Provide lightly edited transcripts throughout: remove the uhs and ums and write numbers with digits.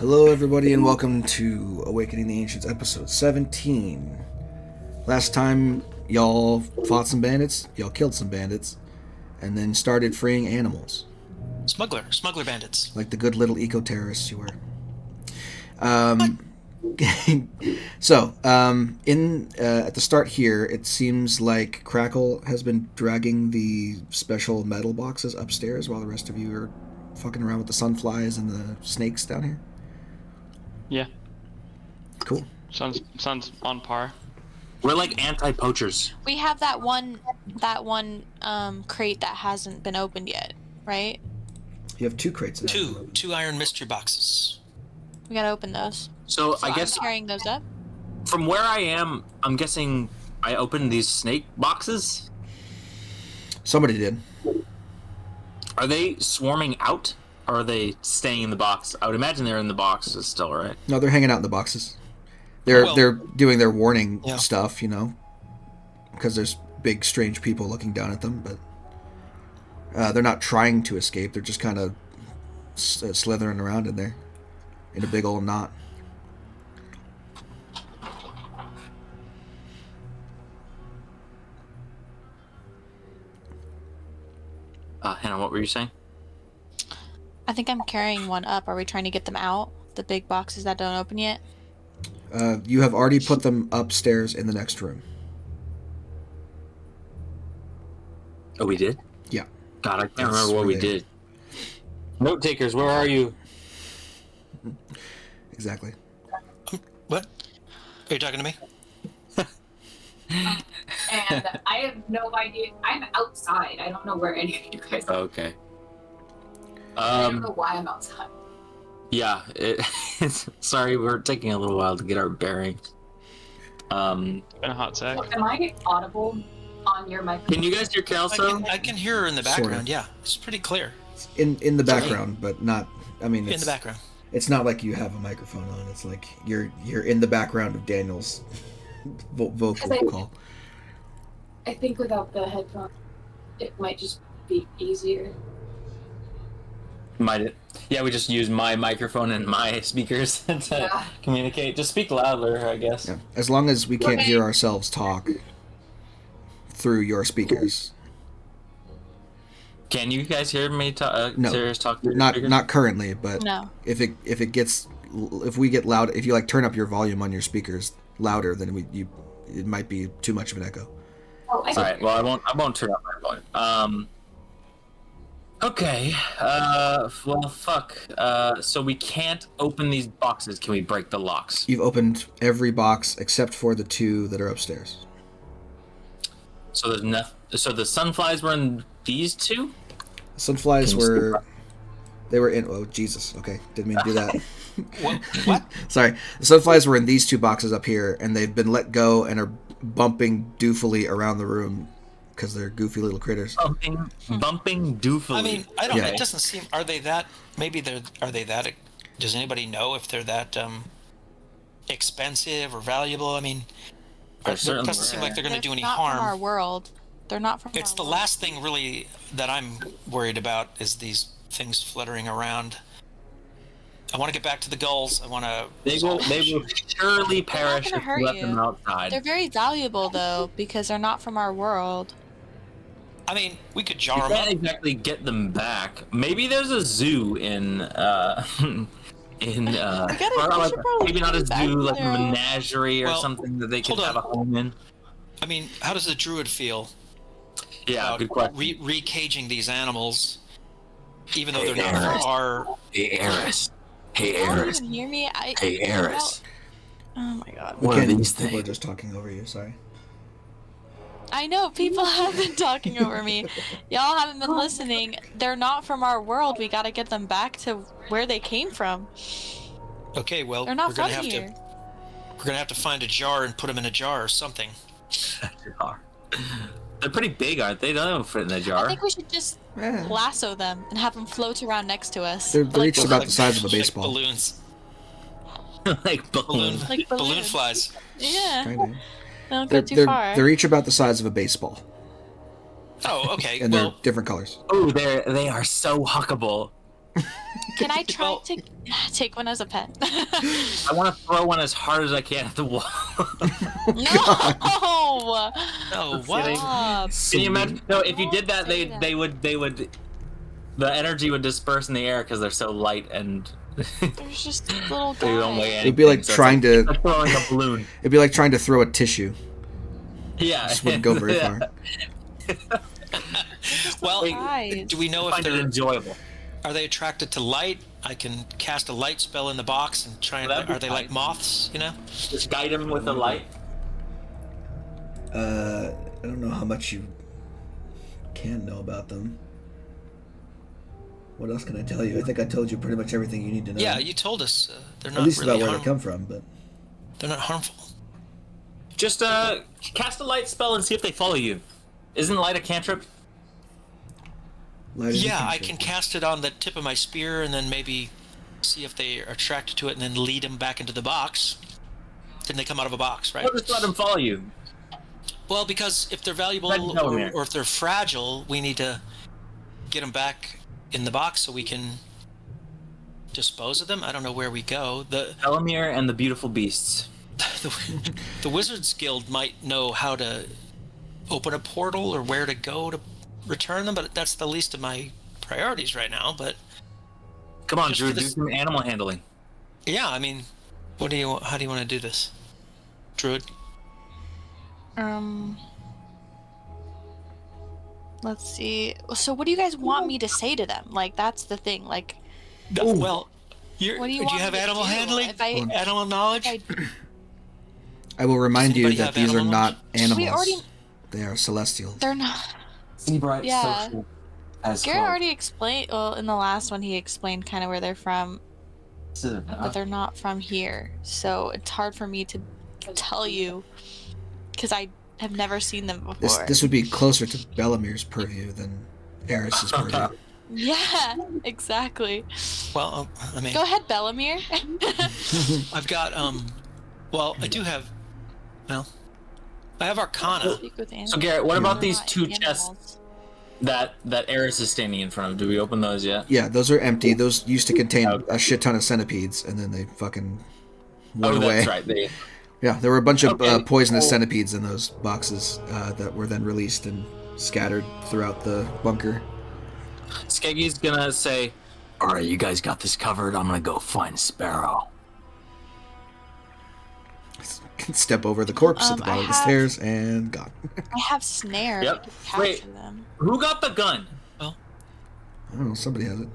Hello, everybody, and welcome to Awakening the Ancients, episode 17. Last time, y'all fought some bandits, y'all killed some bandits, and then started freeing animals. Smuggler bandits. Like the good little eco-terrorists you were. So, at the start here, it seems like Crackle has been dragging the special metal boxes upstairs while the rest of you are fucking around with the sunflies and the snakes down here. Yeah. Cool. Sounds on par. We're like anti-poachers. We have that one crate that hasn't been opened yet, right? You have two crates. Two iron mystery boxes. We gotta open those. So I guess I'm carrying those up. from where I am, I'm guessing I opened these snake boxes. Somebody did. Are they swarming out, or are they staying in the box? I would imagine they're in the boxes still, right? No, they're hanging out in the boxes. They're doing their warning stuff, you know, because there's big, strange people looking down at them. But they're not trying to escape. They're just kind of slithering around in there in a big old knot. Hannah, what were you saying? I think I'm carrying one up. Are we trying to get them out? The big boxes that don't open yet? You have already put them upstairs in the next room. Oh, we did? Yeah. God, I can't remember what we did. Note takers, where are you? Exactly. What? Are you talking to me? And I have no idea. I'm outside. I don't know where any of you guys are. Okay. I don't know why I'm outside. Yeah. Sorry, we're taking a little while to get our bearings. Been a hot sec. Am I audible on your microphone? Can you guys hear Kelso? I can hear her in the background. Sort of. Yeah, it's pretty clear. In the background, but not. I mean, In the background. It's not like you have a microphone on. It's like you're in the background of Daniel's vocal call. I think without the headphone, it might just be easier. Might it? Yeah, we just use my microphone and my speakers to communicate. Just speak louder, I guess. Yeah. As long as we can't hear ourselves talk through your speakers. Can you guys hear me talk? No, Serious talk through your speakers? not currently, but No. if we get loud, if you like turn up your volume on your speakers louder, then it might be too much of an echo. Oh, All right. Well, I won't turn up my volume. Okay. Well, fuck. So we can't open these boxes. Can we break the locks? You've opened every box except for the two that are upstairs. So there's nothing. So the sunflies were in these two. Sunflies were in. Oh Jesus! Okay, didn't mean to do that. What? Sorry. The sunflies were in these two boxes up here, and they've been let go and are bumping doofully around the room because they're goofy little critters. Bumping doofully. I mean, I don't. Yeah. It doesn't seem. Are they that? Maybe are they that? Does anybody know if they're that expensive or valuable? I mean, it doesn't seem like they're going to do any not harm. from our world. They're not from. It's our the world. last thing really that I'm worried about is these things fluttering around. I want to get back to the Gulls. I want to. They will surely perish gonna if hurt we let you. them outside. They're very valuable though because they're not from our world. I mean, we could You jar them can't up. exactly get them back. Maybe there's a zoo in or like, probably maybe not a get back zoo, like a there. menagerie or Well, something that they could hold have a on. home in. I mean, how does the druid feel Yeah, about good question. recaging these animals, even though Hey, they're not Eris. from our? Hey, Eris. Hey, You don't Eris. even hear me. Hey, Eris. Oh my god. What are Again, these people are things? just talking over you. Sorry. I know people have been talking over me. Y'all haven't been listening. They're not from our world. We gotta get them back to where they came from. Okay, well, They're not we're gonna from have here. to. We're gonna have to find a jar and put them in a jar or something. They're pretty big, aren't they? They don't fit in a I jar. think we should just Eh, lasso them and have them float around next to us. they're Like each about the size of a baseball. Like balloons. Like balloons. Like balloon balloons. flies. Yeah, Kinda. don't go too far. They're each about the size of a baseball, Oh, okay. and Well, they're different colors. Oh, they are so huckable. Can I try to take one as a pet? I want to throw one as hard as I can at the wall. No. No, what? Stop. Can you imagine? No, if you Don't did that, say they would, the energy would disperse in the air because they're so light and. There's just a little They don't weigh guy. It'd be like anything, so trying it's to. like throwing a balloon. It'd be like trying to throw a tissue. Yeah, Just wouldn't go very far. Well, Guys. do we know if Find it they're enjoyable. are they attracted to light? I can cast a light spell in the box and try and. That'd be Are they like fine. moths? You know? Just guide them with the light. I don't know how much you can know about them. What else can I tell you? I think I told you pretty much everything you need to know. Yeah, you told us they're not At least really about where they come from, but They're not harmful. Just cast a light spell and see if they follow you. Isn't light a cantrip? light is a Yeah, I cantrip. can cast it on the tip of my spear and then maybe see if they are attracted to it and then lead them back into the box. Then they come out of a box, right? Or just let them follow you. Well, because if they're valuable Let them know, man. or if they're fragile, we need to get them back in the box so we can dispose of them. I don't know where we go. Elamir and the beautiful beasts. The Wizards Guild might know how to open a portal or where to go to return them, but that's the least of my priorities right now. But Come on, Just Drew, for do this- some animal handling. yeah, I mean, how do you want to do this, Druid? Let's see. So what do you guys want me to say to them? Like, that's the thing. Like, Well, what do you do want you have me to animal do? handling? If I- Animal knowledge? if I will remind you anybody that have these are animal not animals. We already- They are celestials. They're not. Seabright Yeah. social as Garrett called. already explained. Well, in the last one, he explained kind of where they're from, but they're not from here. So it's hard for me to tell you because I have never seen them before. This would be closer to Bellamir's purview than Eris's purview. Yeah, exactly. Well, I mean, Go ahead, Bellamir. I've got well, I do have. Well, I have Arcana. Speak with animals. So Garrett, what about They're these not two animals. chests that Eris is standing in front of? Do we open those yet? Yeah, those are empty. Those used to contain Okay. a shit ton of centipedes, and then they fucking went Oh, away. that's right. They Yeah, there were a bunch of Okay, poisonous cool. centipedes in those boxes that were then released and scattered throughout the bunker. Skeggy's gonna say, All right, you guys got this covered. I'm gonna go find Sparrow. Step over the corpse at the I bottom of the have- stairs and gone. I have snare. Yep. I can capture Wait. them. "Who got the gun? I don't know, somebody has it.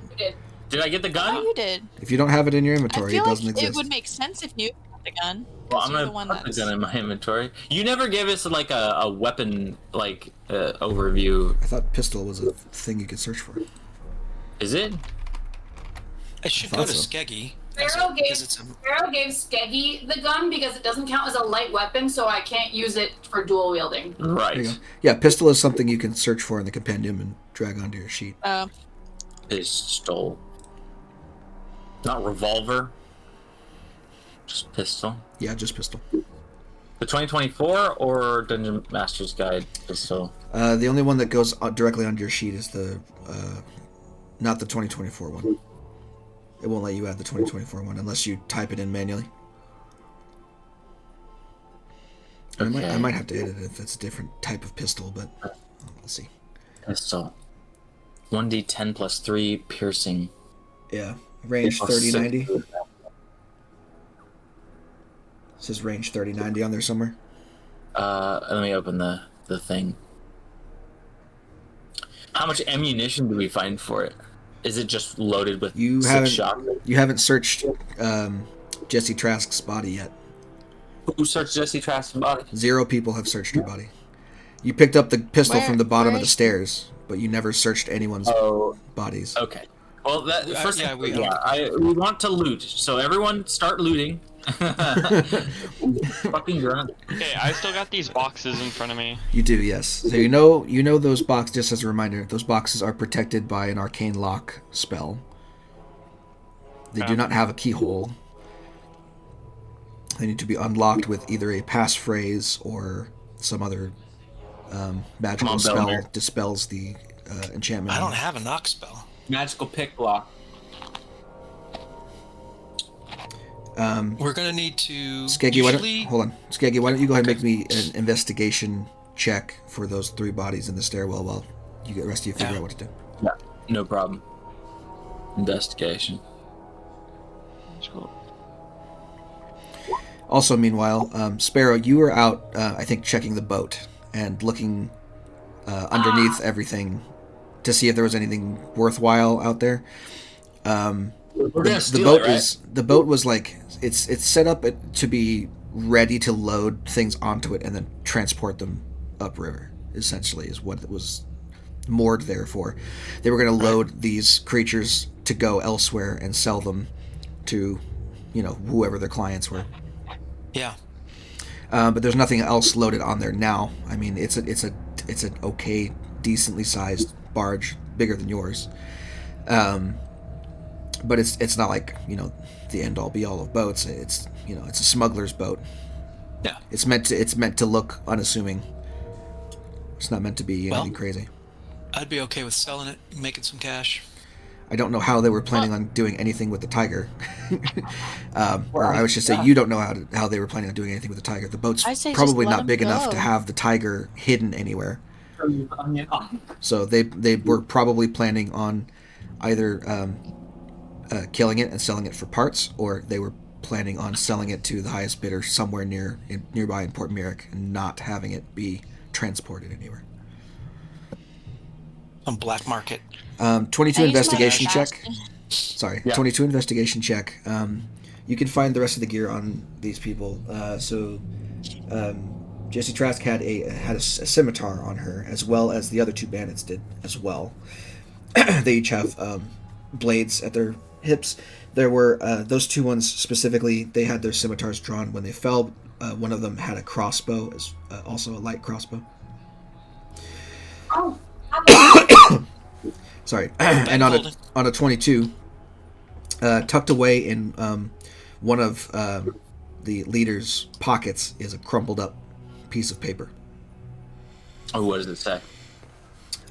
We did. Did I get the Oh, gun?" you did. If you don't have it in your I inventory, feel it like doesn't exist. it would make sense if you got the gun. Well, 'cause I'm you're gonna the one put the that's- gun in my inventory. You never gave us like a weapon overview. I thought pistol was a thing you could search for. Is it? I should I go thought to so. Skeggy. Pharaoh Because it's a, gave Skeggy the gun because it doesn't count as a light weapon, so I can't use it for dual wielding. There you go. Right. Yeah, pistol is something you can search for in the compendium and drag onto your sheet. Pistol. Not revolver. Just pistol. Yeah, just pistol. The 2024 or Dungeon Master's Guide pistol? The only one that goes directly onto your sheet is the, not the 2024 one. It won't let you add the 2024 one unless you type it in manually. And Okay. I might have to edit it if it's a different type of pistol, but we'll see. Pistol. 1d10 plus 3 piercing. Yeah, range Plus 3090. 6. It says range 3090 on there somewhere. Let me open the thing. How much ammunition do we find for it? Is it just loaded with You 6 haven't shots? you haven't searched Jesse Trask's body yet. Who searched Jesse Trask's body? 0 people have searched her body. You picked up the pistol Where- from the bottom where of the is- stairs, but you never searched anyone's Oh, bodies. okay. Well, that first, yeah, we- we want to loot. So everyone, start looting. Fucking drunk. Okay, I still got these boxes in front of me. You do, yes. So you know those boxes. Just as a reminder, those boxes are protected by an arcane lock spell. They do not have a keyhole. They need to be unlocked with either a passphrase or some other magical Come on, spell Belmere. dispels the enchantment. I don't have a knock spell. Magical pick block. We're gonna need to. Skeggy, Usually... hold on. Skeggy, why don't you go ahead and make me an investigation check for those 3 bodies in the stairwell while you get the rest of you figure out what to do. Yeah, no problem. Investigation. Also, meanwhile, Sparrow, you were out, I think, checking the boat and looking underneath everything to see if there was anything worthwhile out there. The boat is the boat was like it's set up to be ready to load things onto it and then transport them upriver. Essentially, is what it was moored there for. They were going to load these creatures to go elsewhere and sell them to, whoever their clients were. Yeah. But there's nothing else loaded on there now. I mean, it's an okay, decently sized barge, bigger than yours. But it's not like, the end all be all of boats. It's it's a smuggler's boat. Yeah. It's meant to look unassuming. It's not meant to be anything crazy. I'd be okay with selling it, making some cash. I don't know how they were planning on doing anything with the tiger. Or I should say, you don't know how they were planning on doing anything with the tiger. The boat's probably not big enough to have the tiger hidden anywhere. So they were probably planning on either killing it and selling it for parts, or they were planning on selling it to the highest bidder somewhere nearby in Port Merrick and not having it be transported anywhere. On black market. 22 investigation check. Sorry, yeah. 22 investigation check. You can find the rest of the gear on these people. Jesse Trask had a scimitar on her, as well as the other 2 bandits did as well. They each have blades at their hips. There were those 2 ones specifically. They had their scimitars drawn when they fell. One of them had a crossbow, also a light crossbow. Oh. Sorry, and on a 22, tucked away in one of the leader's pockets is a crumpled up piece of paper. Oh, what does it say?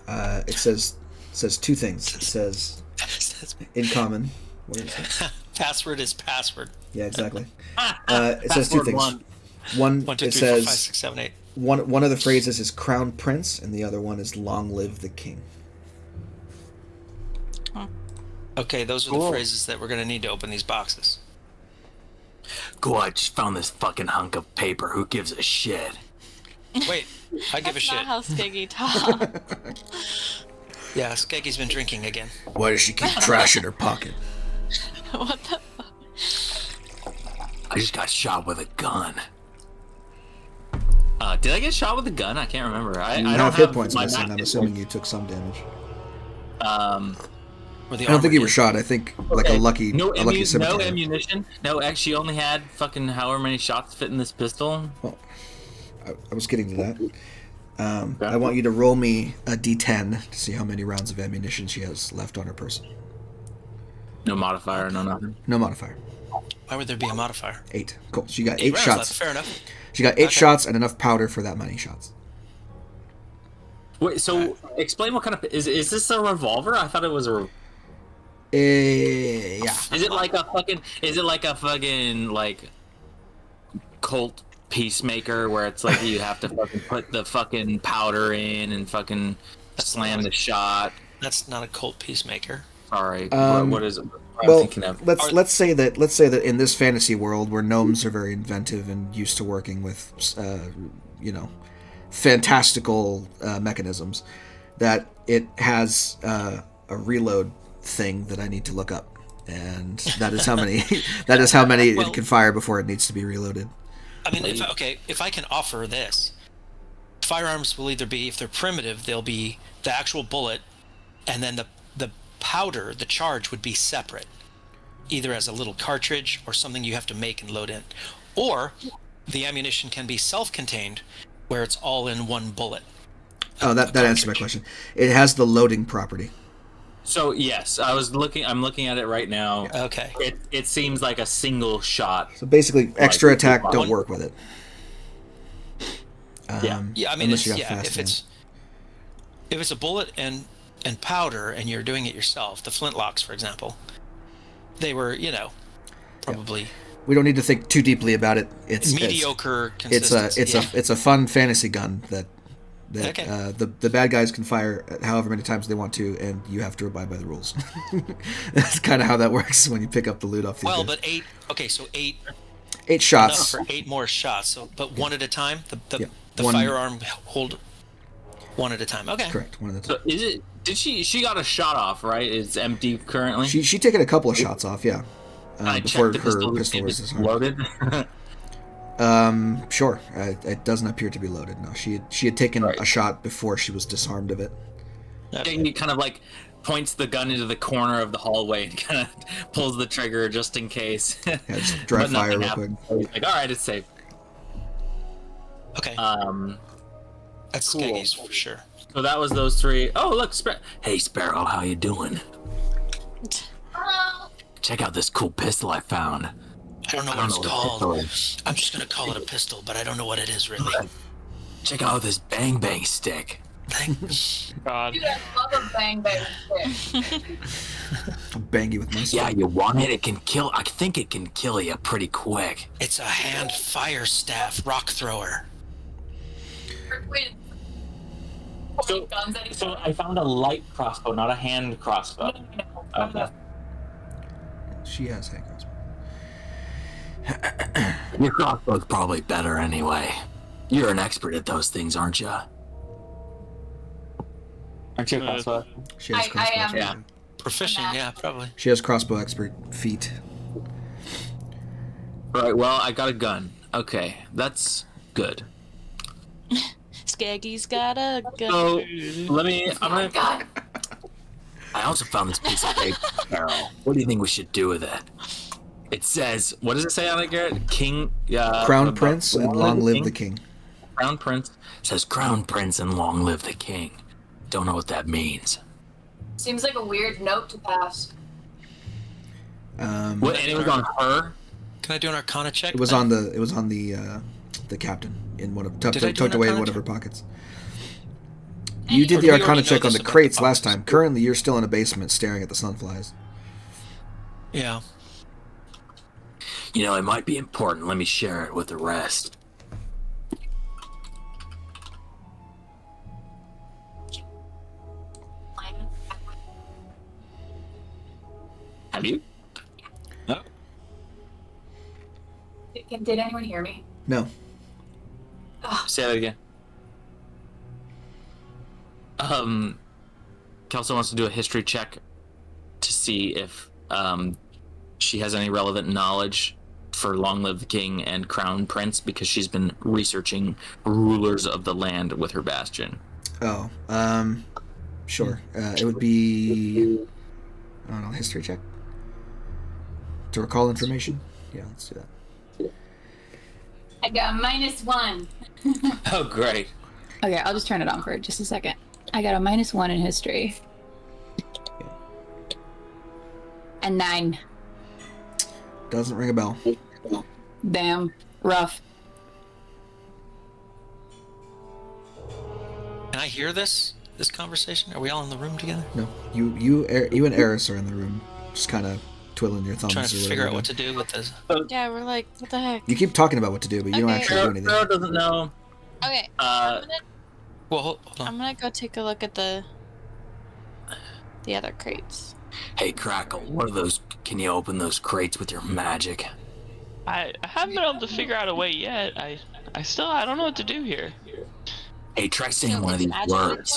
It says 2 things. It says in common. What is it? Password is password. Yeah, exactly. It says 2 things. One, 1, 2, 3, it says 4, 5, 6, 7, 8. One of the phrases is "Crown Prince," and the other one is "Long live the King." Okay, those are the phrases that we're going to need to open these boxes. Cool, I just found this fucking hunk of paper. Who gives a shit? Wait, I give a shit. That's not how Skeggy talks. Yeah, Skeggy's been drinking again. Why does she keep trash in her pocket? What the fuck? I just got shot with a gun. Did I get shot with a gun? I can't remember. I don't have hit points missing. I'm assuming you took some damage. I don't think you were shot. I think like a lucky scimitar. No ammunition. No, actually, only had fucking however many shots fit in this pistol. Well, I was getting to that. I want you to roll me a d10 to see how many rounds of ammunition she has left on her person. No modifier, no nothing. No modifier. Why would there be a modifier? 8. Cool. So you got 8 shots. Left. Fair enough. She got 8 shots and enough powder for that many shots. Wait, so explain what kind of is this a revolver? I thought it was a. Yeah. Is it like a fucking like Colt Peacemaker where it's like you have to fucking put the fucking powder in and fucking slam the shot? That's not a Colt Peacemaker. All right. What is it? Well, let's say that in this fantasy world where gnomes are very inventive and used to working with, fantastical mechanisms, that it has a reload thing that I need to look up, and that is how many it can fire before it needs to be reloaded. I mean, if I can offer this, firearms will either be, if they're primitive, they'll be the actual bullet, and then the powder, the charge would be separate, either as a little cartridge or something you have to make and load in, or the ammunition can be self-contained, where it's all in one bullet. Oh, that answers my question. It has the loading property. So yes, I'm looking at it right now. Okay. It seems like a single shot. So basically, extra attack don't work with it. Yeah, I mean, if it's a bullet and and powder, and you're doing it yourself, the flintlocks, for example, they were, probably We don't need to think too deeply about it. It's mediocre consistency. It's a fun fantasy gun that Okay. the bad guys can fire however many times they want to, and you have to abide by the rules. That's kind of how that works when you pick up the loot off these guys. But 8. Okay, so 8. 8 shots. Enough for 8 more shots. So, but one at a time. The One- firearm hold one at a time. Okay. Correct. One of the So is it? Did she got a shot off? Right? It's empty currently. She taken a couple of shots off. Yeah. I Before checked her the pistol was disarmed. loaded. Sure. It doesn't appear to be loaded. No, she had taken a shot before she was disarmed of it. He kind of like points the gun into the corner of the hallway and kind of pulls the trigger just in case. Yeah, just dry But fire nothing real quick. happens. He's like, all right, it's safe. Okay. That's cool. Skeggy's for sure. So that was those 3. Oh, look, hey Sparrow, how you doing? Check out this cool pistol I found. I don't know what it's called. I'm just gonna call it a pistol, but I don't know what it is really. Check out this bang bang stick. God. Dude, I love a bang bang stick. I'll bang you with my Yeah, sword. you want it? It can kill. I think it can kill you pretty quick. It's a hand fire staff rock thrower. Wait. So, Guns at each so other. I found a light crossbow, not a hand crossbow. Okay. She has hand crossbow. Your crossbow's probably better anyway. You're an expert at those things, aren't you? Aren't you a crossbow? She has I crossbow. am. Yeah. Proficient, yeah, probably. She has crossbow expert feat. Right. Well, I got a gun. Okay, that's good. Skaggy's got a gun. So let me. I'm gonna. God. I also found this piece of paper, Sparrow. What do you think we should do with it? It says, what does it say on it, Garrett? King. Crown about- Prince and long live the king. Crown Prince. It says Crown Prince and long live the king. Don't know what that means. Seems like a weird note to pass. What? And it was on her. Can I do an Arcana check? It was on the captain in one of Did I do tucked an away in Arcana one of her check? pockets. You did Or the do we Arcana already know check on this the about crates the last boxes? time. Currently, you're still in a basement staring at the sunflies. Yeah. You know, it might be important. Let me share it with the rest. Have you? No. Did anyone hear me? No. Say that again. Kelso wants to do a history check to see if she has any relevant knowledge for Long Live the King and Crown Prince because she's been researching rulers of the land with her bastion. Oh. Sure. It would be. I don't know. History check. To recall information. Yeah, let's do that. I got -1. Oh, great. Okay, I'll just turn it on for just a second. I got a -1 in history. And 9. Doesn't ring a bell. Damn. Rough. Can I hear this conversation? Are we all in the room together? No. You and Eris are in the room, just kind of twiddling your thumbs. Trying or to whatever figure out you're what to do with this. Yeah, we're like, what the heck? You keep talking about what to do, but you don't Okay. actually do anything. Sparrow doesn't know. Okay, Well, hold on. I'm gonna go take a look at the other crates. Hey, Crackle, what are those? Can you open those crates with your magic? I haven't been able to figure out a way yet. I don't know what to do here. Hey, try saying So one of it's these magically words.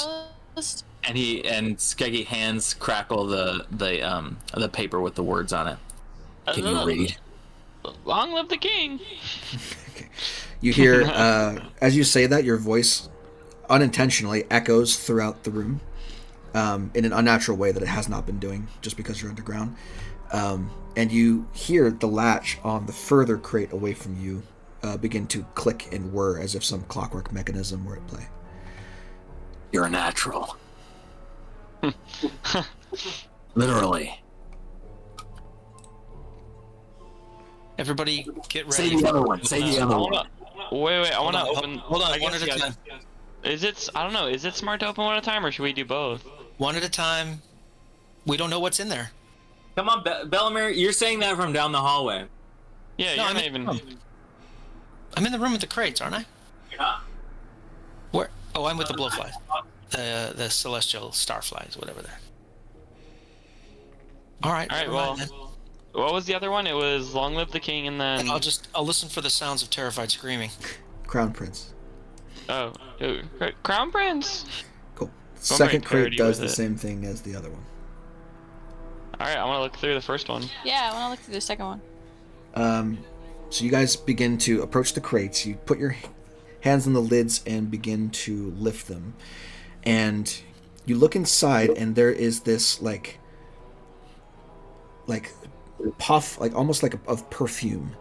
closed? And Skeggy hands Crackle the paper with the words on it. Can you read? Long live the king. You hear, as you say that, your voice unintentionally echoes throughout the room in an unnatural way that it has not been doing just because you're underground. And you hear the latch on the further crate away from you begin to click and whir as if some clockwork mechanism were at play. You're a natural. Literally. Everybody get Say ready. the other one. Say the other one. Wait, I want to on, open. hold on, I one guess at a you guys- time. Is it? I don't know. Is it smart to open one at a time, or should we do both? One at a time. We don't know what's in there. Come on, Bellamere, you're saying that from down the hallway. Yeah, No, you're I not mean- even. I'm in the room with the crates, aren't I? You're not. Where? Oh, I'm with the blowflies. The celestial starflies, whatever they're. All right. All right. never Well, mind then. what was the other one? It was Long Live the King, and then. I'll listen for the sounds of terrified screaming. Crown Prince. Oh, Crown Prince. Cool. very Second crate clarity does with the it. same thing as the other one. All right, I want to look through the first one. Yeah, I want to look through the second one. So you guys begin to approach the crates. You put your hands on the lids and begin to lift them. And you look inside, and there is this like puff, like almost like of perfume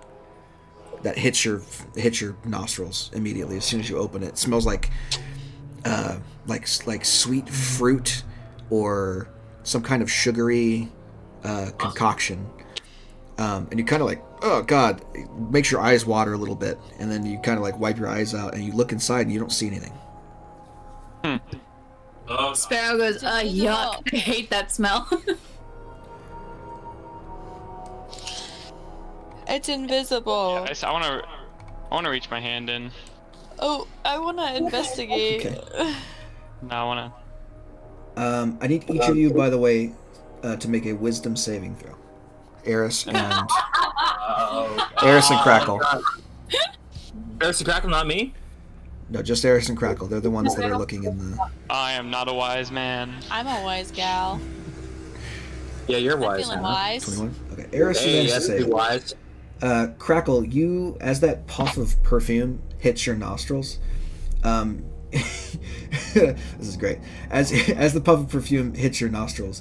that hits your nostrils immediately as soon as you open it. It smells like sweet fruit or some kind of sugary concoction. And you kind of like, oh god, it makes your eyes water a little bit, and then you kind of like wipe your eyes out, and you look inside and you don't see anything. Sparrow goes, yuck. I hate that smell. It's invisible. Yeah, I want to reach my hand in. Oh, I want to investigate. Okay. No, I want to. I need each of you, by the way, to make a wisdom saving throw. Eris and Eris and Crackle. Eris and Crackle, not me? No, just Eris and Crackle. They're the ones that are looking in the. I am not a wise man. I'm a wise gal. Yeah, you're I'm wise. feeling Hannah. wise. 21. Okay, Eris, you Hey, managed to that's save pretty it. wise. Crackle, you, as that puff of perfume hits your nostrils, this is great. As the puff of perfume hits your nostrils,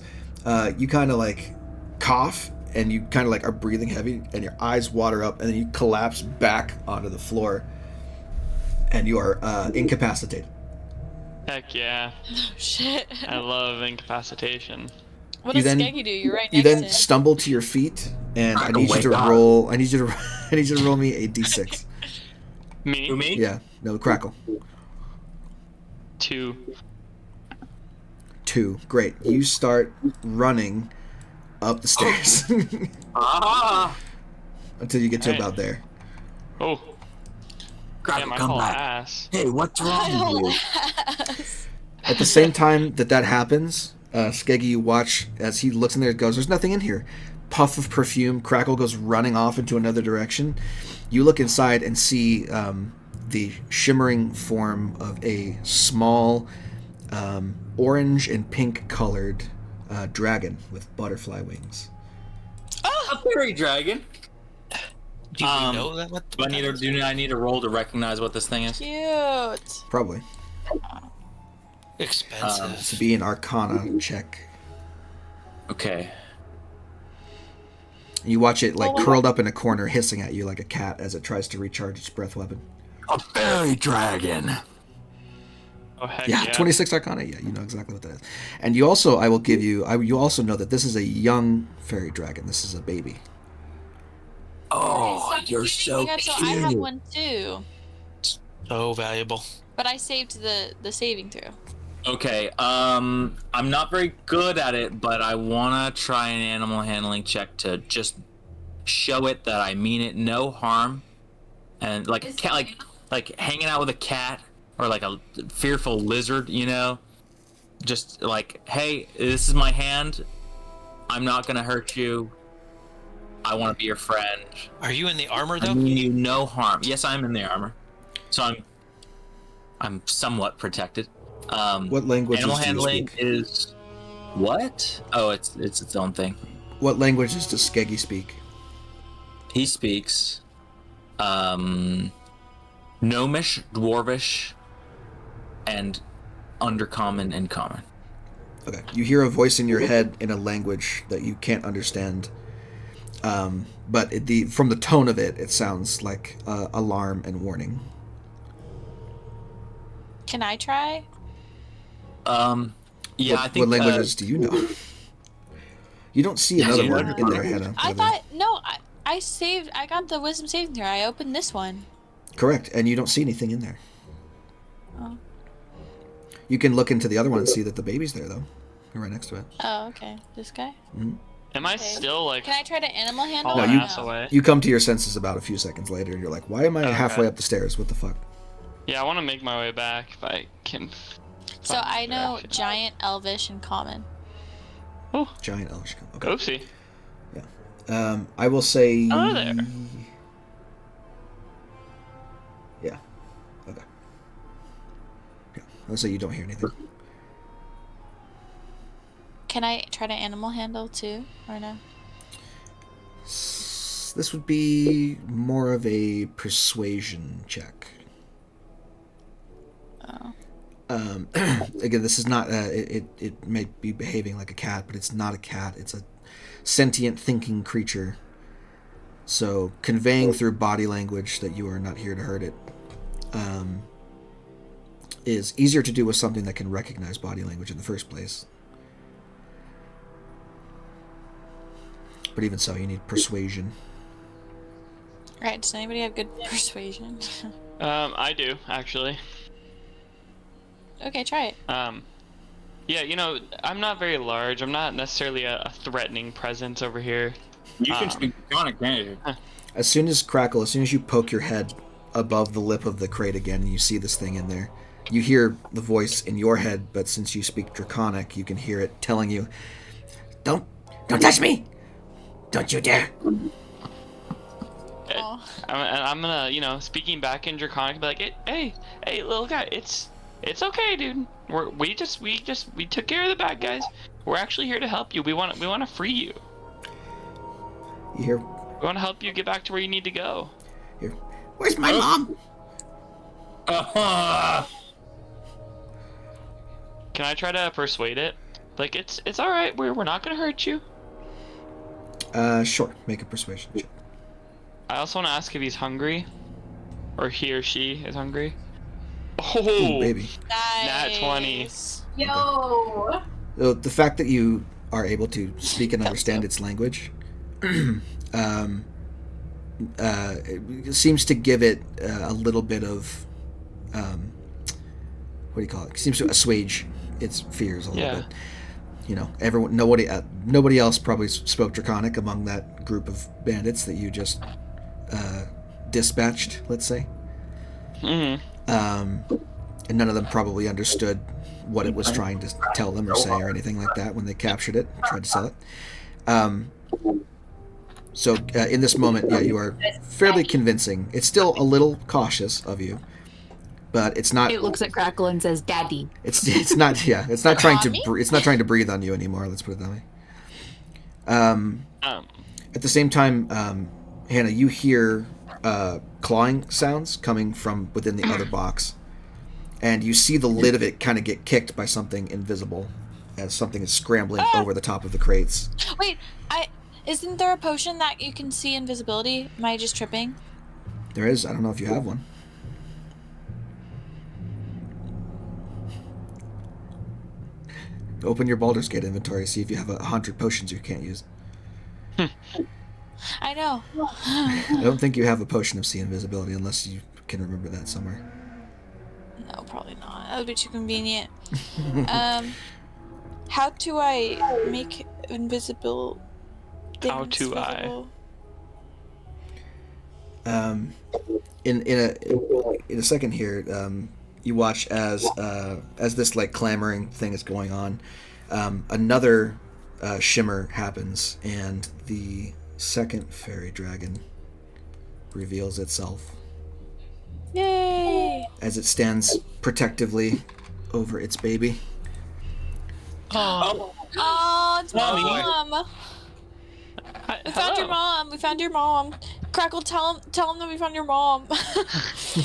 you kind of like cough, and you kind of like are breathing heavy, and your eyes water up, and then you collapse back onto the floor, and you are incapacitated. Heck yeah. Shit. I love incapacitation. What You does then- Skeggy do? You're right You next then to him. stumble to your feet, and I Crackle, need you to wake up. roll. I need you to roll me a d6. Me? Who, me? Yeah, no, Crackle. 2. 2. Great. You start running up the stairs Ah! until you get to Right. about there. Oh, Crackle, damn, I come haul back. ass. Hey, what's wrong with you? At the same time that happens, Skeggy, you watch as he looks in there and goes, there's nothing in here. Puff of perfume, Crackle goes running off into another direction. You look inside and see the shimmering form of a small orange and pink colored dragon with butterfly wings. A fairy dragon. Do we know that? What Do I need to roll to recognize what this thing is? Cute. Probably. Expensive. To be an Arcana check. Okay. You watch it like curled up in a corner, hissing at you like a cat as it tries to recharge its breath weapon. A fairy dragon. Oh, heck Yeah, yeah. 26 Arcana. Yeah, you know exactly what that is. And you also, I will give you. You also know that this is a young fairy dragon. This is a baby. Oh, you're so I have cute. one too, So valuable. but I saved the saving throw. Okay, I'm not very good at it, but I wanna try an animal handling check to just show it that I mean it, no harm, and like a cat, like hanging out with a cat or like a fearful lizard, you know, just like, hey, this is my hand, I'm not gonna hurt you, I want to be your friend. Are you in the armor I though? mean you no harm. Yes, I'm in the armor, so I'm somewhat protected. What languages Animal do you handling speak? is what? Oh, it's its own thing. What languages does Skeggy speak? He speaks Gnomish, Dwarvish, and Undercommon and Common. Okay. You hear a voice in your head in a language that you can't understand. But from the tone of it, it sounds like alarm and warning. Can I try? Yeah, I think what languages do you know? You don't see another you one know. in there, Hannah. I thought no. I saved. I got the wisdom saving throw. I opened this one. Correct, and you don't see anything in there. Oh. You can look into the other one and see that the baby's there, though. You're right next to it. Oh, okay. This guy? Mm-hmm. Am I still like Can I try to animal handle? hauling No, you- ass away? You come to your senses about a few seconds later, and you're like, why am I halfway up the stairs? What the fuck? Yeah, I want to make my way back if I can. So find I know direction. giant, elvish, and common. Giant elvish. Okay. Oopsie. I will say. Hello there. Yeah. Okay. Yeah. I'll say you don't hear anything. Can I try to animal handle too, or no? This would be more of a persuasion check. Oh. Again, this is not. It may be behaving like a cat, but it's not a cat. It's a sentient, thinking creature. So, conveying through body language that you are not here to hurt it is easier to do with something that can recognize body language in the first place. But even so, you need persuasion. Right. Does anybody have good persuasion? I do actually. Okay, try it. Yeah, you know, I'm not very large. I'm not necessarily a threatening presence over here. You can speak Draconic, can't you? As soon as you poke your head above the lip of the crate again, and you see this thing in there, you hear the voice in your head, but since you speak Draconic, you can hear it telling you, Don't touch me! Don't you dare! Oh. I'm gonna, you know, speaking back in Draconic, be like, hey, little guy, it's okay, dude. We took care of the bad guys. We're actually here to help you. We want to free you. You hear, We want to help you get back to where you need to go. Where's my mom? Can I try to persuade it? Like, it's all right. We're not gonna hurt you. Sure. Make a persuasion check. I also want to ask if he's hungry, or he or she is hungry. Oh, Ooh, baby. Nat 20. Yo! So the fact that you are able to speak and understand its language it seems to give it a little bit of what do you call it? Seems to assuage its fears a little bit. You know, nobody else probably spoke Draconic among that group of bandits that you just dispatched, let's say. Mm-hmm. And none of them probably understood what it was trying to tell them or say or anything like that when they captured it and tried to sell it. So in this moment, you are fairly convincing. It's still a little cautious of you, but it's not. It looks at Crackle and says, "Daddy." It's not. Yeah, it's not trying to. It's not trying to breathe on you anymore. Let's put it that way. At the same time, Hannah, you hear clawing sounds coming from within the other box, and you see the lid of it kind of get kicked by something invisible, as something is scrambling over the top of the crates. Wait, isn't there a potion that you can see invisibility? Am I just tripping? There is. I don't know if you have one. Open your Baldur's Gate inventory, see if you have 100 potions you can't use. I know. I don't think you have a potion of sea invisibility unless you can remember that somewhere. No, probably not. That would be too convenient. How do I make invisible things How do I? visible? In a second here, you watch as this like clamoring thing is going on. Another shimmer happens, and the second fairy dragon reveals itself. Yay! As it stands protectively over its baby. Oh, it's my mom. We found your mom. We found your mom. Crackle, tell him that we found your mom.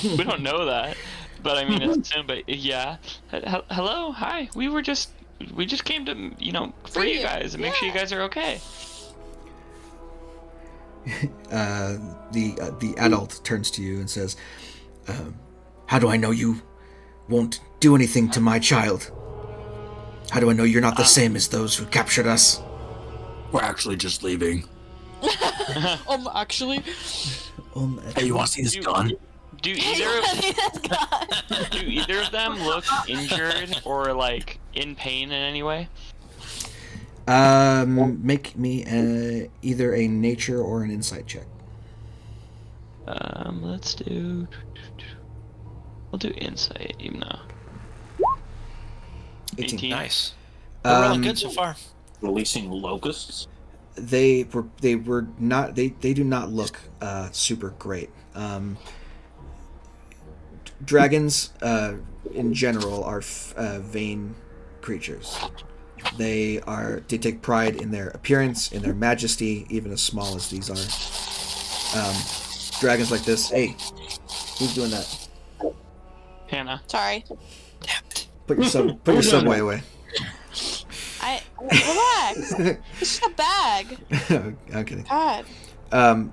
We don't know that, but I mean it's soon. But yeah, hello, hi. We just came to free you guys and make sure you guys are okay. The adult turns to you and says, "How do I know you won't do anything to my child? How do I know you're not the same as those who captured us?" We're actually just leaving. Actually. Hey, you want to see this gun? Do either of them look injured or like in pain in any way? Make me either a nature or an insight check. Let's do. We'll do insight, even though. 18. Nice. We're rolling good so far. Releasing locusts. They were not. They do not look super great. Dragons, in general, are vain creatures. They take pride in their appearance, in their majesty, even as small as these are. Dragons like this. Hey, who's doing that? Hannah. Sorry. Damn it. Put your subway away. Relax. It's just a bag. I'm kidding. God.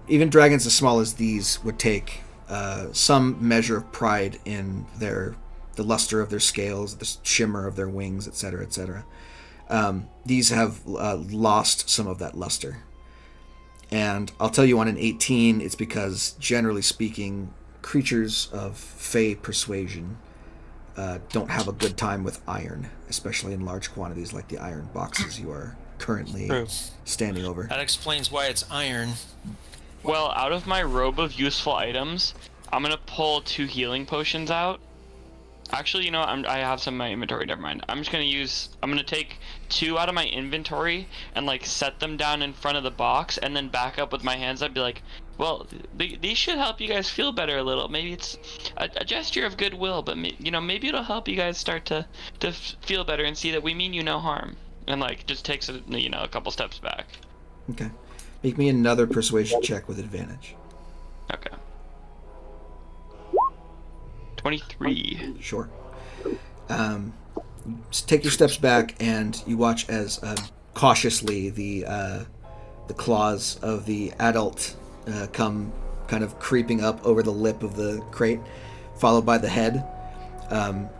Even dragons as small as these would take some measure of pride in the luster of their scales, the shimmer of their wings, etc., etc. These have lost some of that luster. And I'll tell you on an 18, it's because, generally speaking, creatures of fey persuasion don't have a good time with iron, especially in large quantities like the iron boxes you are currently standing over. That explains why it's iron. Well, out of my robe of useful items, I'm gonna pull 2 healing potions out. Actually, you know, I have some in my inventory. Never mind. I'm gonna take 2 out of my inventory and like set them down in front of the box, and then back up with my hands. I'd be like, well, these should help you guys feel better a little. Maybe it's a gesture of goodwill, but maybe it'll help you guys start to feel better and see that we mean you no harm. And like, just takes a couple steps back. Okay. Make me another persuasion check with advantage. Okay. 23. Sure. Take your steps back, and you watch as cautiously the claws of the adult come kind of creeping up over the lip of the crate, followed by the head.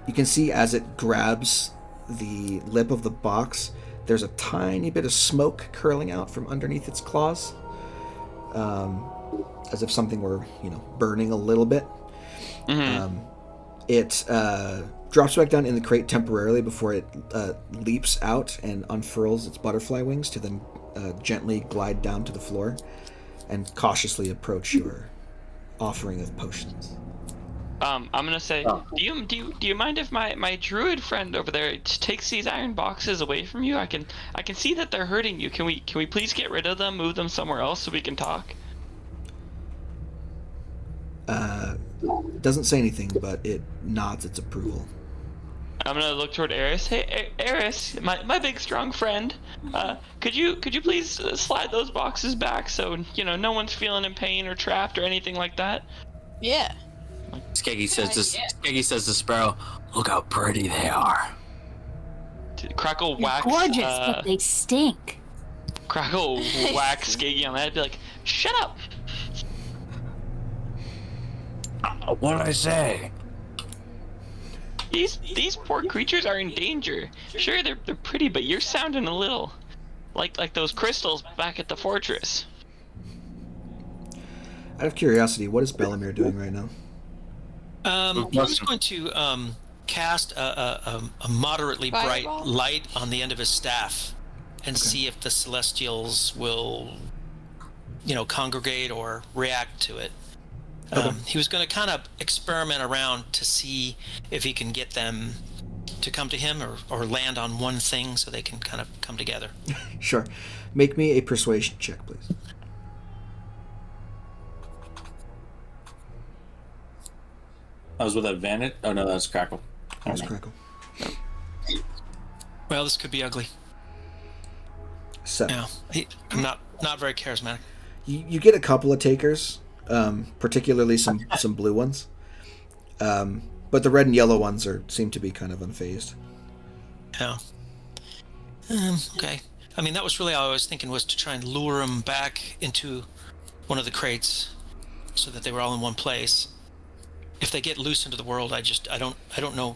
You can see as it grabs the lip of the box, there's a tiny bit of smoke curling out from underneath its claws, as if something were, burning a little bit. Mm-hmm. It drops back down in the crate temporarily before it leaps out and unfurls its butterfly wings to then gently glide down to the floor and cautiously approach your offering of potions. I'm gonna say, do you mind if my druid friend over there takes these iron boxes away from you? I can see that they're hurting you. Can we please get rid of them, move them somewhere else so we can talk? Doesn't say anything, but it nods its approval. I'm gonna look toward Eris. Hey, Eris, my big strong friend. Could you please slide those boxes back so no one's feeling in pain or trapped or anything like that? Yeah. Skeggy says to Sparrow, "Look how pretty they are." Crackle They're whacks. gorgeous, but they stink. Crackle whacks Skeggy on the head. Be like, "Shut up." What'd I say? These poor creatures are in danger. Sure, they're pretty, but you're sounding a little like those crystals back at the fortress. Out of curiosity, what is Bellamere doing right now? He was going to cast a moderately bright light on the end of his staff and see if the Celestials will, congregate or react to it. He was going to kind of experiment around to see if he can get them to come to him or land on one thing so they can kind of come together. Sure. Make me a persuasion check, please. I was with advantage. Oh no, that's Crackle. That's Crackle. Well, this could be ugly. 7. Yeah, I'm not very charismatic. You get a couple of takers, particularly some blue ones, but the red and yellow ones seem to be kind of unfazed. Yeah. Okay. I mean, that was really all I was thinking, was to try and lure them back into one of the crates so that they were all in one place. If they get loose into the world, I don't know.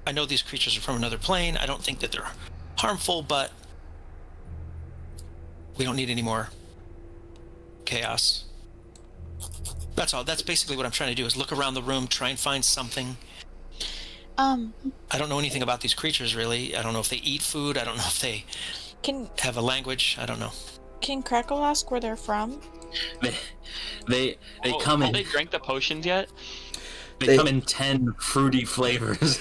I know these creatures are from another plane. I don't think that they're harmful, but we don't need any more chaos. That's all. That's basically what I'm trying to do, is look around the room, try and find something. I don't know anything about these creatures, really. I don't know if they eat food. I don't know if they have a language. I don't know. Can Crackle ask where they're from? They come have in. they drank the potions yet? They come in 10 fruity flavors.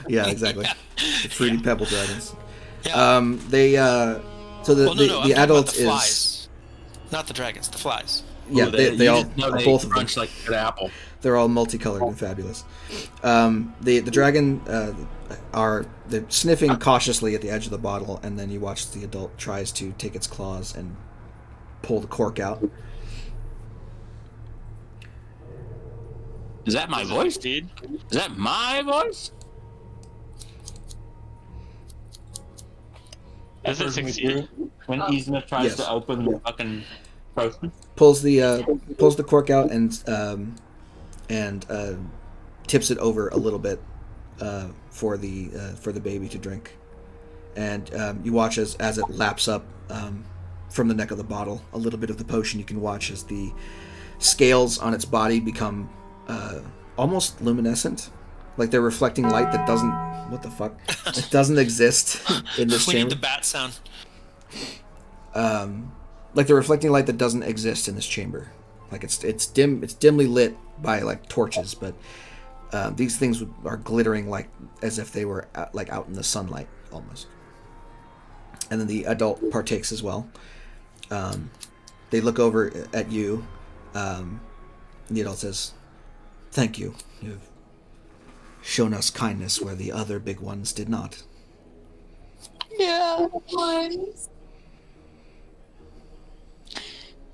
Yeah, exactly. The fruity pebble dragons. Yeah. So the Well, no, the I'm adult talking about the is flies, not the dragons. The flies. yeah. Ooh, They all both of them. crunch like a good apple. They're all multicolored and fabulous. The dragon they're sniffing cautiously at the edge of the bottle, and then you watch the adult tries to take its claws and pull the cork out. Is that my voice? Dude? Is that my voice? Does it succeed? When Yzma tries Yes. to open the fucking potion. Pulls the cork out and tips it over a little bit for the baby to drink, and you watch as it laps up from the neck of the bottle a little bit of the potion. You can watch as the scales on its body become almost luminescent, like they're reflecting light that doesn't. What the fuck? It doesn't exist in this We chamber. need the bat sound. Like they're reflecting light that doesn't exist in this chamber. Like it's dimly lit by like torches, but these things are glittering like as if they were out in the sunlight almost. And then the adult partakes as well. They look over at you. The adult says, "Thank you. You've shown us kindness where the other big ones did not." Yeah.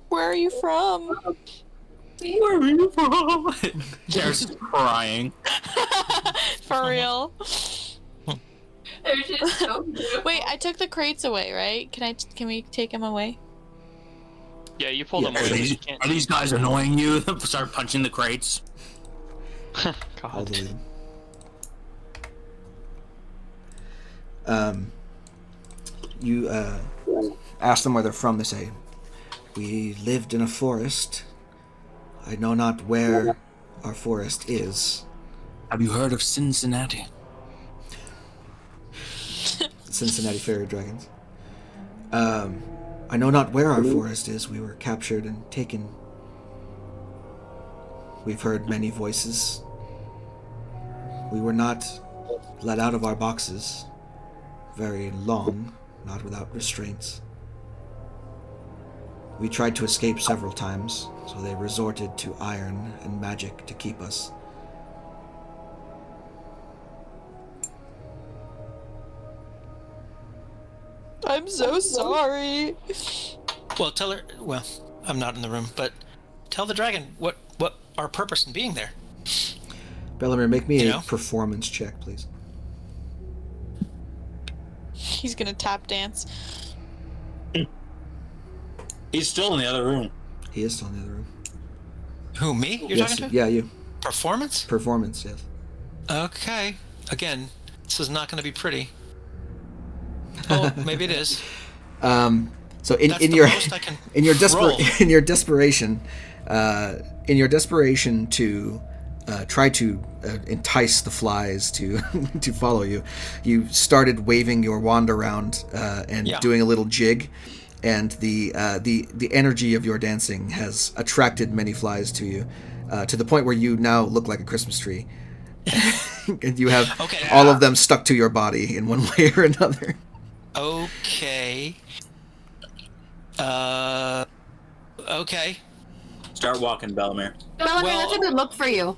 Where are you from? Where are you from? Jared's crying. For real. They're just so beautiful. Wait, I took the crates away, right? Can we take them away? Yeah, you pulled them Are away. these, You can't. are these guys annoying you? Start punching the crates. I'll God. delete them. You ask them where they're from. They say, "We lived in a forest. I know not where our forest is." Have you heard of Cincinnati? Cincinnati fairy dragons. I know not where our forest is. We were captured and taken. We've heard many voices. We were not let out of our boxes very long, not without restraints. We tried to escape several times, so they resorted to iron and magic to keep us. I'm so sorry. Well, tell her. Well, I'm not in the room, but tell the dragon what our purpose in being there. Bellamere, make me You a know? performance check, please. He's gonna tap dance. He's still in the other room. He is still in the other room. Who, me? You're Yes, talking to? yeah, you. Performance? Performance, yes. Okay. Again, this is not going to be pretty. Oh, maybe it is. So in That's the your most I can in your roll. in your desperation to try to entice the flies to to follow you, you started waving your wand around and Yeah. doing a little jig, and the energy of your dancing has attracted many flies to you, to the point where you now look like a Christmas tree, and you have Okay. all of them stuck to your body in one way or another. Okay. Okay. Start walking, Bellamere. Bellamere, Well- that's a good look for you.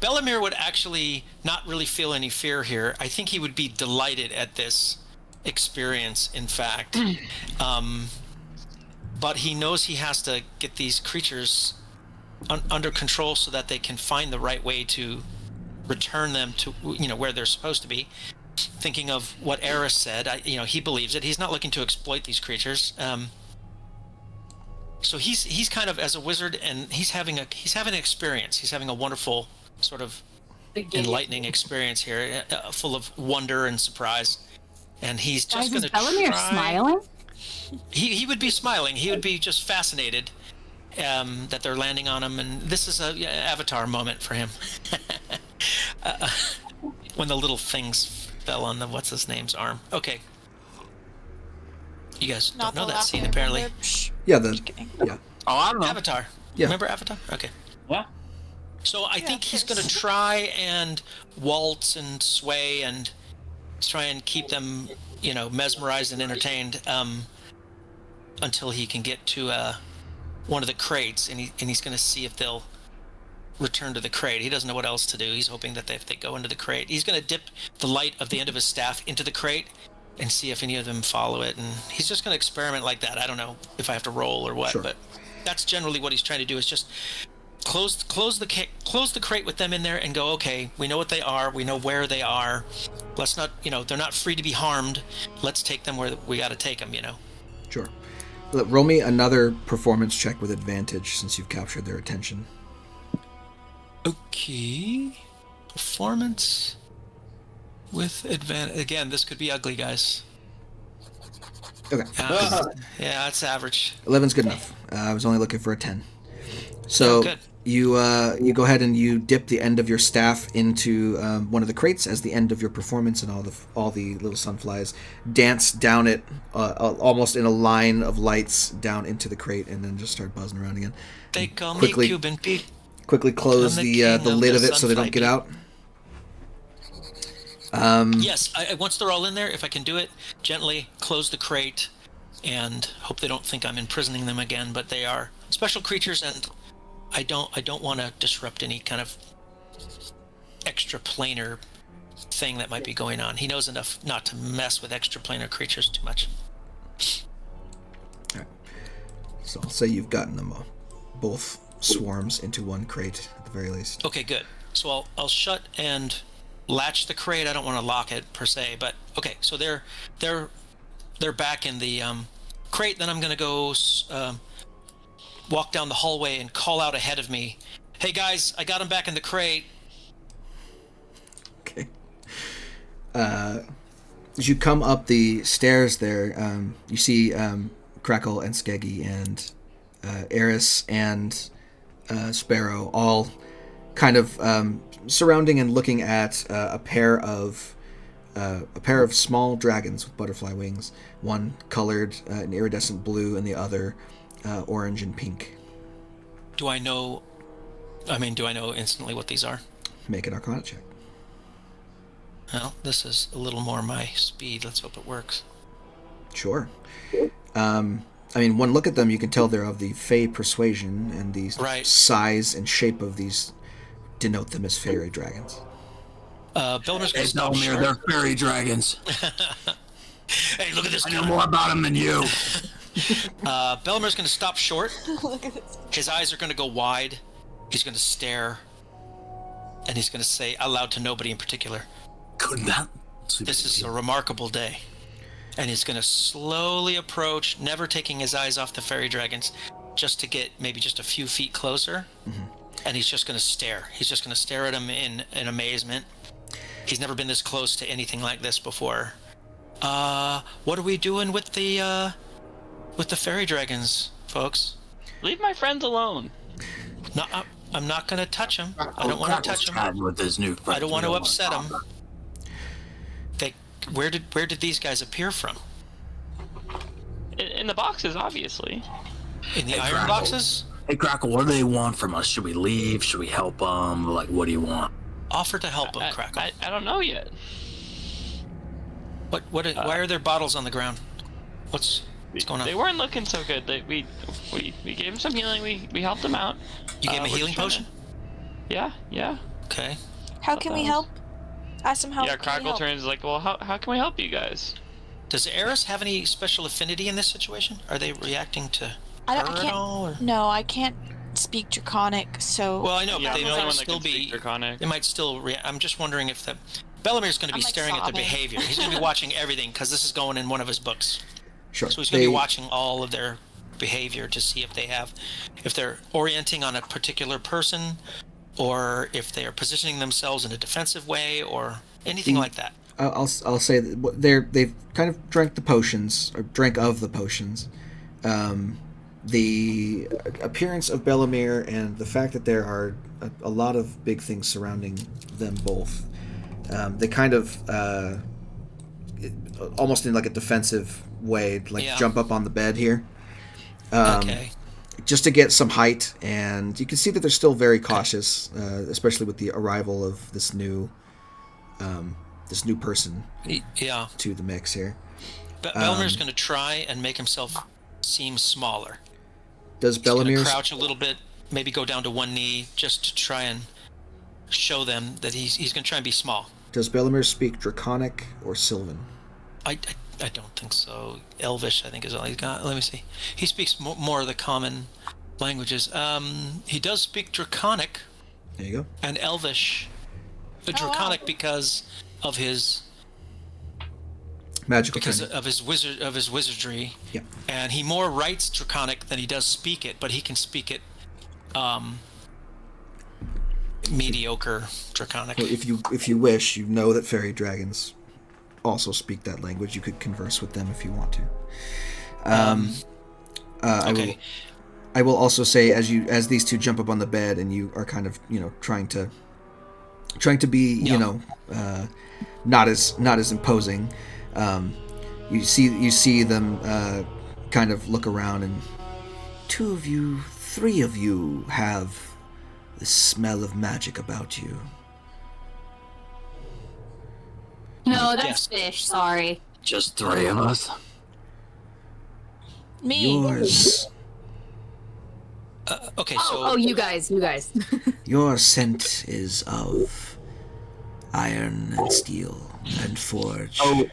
Bellamere would actually not really feel any fear here. I think he would be delighted at this experience, in fact. But he knows he has to get these creatures under control so that they can find the right way to return them to where they're supposed to be. Thinking of what Eris said, he believes it. He's not looking to exploit these creatures. So he's kind of, as a wizard, and he's having an experience. He's having a wonderful sort of enlightening experience here, full of wonder and surprise. And he's just going Guys, to is Bellamere smiling? He would be smiling. He would be just fascinated that they're landing on him, and this is a Avatar moment for him. When the little things spell on the what's his name's arm. Okay. You guys Not don't know the that last scene one, apparently. remember? Psh, Yeah, just kidding. yeah. Oh, I don't know. Avatar. Yeah. Remember Avatar? Okay. Yeah. So I think of he's going to course. try and waltz and sway and try and keep them, mesmerized and entertained until he can get to one of the crates, and he's going to see if they'll return to the crate. He doesn't know what else to do. He's hoping that if they go into the crate, he's going to dip the light of the end of his staff into the crate and see if any of them follow it. And he's just going to experiment like that. I don't know if I have to roll or what, Sure. but that's generally what he's trying to do, is just close the crate with them in there and go, okay, we know what they are, we know where they are, let's not, they're not free to be harmed, let's take them where we got to take them. Sure. Roll me another performance check with advantage since you've captured their attention. Okay, performance with advantage. Again, this could be ugly, guys. Okay. Yeah, it's average. 11's good enough. I was only looking for a 10. So good. you go ahead and you dip the end of your staff into one of the crates as the end of your performance, and all the little sunflies dance down it almost in a line of lights down into the crate, and then just start buzzing around again. They call Quickly- me Cuban Pete. Quickly close I'm the the king of lid the of it so they don't sunfly get bee. out. Yes, once they're all in there, if I can do it, gently close the crate and hope they don't think I'm imprisoning them again. But they are special creatures, and I don't want to disrupt any kind of extraplanar thing that might be going on. He knows enough not to mess with extraplanar creatures too much. All right. So I'll say you've gotten them both swarms into one crate at the very least. Okay, good. So I'll shut and latch the crate. I don't want to lock it per se, but okay. So they're back in the crate. Then I'm gonna go walk down the hallway and call out ahead of me, "Hey guys, I got them back in the crate." Okay. As you come up the stairs there, you see Crackle and Skeggy and Eris and Sparrow all kind of surrounding and looking at a pair of small dragons with butterfly wings, one colored in iridescent blue and the other orange and pink. Do I know instantly what these are? Make an Arcana check. Well, this is a little more my speed. Let's hope it works. Sure. One look at them, you can tell they're of the Fey persuasion, and the Right. size and shape of these denote them as fairy dragons. Belmer's gonna Hey, stop Belmir, short. they're fairy dragons. Hey, look at this I guy. know more about them than you. Belmer's going to stop short. Look at this. His eyes are going to go wide. He's going to stare. And he's going to say aloud to nobody in particular, Couldn't that? "This is a remarkable day." And he's going to slowly approach, never taking his eyes off the fairy dragons, just to get maybe just a few feet closer. And he's just going to stare. He's just going to stare at him in amazement. He's never been this close to anything like this before. What are we doing with the fairy dragons, folks? Leave my friends alone. No, I'm not going to touch them. I don't want to touch them. With his new I don't want to upset them. Where did these guys appear from? In the boxes, obviously. In the Hey, iron Crackle. boxes? Hey, Crackle, what do they want from us? Should we leave? Should we help them? Like, what do you want? Offer to help them, Crackle. I don't know yet. Why are there bottles on the ground? What's going on? They weren't looking so good. We gave them some healing. We helped them out. You gave him a we're healing trying potion? Yeah. Okay. How can we help? Ask him how. Yeah, can we Crackle help? turns like, well, how can we help you guys? Does Eris have any special affinity in this situation? Are they reacting to I her at can't. all? Or? No, I can't speak Draconic, so. Well, I know, Yeah, but I'm they the only might one that still can speak be. Draconic. They might still. I'm just wondering if the Bellamir's going to be I'm, like, staring at their sobbing. behavior. He's going to be watching everything because this is going in one of his books. Sure. So he's going to be watching all of their behavior to see if they're orienting on a particular person, or if they are positioning themselves in a defensive way, or anything like that. I'll say that they've kind of drank the potions, or drank of the potions. The appearance of Bellamir and the fact that there are a lot of big things surrounding them both, they kind of almost in like a defensive way, like jump up on the bed here. Okay. Just to get some height, and you can see that they're still very cautious, especially with the arrival of this new person to the mix here. Belmir's going to try and make himself seem smaller. Does Bellamir crouch a little bit, maybe go down to one knee, just to try and show them that he's going to try and be small? Does Bellamir speak Draconic or Sylvan? I don't think so. Elvish, I think, is all he's got. Let me see. He speaks more of the common languages. He does speak Draconic. There you go. And Elvish. Draconic because of his magical training. Of his wizardry. Yeah. And he more writes Draconic than he does speak it, but he can speak it mediocre Draconic. Well, if you wish, you know that fairy dragons also speak that language. You could converse with them if you want to. Okay. I will also say, as these two jump up on the bed and you are kind of trying to be not as imposing. You see them kind of look around, and 3 of you have the smell of magic about you. No, that's fish. Sorry. Just 3 of us. Me. Yours. Okay, so... Oh, you guys. Your scent is of iron and steel and forge. Oh,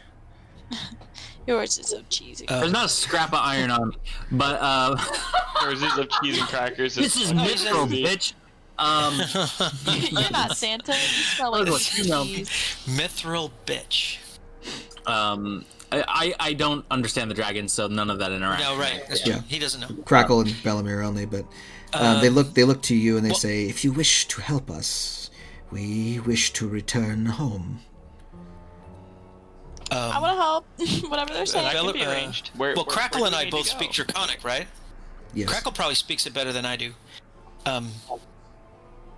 Yours is so cheesy. there's not a scrap of iron on me, but Yours is of cheese and crackers. this is Mithril, bitch. You're not Santa. You smell like cheese. Mithril bitch. I don't understand the dragons, so none of that interaction. No, right. Yeah. He doesn't know. Crackle and Bellamir only, but they look to you and they say, "If you wish to help us, we wish to return home." I want to help. Whatever they're saying. That can be arranged. Crackle and I need both to go? speak Draconic, right? Yes. Crackle probably speaks it better than I do.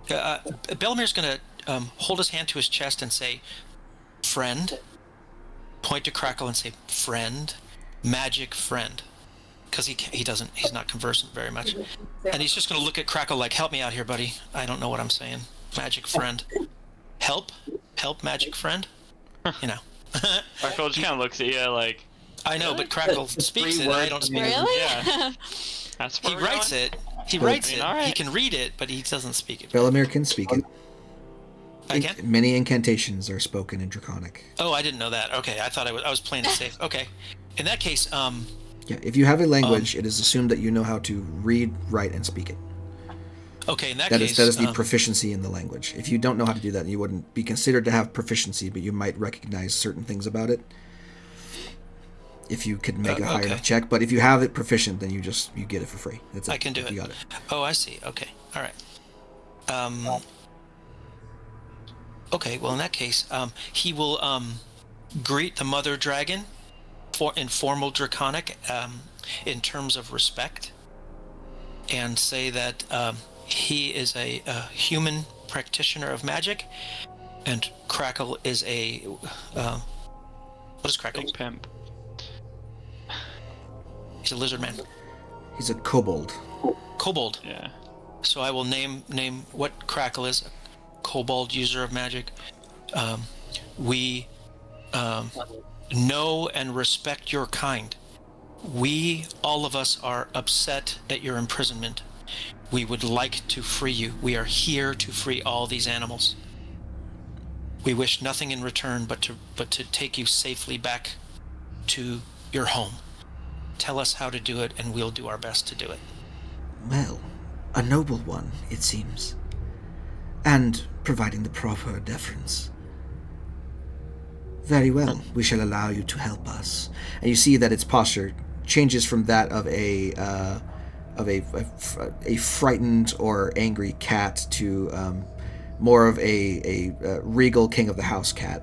Bellamir's going to hold his hand to his chest and say, "Friend." Point to Crackle and say, "Friend, magic friend," because he's not conversant very much, and he's just going to look at Crackle like, "Help me out here, buddy. I don't know what I'm saying. Magic friend, help, magic friend." Crackle just kind of looks at you like. I know, but Crackle speaks it, and I don't speak it. Really? Yeah. That's He writes it. He writes it. Right. He can read it, but he doesn't speak it. Bellamir can speak it. Again? Many incantations are spoken in Draconic. Oh, I didn't know that. Okay, I thought I was playing it safe. Okay, in that case, yeah, if you have a language, it is assumed that you know how to read, write, and speak it. Okay, in that That case, is the proficiency in the language. If you don't know how to do that, you wouldn't be considered to have proficiency, but you might recognize certain things about it. If you could make a high enough check, but if you have it proficient, then you get it for free. That's it. I can do it. You got it. Oh, I see. Okay, all right. Okay, well, in that case, he will greet the mother dragon in formal Draconic in terms of respect, and say that he is a human practitioner of magic, and Crackle is a what is Crackle? Big pimp. He's a lizard man. He's a kobold. Kobold. Yeah. So I will name what Crackle is. A kobold user of magic. We know and respect your kind. We, all of us, are upset at your imprisonment. We would like to free you. We are here to free all these animals. We wish nothing in return but to take you safely back to your home. Tell us how to do it, and we'll do our best to do it. Well, a noble one, it seems. And providing the proper deference. Very well, we shall allow you to help us. And you see that its posture changes from that of a frightened or angry cat to more of a regal king of the house cat.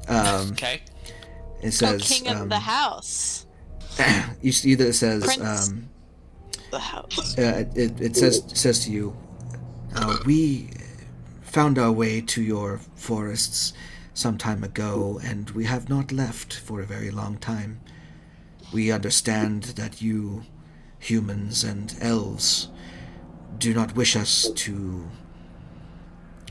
Okay. It says king of the house. You see that it says Prince the house. it says to you, we found our way to your forests some time ago, and we have not left for a very long time. We understand that you, humans and elves, do not wish us to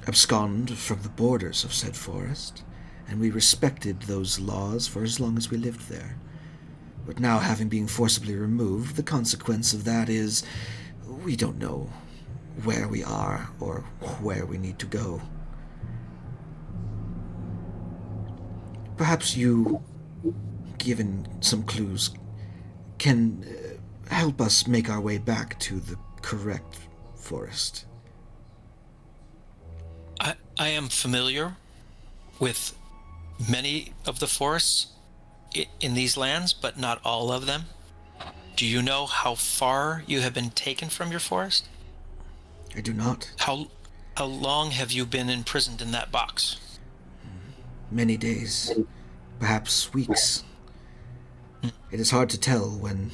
abscond from the borders of said forest, and we respected those laws for as long as we lived there. But now, having been forcibly removed, the consequence of that is we don't know where we are or where we need to go. Perhaps you, given some clues, can help us make our way back to the correct forest. I am familiar with many of the forests in these lands, but not all of them. Do you know how far you have been taken from your forest? I do not. How long have you been imprisoned in that box? Many days, perhaps weeks. It is hard to tell when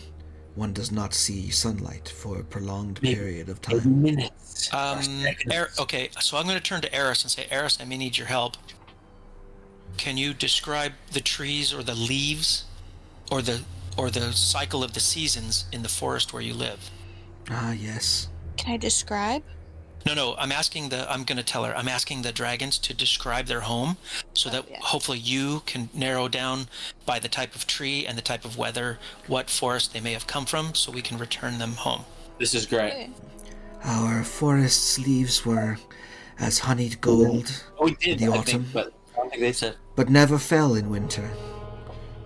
one does not see sunlight for a prolonged period of time. Minutes. Okay, so I'm going to turn to Eris and say, Eris, I may need your help. Can you describe the trees or the leaves or the cycle of the seasons in the forest where you live? Ah, yes. Can I describe? No, I'm going to tell her, I'm asking the dragons to describe their home so that hopefully you can narrow down by the type of tree and the type of weather what forest they may have come from so we can return them home. This is great. Okay. Our forest's leaves were as honeyed gold in the autumn, but I don't think they said. but never fell in winter.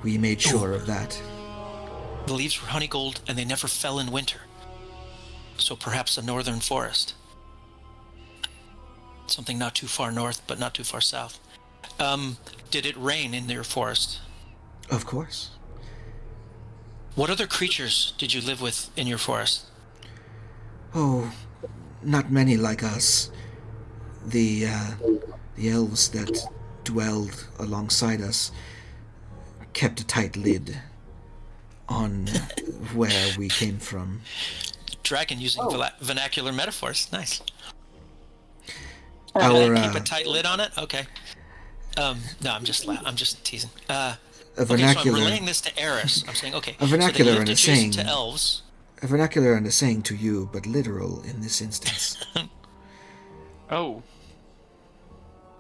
We made sure of that. The leaves were honey gold and they never fell in winter. So perhaps a northern forest. Something not too far north, but not too far south. Did it rain in your forest? Of course. What other creatures did you live with in your forest? Oh, not many like us. The elves that dwelled alongside us kept a tight lid on where we came from. Dragon using vernacular metaphors. Nice. Keep a tight lid on it? Okay. No, I'm just teasing. A vernacular. vernacular. So I'm relaying this to Eris. I'm saying, okay. A vernacular so and a saying. To elves. A vernacular and a saying to you, but literal in this instance. Oh.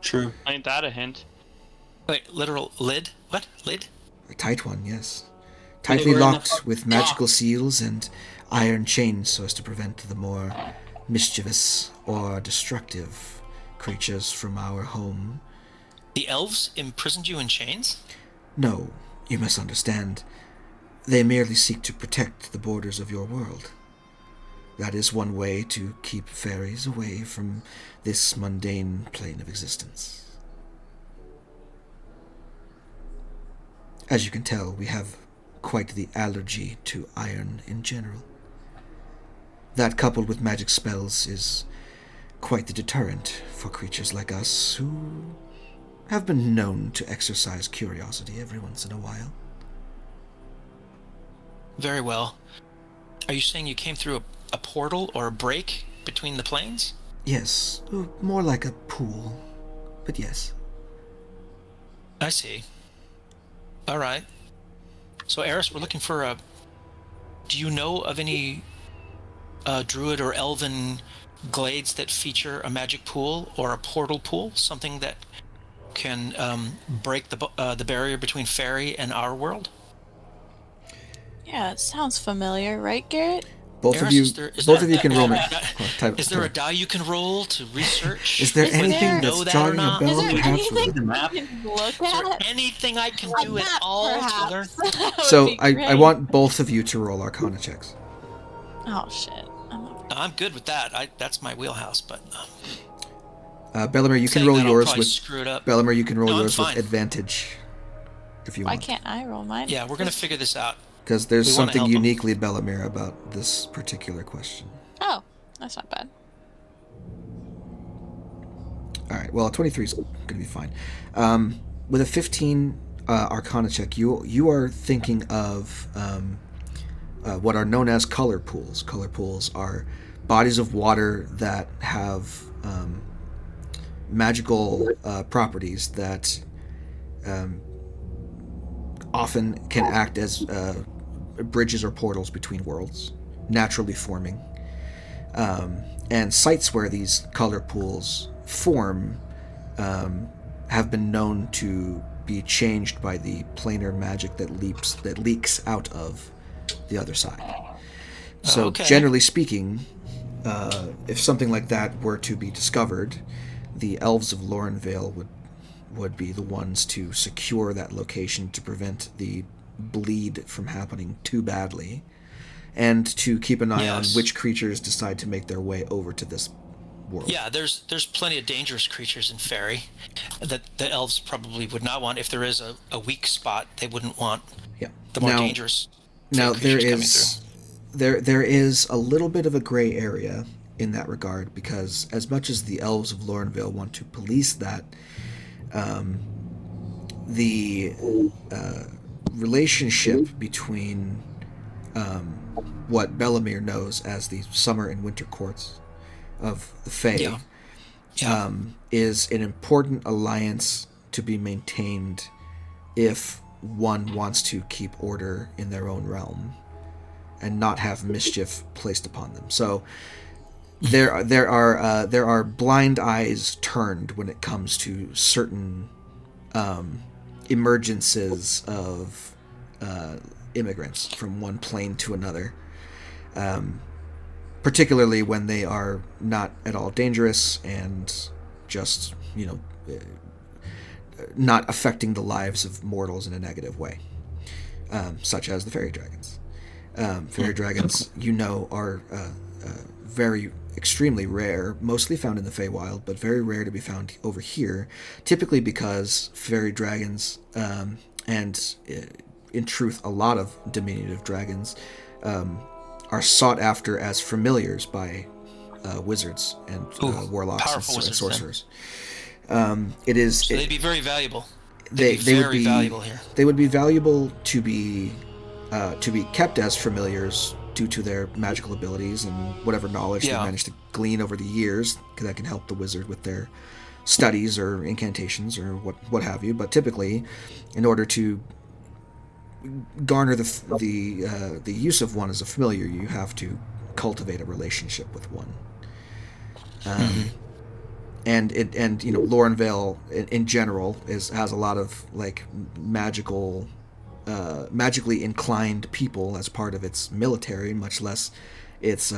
True. Ain't that a hint? Wait, literal lid? What? Lid? A tight one, yes. Tightly locked with magical seals and iron chains so as to prevent the more mischievous or destructive creatures from our home. The elves imprisoned you in chains? No, you misunderstand. They merely seek to protect the borders of your world. That is one way to keep fairies away from this mundane plane of existence. As you can tell, we have quite the allergy to iron in general. That, coupled with magic spells, is quite the deterrent for creatures like us who have been known to exercise curiosity every once in a while. Very well. Are you saying you came through a portal or a break between the planes? Yes, more like a pool, but yes. I see. All right. So, Eris, we're looking for do you know of any druid or elven glades that feature a magic pool or a portal pool? Something that can break the barrier between fairy and our world? Yeah, it sounds familiar, right, Garrett? Both Eris, of you can roll me. Is there a die you can roll to research? Is there anything that's drawing a bell? Is there anything the map? You can look Is there at? anything I can do at all to learn? So I want both of you to roll Arcana checks. Oh shit! I'm good with that. That's my wheelhouse. But Bellamere, you can roll yours with screw it up. Bellamere, you can roll No, yours I'm with fine. advantage if you Why want. can't I roll mine? Yeah, we're gonna figure this out. Because there's We wanna something help 'em. uniquely Bellamere about this particular question. Oh, that's not bad. All right. Well, a 23 is going to be fine. With a 15 Arcana check, you are thinking of what are known as color pools. Color pools are bodies of water that have magical properties that often can act as bridges or portals between worlds, naturally forming. And sites where these color pools form have been known to be changed by the planar magic that leaks out of the other side. So, generally speaking, if something like that were to be discovered, the elves of Lorenvale would be the ones to secure that location to prevent the bleed from happening too badly, and to keep an eye on which creatures decide to make their way over to this world. Yeah, there's plenty of dangerous creatures in Fairy that the elves probably would not want. If there is a weak spot, they wouldn't want the more dangerous creatures coming through. There is a little bit of a gray area in that regard, because as much as the elves of Lorenvale want to police that, the relationship between what Bellamere knows as the summer and winter courts of the Fae is an important alliance to be maintained if one wants to keep order in their own realm and not have mischief placed upon them. So there are blind eyes turned when it comes to certain emergences of immigrants from one plane to another, particularly when they are not at all dangerous and just, not affecting the lives of mortals in a negative way, such as the fairy dragons. Fairy dragons, are very extremely rare, mostly found in the Feywild, but very rare to be found over here, typically because fairy dragons, and in truth a lot of diminutive dragons, are sought after as familiars by wizards and warlocks and sorcerers. It is. So they'd be very valuable. They would be valuable here. They would be valuable to be kept as familiars due to their magical abilities and whatever knowledge they've managed to glean over the years that can help the wizard with their studies or incantations or what have you. But typically, in order to garner the use of one as a familiar, you have to cultivate a relationship with one. And Lorenvale in general has a lot of magically inclined people as part of its military, much less its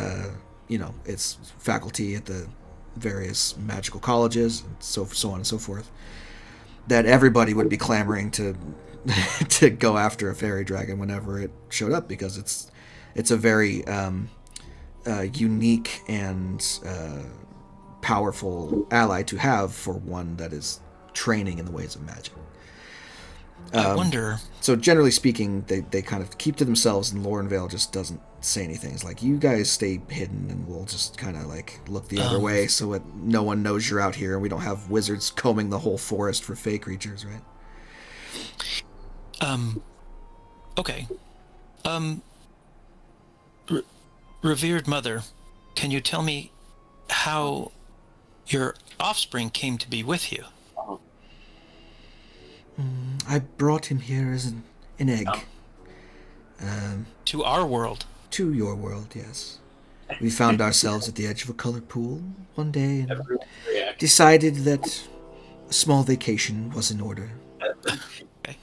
its faculty at the various magical colleges, and so on and so forth. That everybody would be clamoring to to go after a fairy dragon whenever it showed up, because it's a very unique and powerful ally to have for one that is training in the ways of magic. I wonder. So generally speaking, they kind of keep to themselves, and Lorenvale just doesn't say anything. It's like, you guys stay hidden, and we'll just kind of look the other way, so no one knows you're out here, and we don't have wizards combing the whole forest for fey creatures, right? Okay. Revered mother, can you tell me how your offspring came to be with you? I brought him here as an egg. To our world? To your world, yes. We found ourselves at the edge of a color pool one day and decided that a small vacation was in order. Okay.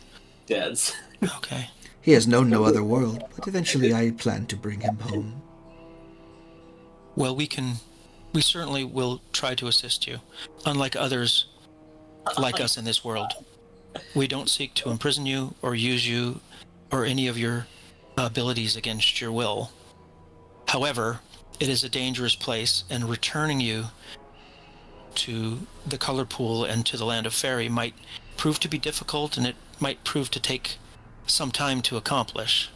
Dad's. Okay. He has known no other world, but eventually I plan to bring him home. Well, we certainly will try to assist you. Unlike others like us in this world, we don't seek to imprison you or use you or any of your abilities against your will. However, it is a dangerous place, and returning you to the color pool and to the land of fairy might prove to be difficult, and it might prove to take some time to accomplish.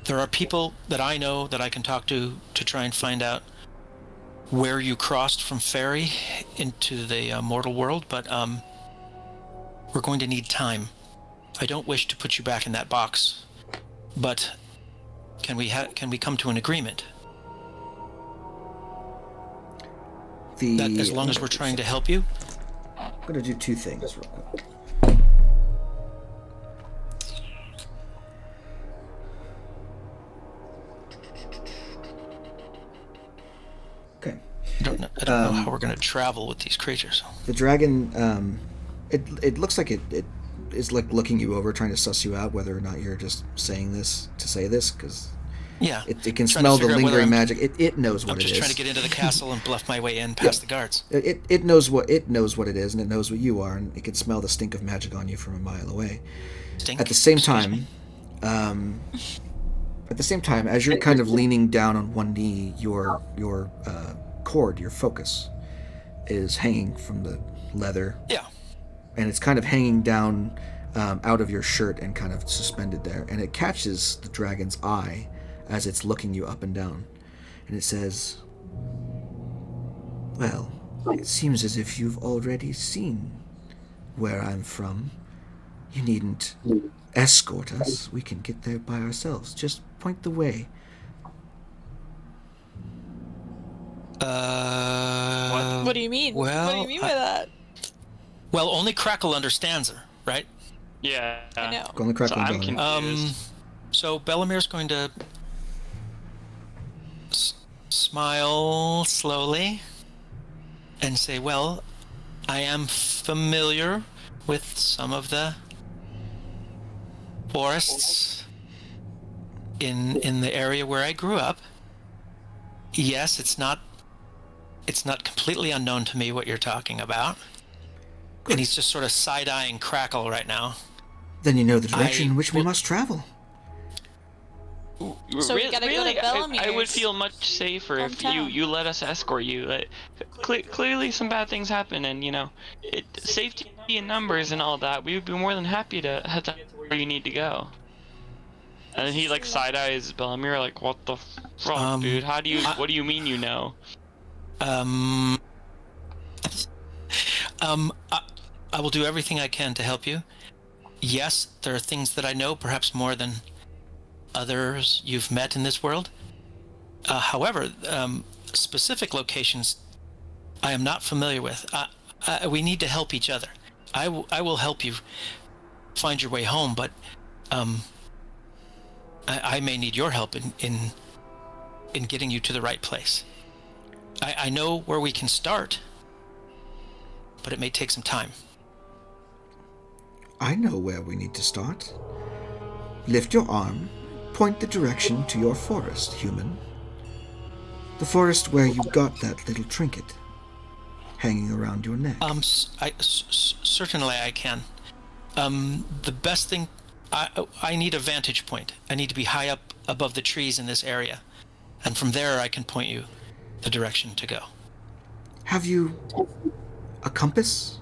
There are people that I know that I can talk to try and find out where you crossed from fairy into the mortal world, but we're going to need time. I don't wish to put you back in that box, but can we come to an agreement? That as long as we're trying to help you? I'm going to do two things real quick. I don't know how we're going to travel with these creatures. The dragon, it looks like it is like looking you over, trying to suss you out, whether or not you're just saying this to say this, because it can smell the lingering magic. It knows what it is. I'm just trying to get into the castle and bluff my way in past the guards. It knows what it is, and it knows what you are, and it can smell the stink of magic on you from a mile away. Stink? At the same time, as you're kind of leaning down on one knee, your cord, your focus, is hanging from the leather. Yeah. And it's kind of hanging down out of your shirt and kind of suspended there. And it catches the dragon's eye as it's looking you up and down. And it says, "Well, it seems as if you've already seen where I'm from. You needn't escort us. We can get there by ourselves. Just point the way." What do you mean? Well, what do you mean by that? Well, only Crackle understands her, right? Yeah. I know. Only Crackle and I'm Bellamere. confused. So Bellamir's going to smile slowly and say, "Well, I am familiar with some of the forests in the area where I grew up. Yes, it's not completely unknown to me what you're talking about." And he's just sort of side-eyeing Crackle right now. Then you know the direction in which we must travel. So we gotta go to Bellamir's. I would feel much safer if you let us escort you. Clearly some bad things happen, and safety in numbers and all that. We would be more than happy to head to where you need to go. And he like side eyes Bellamere like, "What the fuck, dude? What do you mean you know?" I will do everything I can to help you. Yes, there are things that I know, perhaps more than others you've met in this world. However, specific locations I am not familiar with. We need to help each other. I will help you find your way home, but I may need your help in getting you to the right place. I know where we can start, but it may take some time. I know where we need to start. Lift your arm, point the direction to your forest, human. The forest where you got that little trinket hanging around your neck. Certainly I can. The best thing, I need a vantage point. I need to be high up above the trees in this area, and from there I can point you the direction to go. Have you a compass?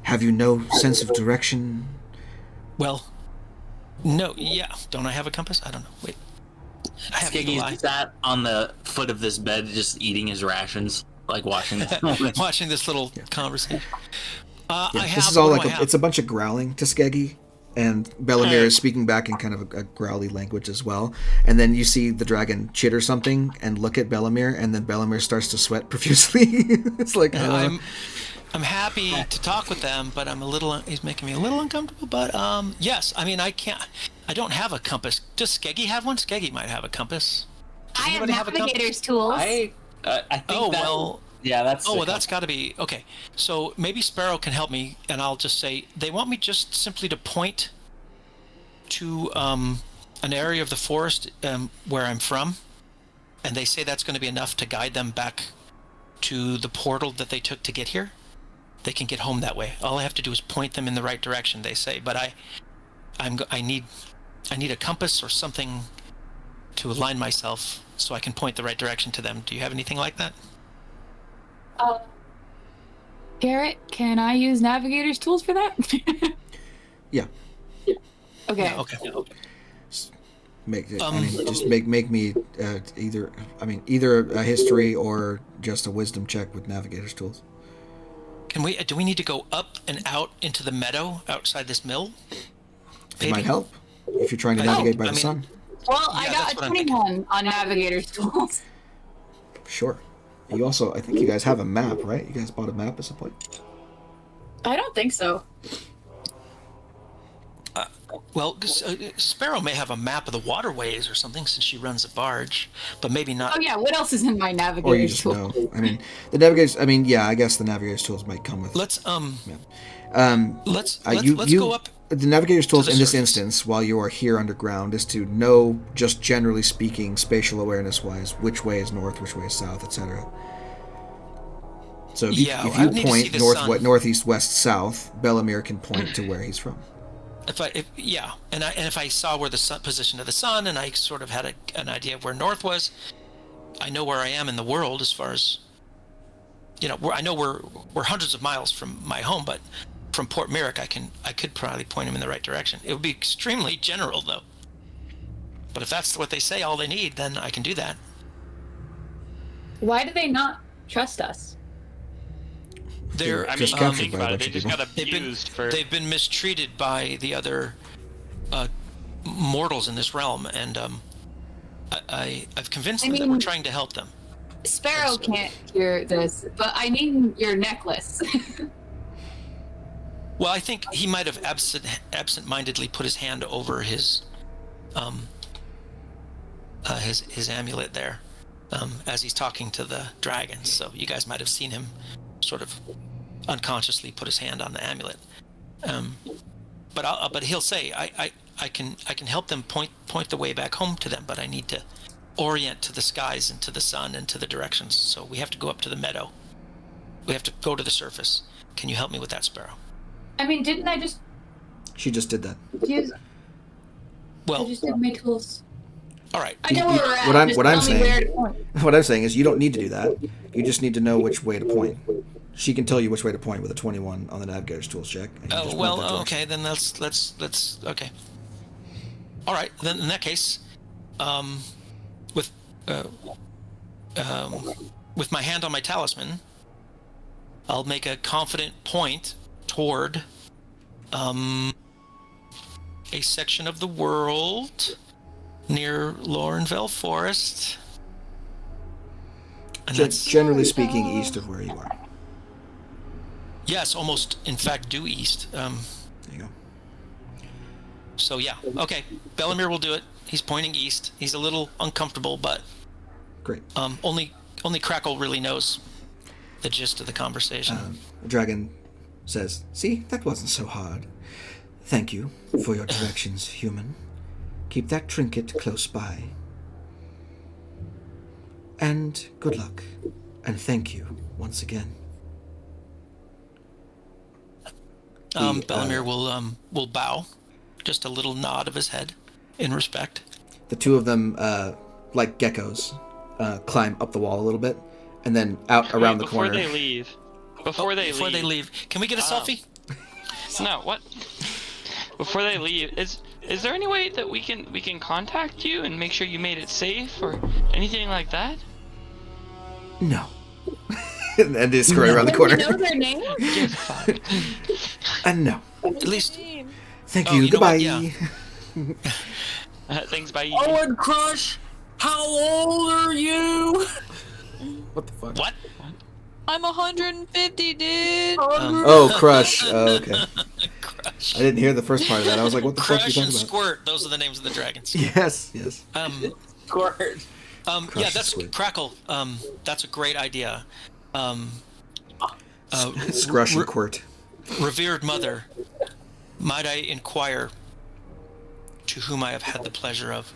Have you no sense of direction? Well, no, yeah. Don't I have a compass? I don't know. Wait. I have Skeggy's sat on the foot of this bed just eating his rations, like watching this. Watching this little conversation. This is all like it's a bunch of growling to Skeggy, and Bellamere is speaking back in kind of a growly language as well. And then you see the dragon chitter something and look at Bellamere, and then Bellamere starts to sweat profusely. It's like I'm happy to talk with them, but he's making me a little uncomfortable. But yes, I mean I don't have a compass. Does Skeggy have one? Skeggy might have a compass. I have navigator's tools. I think that's got to be okay. So maybe Sparrow can help me, and I'll just say they want me just simply to point to an area of the forest where I'm from, and they say that's going to be enough to guide them back to the portal that they took to get here. They can get home that way. All I have to do is point them in the right direction, they say. But I need a compass or something to align myself so I can point the right direction to them. Do you have anything like that? Garrett, can I use navigator's tools for that? Yeah. Okay. Yeah, okay. Make me either a history or just a wisdom check with navigator's tools. Do we need to go up and out into the meadow outside this mill? It might help if you're trying to navigate by the sun. Well, I got a 21 on navigator's tools. Sure. You also, I think you guys have a map, right? You guys bought a map at some point? I don't think so. Well, Sparrow may have a map of the waterways or something since she runs a barge, but maybe not. Oh yeah, what else is in my Or you navigator's just tool? know. I mean, the navigators. I mean, yeah, I guess the navigators tools might come with. Let's You go up the navigator's to tools the in this surface. instance, while you are here underground, is to know, just generally speaking, spatial awareness wise, which way is north, which way is south, etc. So if Yeah, if I you need to see point the north, sun. northeast, west, south, Bellamere can point to where he's from. And if I saw where the position of the sun, and I sort of had an idea of where north was, I know where I am in the world as far as, I know we're hundreds of miles from my home, but from Port Merrick, I could probably point him in the right direction. It would be extremely general though. But if that's what they say, all they need, then I can do that. Why do they not trust us? They're just captured by a bunch they of just people. got abused for. They've been mistreated by the other mortals in this realm, and I've convinced them that we're trying to help them. Sparrow can't hear this, but I mean your necklace. Well, I think he might have absent-mindedly put his hand over his amulet there as he's talking to the dragons. So you guys might have seen him sort of unconsciously put his hand on the amulet. But he'll say, I can help them point the way back home to them, but I need to orient to the skies and to the sun and to the directions. So we have to go up to the meadow. We have to go to the surface. Can you help me with that, Sparrow? I mean, didn't I just She just did that. use? Well, I just did my tools. all right. I know where we're at. What I'm Just tell me where to saying, point. what I'm saying is, you don't need to do that. You just need to know which way to point. She can tell you which way to point with a 21 on the navigator's tools check. And you just point that direction. Okay. Then let's okay. All right. Then in that case, with my hand on my talisman, I'll make a confident point toward a section of the world near Laurenville Forest. And that's Generally speaking, east of where you are. yes, almost in fact due east. There you go. So yeah, okay. Bellamere will do it. He's pointing east. He's a little uncomfortable, but Great. only Crackle really knows the gist of the conversation. The dragon says, "See, that wasn't so hard. Thank you for your directions, human. Keep that trinket close by. And good luck. And thank you once again." Bellamere will bow, just a little nod of his head in respect. The two of them, like geckos, climb up the wall a little bit, and then out around the corner. Before they leave, can we get a selfie? No, what? Before they leave, is there any way that we can contact you and make sure you made it safe or anything like that? No. And they scurry around the corner. Do you know their name? And no. At least. Thank Oh, you. you know what? Goodbye. Yeah. Thanks, bye. Owen Crush, how old are you? What the fuck? What? I'm 150, dude. Oh, Crush. Oh, okay. Crush. I didn't hear the first part of that. I was like, what the fuck are you Crush talking and about? Squirt. Those are the names of the dragons. Yes. Squirt. Yeah, Crush that's Squid. Crackle. That's a great idea. Scrush and Quirt. Revered mother, might I inquire to whom I have had the pleasure of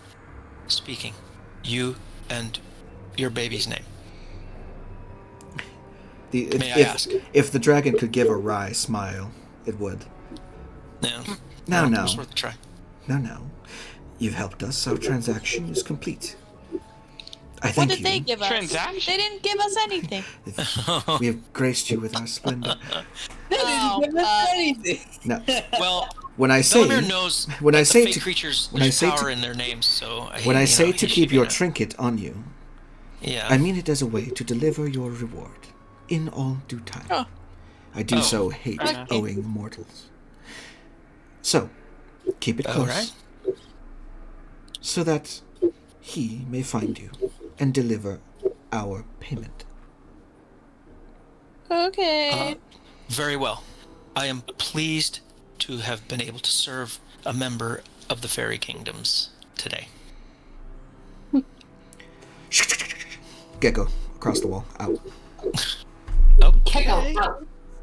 speaking? You and your baby's name. May I ask? If the dragon could give a wry smile, it would. No. No. It's worth a try. No. You've helped us. Our transaction is complete. I What thank did you. they give us? Transaction? They didn't give us anything. We have graced you with our splendor. No. Well, When I say Bellamere knows when I that say the fey to creatures, when I there's say power to- in their names, so when I say he to should keep be your not- trinket on you, yeah, I mean it as a way to deliver your reward in all due time. Oh. I do Oh. so hate Okay. owing mortals. So, keep it All close, right. so that he may find you and deliver our payment. Okay. Very well. I am pleased to have been able to serve a member of the fairy kingdoms today. Gecko across the wall, out. Okay.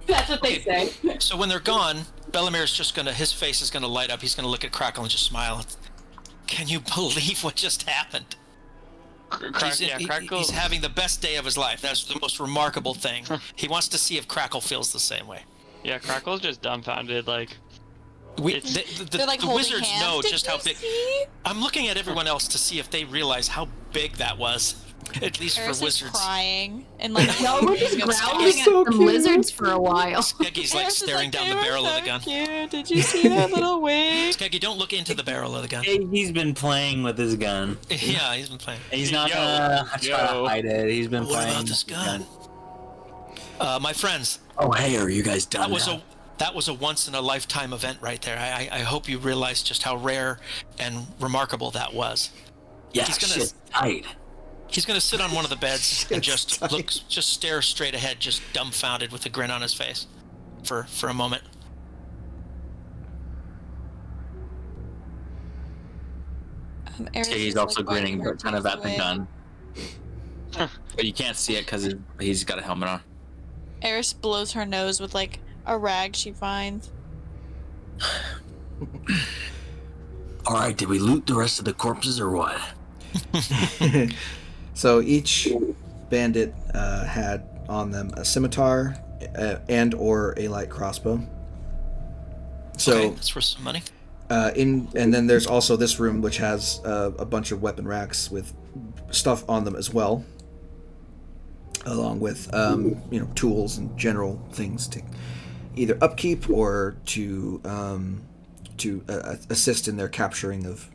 That's what they say. So when they're gone, Belamir's just his face is gonna light up. He's gonna look at Crackle and just smile. Can you believe what just happened? He's having the best day of his life. That's the most remarkable thing. He wants to see if Crackle feels the same way. Yeah, Crackle's just dumbfounded. Like, the wizards know just how big. I'm looking at everyone else to see if they realize how big that was. At least Eris for wizards. Is crying and like Y'all were just growling at some lizards for a while. Skeggy's like staring down the barrel of the gun. Cute. Did you see that little wing? Skeggy, don't look into the barrel of the gun. He's been playing with his gun. Yeah, he's been playing. He's not gonna try to hide it. He's been what playing. About this gun? My friends. Oh, hey, are you guys done? That was a once in a lifetime event right there. I hope you realize just how rare and remarkable that was. Yeah, shit, tight. He's gonna sit on one of the beds and just stare straight ahead, just dumbfounded with a grin on his face, for a moment. He's also grinning, but kind of at the gun. But you can't see it because he's got a helmet on. Eris blows her nose with like a rag she finds. All right, did we loot the rest of the corpses or what? So each bandit had on them a scimitar and or a light crossbow. So okay, that's worth some money. And then there's also this room which has a bunch of weapon racks with stuff on them as well, along with tools and general things to either upkeep or to assist in their capturing of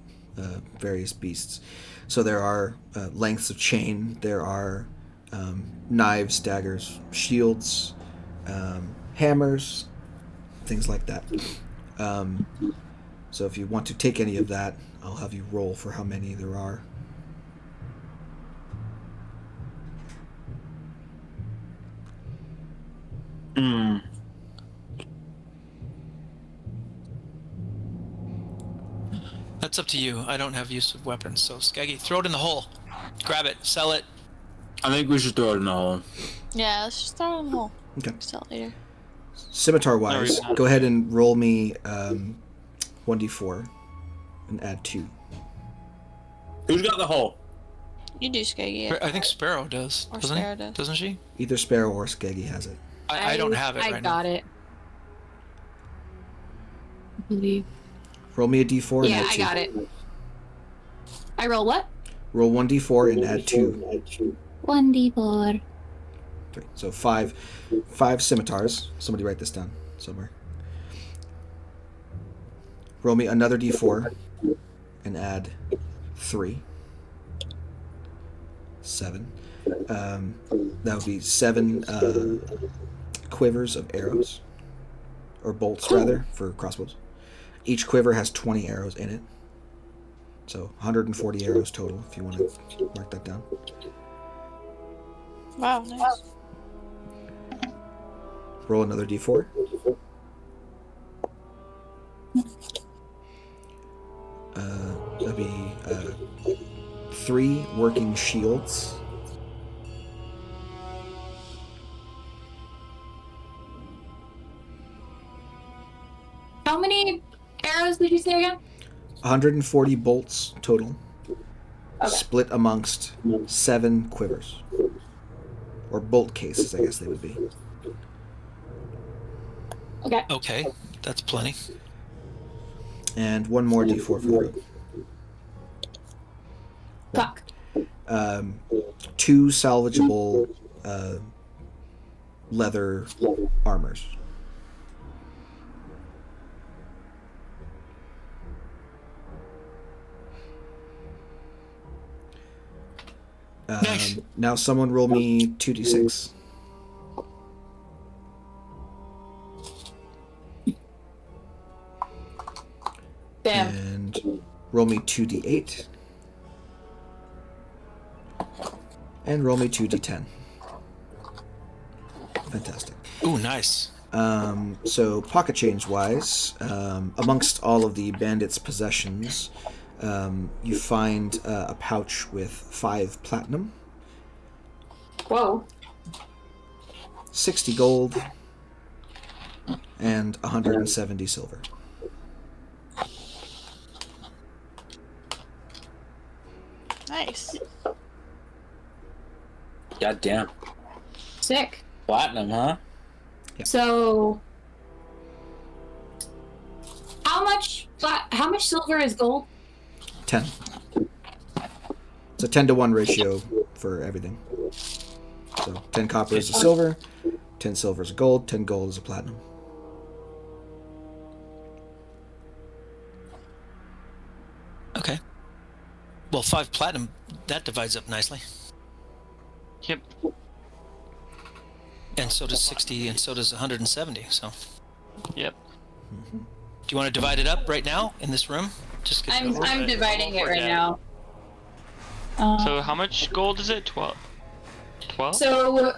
various beasts. So there are lengths of chain, there are knives, daggers, shields, hammers, things like that. So if you want to take any of that, I'll have you roll for how many there are. That's up to you. I don't have use of weapons, so Skeggy, throw it in the hole. Grab it, sell it. I think we should throw it in the hole. Yeah, let's just throw it in the hole. Okay. Sell it later. Scimitar-wise, go ahead and roll me 1d4 and add 2. Who's got the hole? You do, Skeggy. I think Sparrow does. Or Sparrow does. Doesn't she? Either Sparrow or Skeggy has it. I don't have it right now. I got it. I believe. Roll me a d4 and Yeah, add 2. I got it. I roll what? Roll 1d4 and add 2. 1d4. Okay, so 5 scimitars. Somebody write this down somewhere. Roll me another d4 and add 3. 7. That would be 7 quivers of arrows, or bolts rather, for crossbows. Each quiver has 20 arrows in it, so 140 arrows total. If you want to mark that down. Wow, nice. Roll another d4. That'd be 3 working shields. How many arrows did you say again? 140 bolts total, Okay. split amongst 7 quivers, or bolt cases, I guess they would be. Okay. Okay, that's plenty. And 1 more d4 for the road. Fuck. 2 salvageable leather armors. Nice. Now someone roll me 2d6. Damn. And roll me 2d8. And roll me 2d10. Fantastic. Ooh, nice. So pocket change wise, amongst all of the bandits' possessions, you find a pouch with 5 platinum, Whoa. 60 gold, and 170 silver. Nice. God damn. Sick. Platinum, huh? Yeah. So, how much silver is gold? 10. It's a 10-to-1 ratio for everything. So 10 copper is a silver, 10 silver is a gold, 10 gold is a platinum. Okay. Well, 5 platinum, that divides up nicely. Yep. And so does 60, and so does 170, so. Yep. Do you want to divide it up right now in this room? Just get it over I'm with. dividing it right Yeah. now. So how much gold is it? 12? 12? So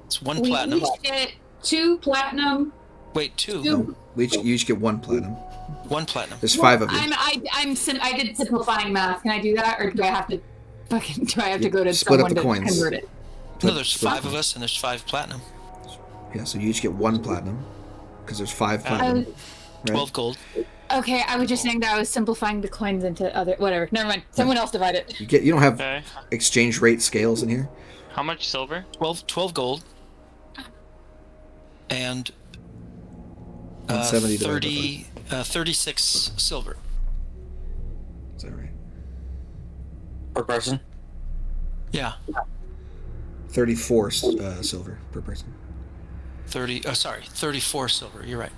It's 1 we platinum. each get 2 platinum. Wait, 2. Two. You each get 1 platinum. 1 platinum. There's 5 of you. I did simplifying math. Can I do that, or do I have to go to Split up someone the to coins. convert it? No, there's Split 5 of us, and there's 5 platinum. Yeah, so you each get 1 platinum because there's 5 platinum. Right? 12 gold. Okay, I was just saying that I was simplifying the coins into other whatever. Never mind. Someone else divide it. You don't have Okay. exchange rate scales in here. How much silver? 12 gold. And 170 divided by 36 silver. Is that right? Per person? Yeah. 34 silver per person. 34 silver. You're right.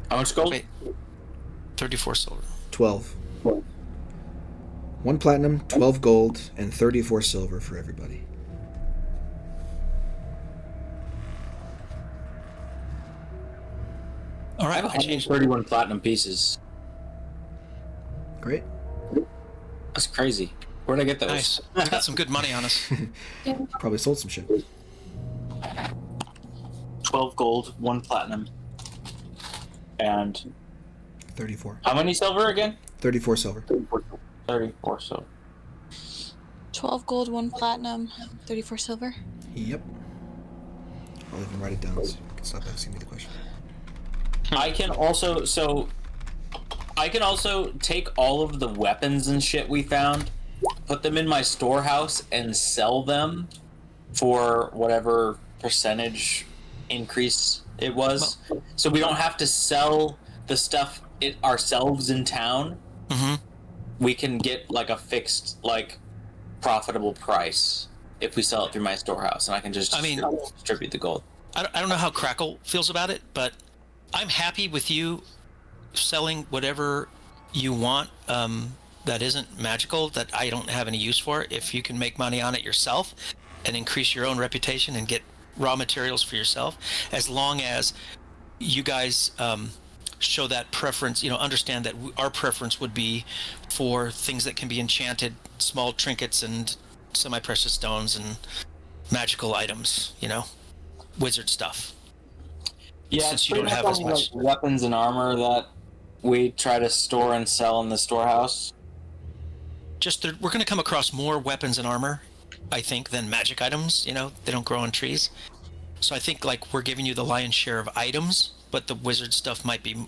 How much gold? Wait. 34 silver. 12. 1 platinum, 12 gold, and 34 silver for everybody. All right, I I changed. 31 platinum pieces. Great. That's crazy. Where'd I get those? Nice. We got some good money on us. Probably sold some shit. 12 gold, 1 platinum. And 34. how many silver again? 34 silver. 34 silver. 12 gold, 1 platinum, 34 silver. Yep. I'll even write it down so you can stop asking me the question. I can also take all of the weapons and shit we found, put them in my storehouse, and sell them for whatever percentage increase it was. So we don't have to sell the stuff ourselves in town. Mm-hmm. We can get like a fixed, like, profitable price if we sell it through my storehouse, and I can just distribute the gold. I don't know how Crackle feels about it, but I'm happy with you selling whatever you want that isn't magical, that I don't have any use for. If you can make money on it yourself and increase your own reputation and get raw materials for yourself, as long as you guys show that preference, understand that our preference would be for things that can be enchanted, small trinkets and semi-precious stones and magical items, wizard stuff. Yeah, since you don't have as much like weapons and armor that we try to store and sell in the storehouse. We're going to come across more weapons and armor, I think, than magic items. They don't grow on trees. So I think we're giving you the lion's share of items, but the wizard stuff might be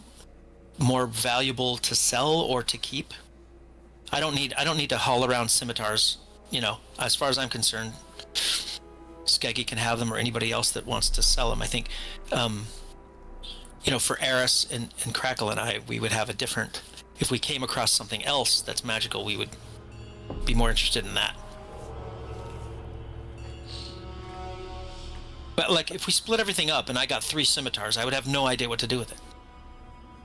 more valuable to sell or to keep. I don't need to haul around scimitars. As far as I'm concerned, Skeggy can have them, or anybody else that wants to sell them. I think, for Eris and Crackle and I, we would have a different. If we came across something else that's magical, we would be more interested in that. But if we split everything up and I got 3 scimitars, I would have no idea what to do with it.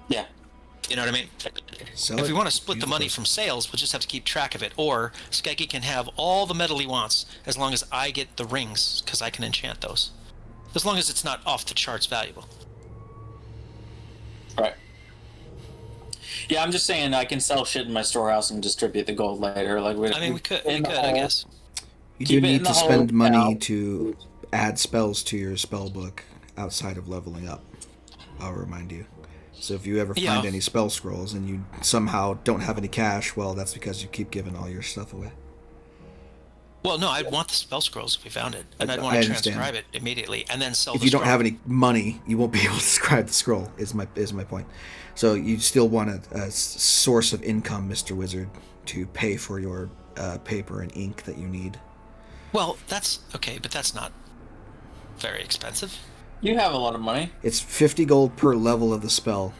Yeah. You know what I mean? If we want to split the money from sales, we'll just have to keep track of it. Or Skeggy can have all the metal he wants as long as I get the rings, because I can enchant those. As long as it's not off the charts valuable. Right. Yeah, I'm just saying I can sell shit in my storehouse and distribute the gold later. We could, I guess. You do need to spend money to add spells to your spell book. outside of leveling up. I'll remind you. So if you ever find any spell scrolls and you somehow don't have any cash, well, that's because you keep giving all your stuff away. Well, no, I'd want the spell scrolls if we found it, and I'd want to transcribe it immediately, and then sell. If you don't have any money, you won't be able to describe the scroll. Is my point. So you still want a source of income, Mr. Wizard, to pay for your paper and ink that you need. Well, that's okay, but that's not very expensive. You have a lot of money. It's 50 gold per level of the spell.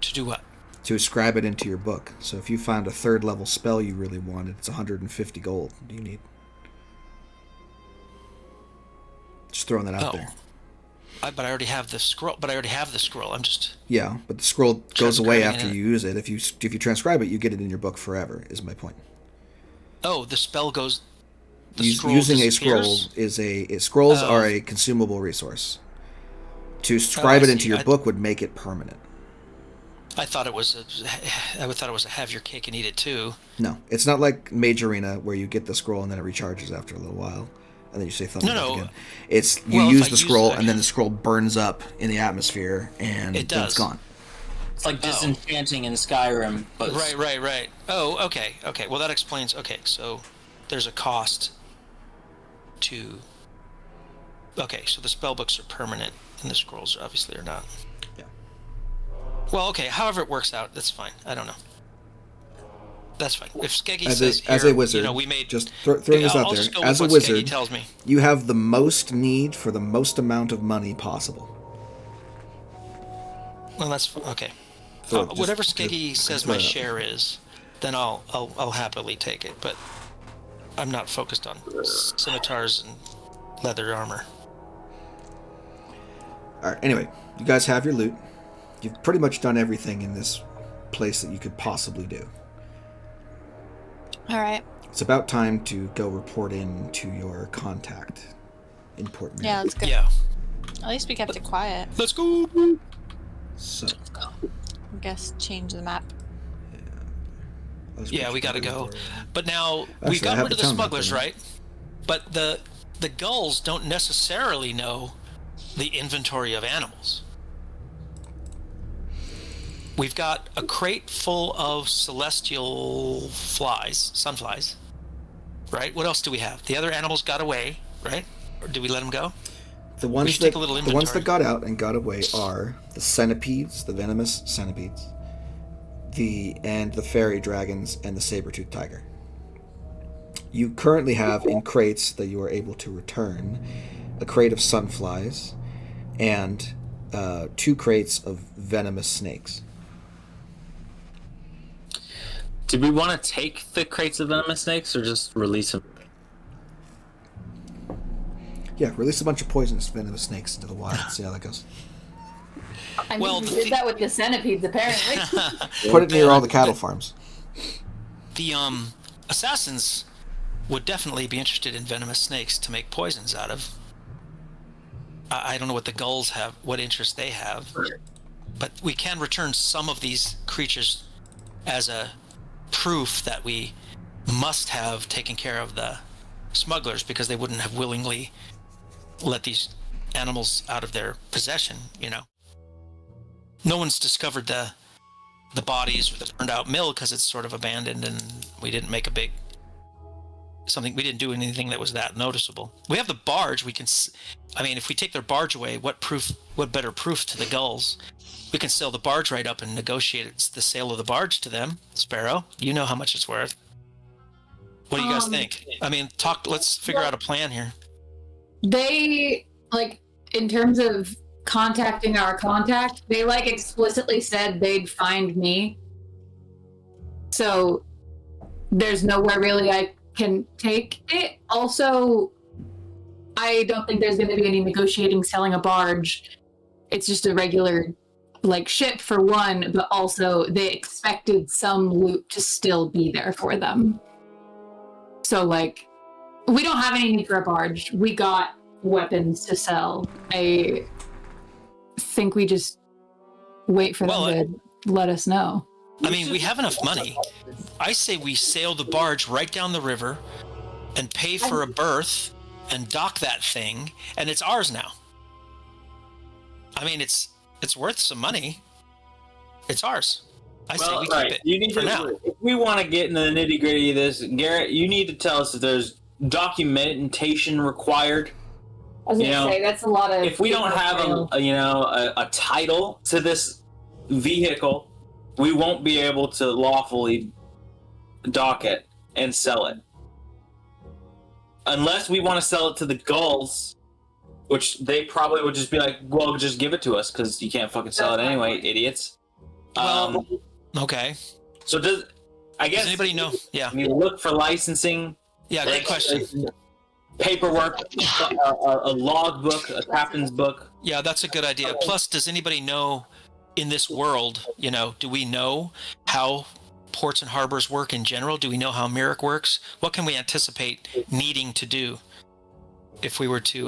To do what? To ascribe it into your book. So if you found a 3rd level spell you really wanted, it's 150 gold. Do you need? Just throwing that out there. But I already have the scroll. I'm just. Yeah, but the scroll goes away after you use it. If you transcribe it, you get it in your book forever. Is my point. Oh, the spell goes. Using a scroll scrolls are a consumable resource. To scribe it into your book would make it permanent. I thought it was a have your cake and eat it too. No, it's not like Mage Arena where you get the scroll and then it recharges after a little while, and then you say thumbs up again. It's use the scroll and then the scroll burns up in the atmosphere and then it's gone. It's like disenchanting in Skyrim, but right. Oh, okay. Well, that explains. Okay, so there's a cost to. Okay, so the spell books are permanent, and the scrolls obviously are not. Yeah. Well, okay. However it works out, that's fine. I don't know. That's fine. If Skeggy says as a wizard, we made just throwing this out there. As a wizard, tells me. You have the most need for the most amount of money possible. Well, that's okay. So whatever Skeggy says my share is, then I'll happily take it. But I'm not focused on scimitars and leather armor. All right. Anyway, you guys have your loot. You've pretty much done everything in this place that you could possibly do. All right. It's about time to go report in to your contact in Port Mary. Yeah, let's go. Yeah. At least we kept it quiet. Let's go. So. I guess change the map. Yeah, we gotta go. But now we got rid of the smugglers, right? But the Gulls don't necessarily know the inventory of animals. We've got a crate full of celestial flies, sunflies, right? What else do we have? The other animals got away, right? Or did we let them go? The ones that got out and got away are the centipedes, the venomous centipedes, and the fairy dragons and the saber-toothed tiger. You currently have in crates that you are able to return a crate of sunflies and 2 crates of venomous snakes. Did we want to take the crates of venomous snakes or just release them? Yeah, release a bunch of poisonous venomous snakes into the wild and see how that goes. I mean, we did that with the centipedes, apparently. Put it near all the cattle farms. The assassins would definitely be interested in venomous snakes to make poisons out of. I don't know what the Gulls have, what interest they have, but we can return some of these creatures as a proof that we must have taken care of the smugglers, because they wouldn't have willingly let these animals out of their possession, you know. No one's discovered the bodies or the burned out mill because it's sort of abandoned, and we didn't make we didn't do anything that was that noticeable. We have the barge. If we take their barge away, what better proof to the Gulls? We can sell the barge right up and negotiate the sale of the barge to them. Sparrow, you know how much it's worth. What do you guys think? Let's figure out a plan here. They, in terms of contacting our contact, they, explicitly said they'd find me. So, there's nowhere really I can take it. Also, I don't think there's going to be any negotiating selling a barge. It's just a regular, ship for one, but also they expected some loot to still be there for them. So, we don't have any need for a barge. We got weapons to sell. I think we just wait for them to let us know. We have enough money. I say we sail the barge right down the river and pay for a berth and dock that thing, and it's ours now. I mean, it's worth some money. It's ours. I say we keep it you need for to, now. If we want to get into the nitty gritty of this, Garrett, you need to tell us if there's documentation required. I was gonna say that's a lot of. If we don't have a title to this vehicle, we won't be able to lawfully dock it and sell it, unless we want to sell it to the Gulls, which they probably would just be like, "Well, just give it to us because you can't fucking sell it anyway, idiots." Well, okay. So does anybody know? Yeah. You look for licensing. Yeah, great question. Paperwork, a log book, a captain's book. Yeah, that's a good idea. Plus, does anybody know in this world, do we know how ports and harbors work in general? Do we know how Merrick works? What can we anticipate needing to do if we were to,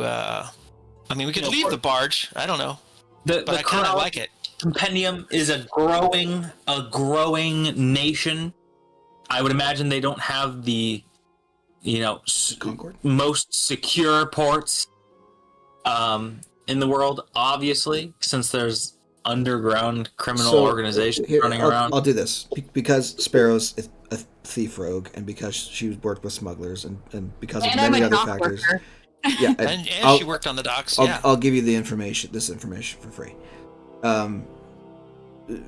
we could leave the barge. I don't know. But I kind of like it. Compendium is a growing nation. I would imagine they don't have the most secure ports in the world, obviously, since there's underground criminal organizations running around. I'll do this because Sparrow's a thief rogue, and because she worked with smugglers, and because of many other factors. Yeah, and she worked on the docks. I'll give you this information for free.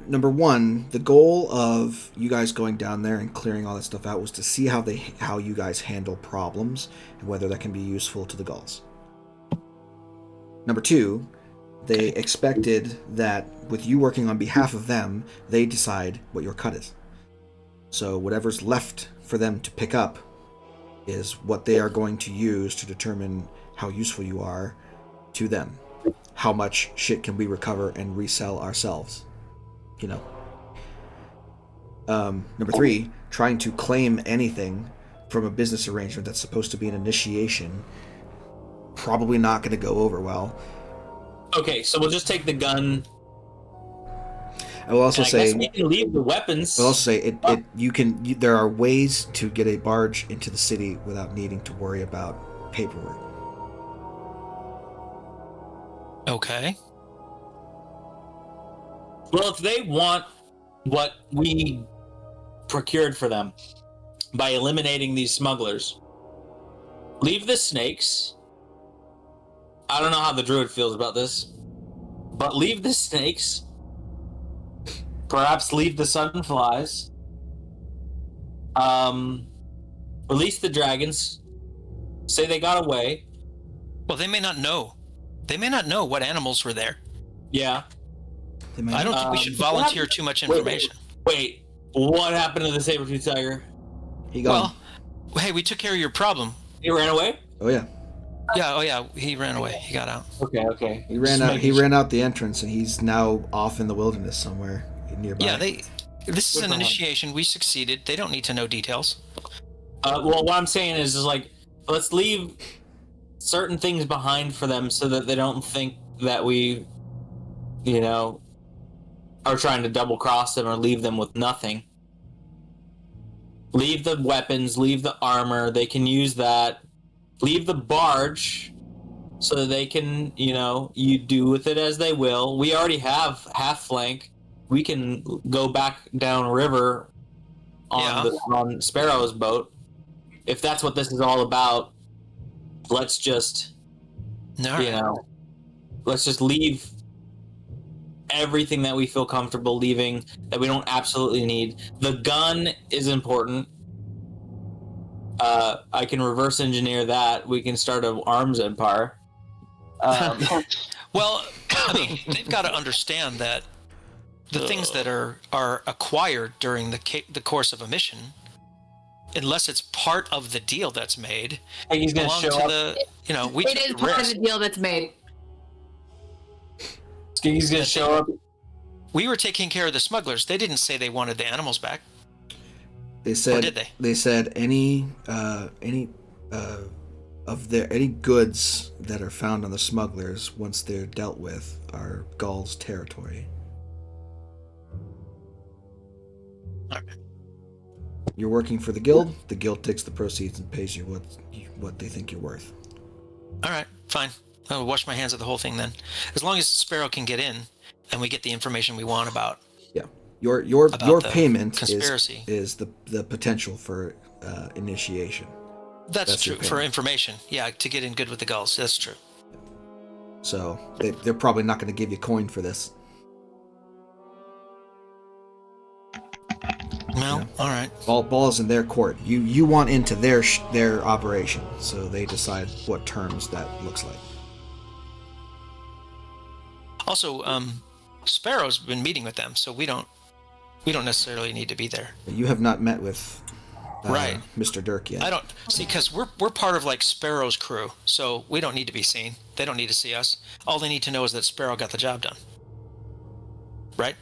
Number one, the goal of you guys going down there and clearing all that stuff out was to see how you guys handle problems and whether that can be useful to the Gulls. Number two, they expected that with you working on behalf of them, they decide what your cut is. So whatever's left for them to pick up is what they are going to use to determine how useful you are to them. How much shit can we recover and resell ourselves? Number three, trying to claim anything from a business arrangement that's supposed to be an initiation, probably not going to go over well. Okay, so we'll just take the gun. I will also say we can leave the weapons. I'll also say there are ways to get a barge into the city without needing to worry about paperwork. Okay. Well, if they want what we procured for them by eliminating these smugglers, leave the snakes. I don't know how the druid feels about this, but leave the snakes. Perhaps leave the sunflies. Release the dragons. Say they got away. Well, they may not know. They may not know what animals were there. Yeah. I don't think we should volunteer too much information. Wait, what happened to the saber-tooth tiger? He gone. Well, hey, we took care of your problem. He ran away? Oh yeah. Yeah, he ran away. He got out. Okay. He ran out the entrance, and he's now off in the wilderness somewhere nearby. Yeah, this is an initiation. We succeeded. They don't need to know details. Well, what I'm saying is let's leave certain things behind for them so that they don't think that we, are trying to double cross them or leave them with nothing. Leave the weapons, leave the armor. They can use that. Leave the barge so that they can, you do with it as they will. We already have half flank. We can go back down river on Sparrow's boat. If that's what this is all about, let's just, let's just leave everything that we feel comfortable leaving that we don't absolutely need. The gun is important. I can reverse engineer that. We can start an arms empire. Well, they've got to understand that the things that are acquired during the course of a mission, unless it's part of the deal that's made, he's going to show up. We it is part of the deal that's made. He's going to show up. We were taking care of the smugglers. They didn't say they wanted the animals back. They said, or did they? They said any goods that are found on the smugglers, once they're dealt with, are Gulls' territory. Okay. You're working for the guild. The guild takes the proceeds and pays you what they think you're worth. All right, fine. I'll wash my hands of the whole thing then. As long as Sparrow can get in and we get the information we want about. Yeah. Your the payment conspiracy. is the potential for initiation. That's true for information. Yeah, to get in good with the Gulls. That's true. So they're probably not going to give you coin for this. Well, all right. Ball's in their court. You want into their operation, so they decide what terms that looks like. Also, Sparrow's been meeting with them, so we don't necessarily need to be there. You have not met with right, Mr. Dirk yet. I don't see, because we're part of like Sparrow's crew, so we don't need to be seen. They don't need to see us. All they need to know is that Sparrow got the job done. Right?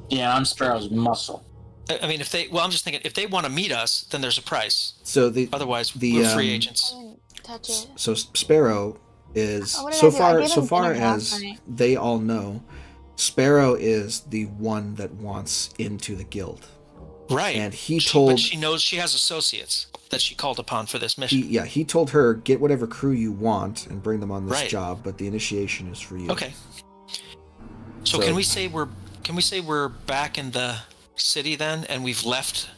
Yeah, I'm Sparrow's muscle. I mean, I'm just thinking, if they want to meet us, then there's a price. So otherwise we're free agents. Touch it. So Sparrow is so far as they all know, Sparrow is the one that wants into the guild. Right. And but she knows she has associates that she called upon for this mission. He told her, get whatever crew you want and bring them on this job, but the initiation is for you. Okay. So can we say we're back in the city then, and we've left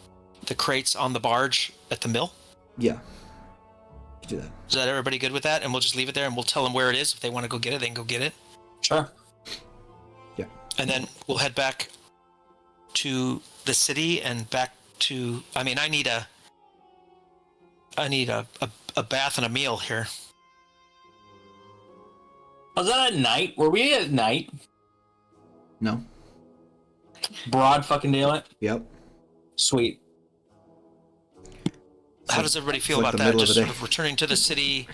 the crates on the barge at the mill? Yeah. Do that. Is that everybody good with that? And we'll just leave it there, and we'll tell them where it is. If they want to go get it, they can go get it. Sure. Yeah. And then we'll head back to the city and back to. I mean, I need a bath and a meal here. Was that at night? Were we at night? No. Broad fucking daylight? Yep. Sweet. How does everybody feel about that? Just sort of returning to the city,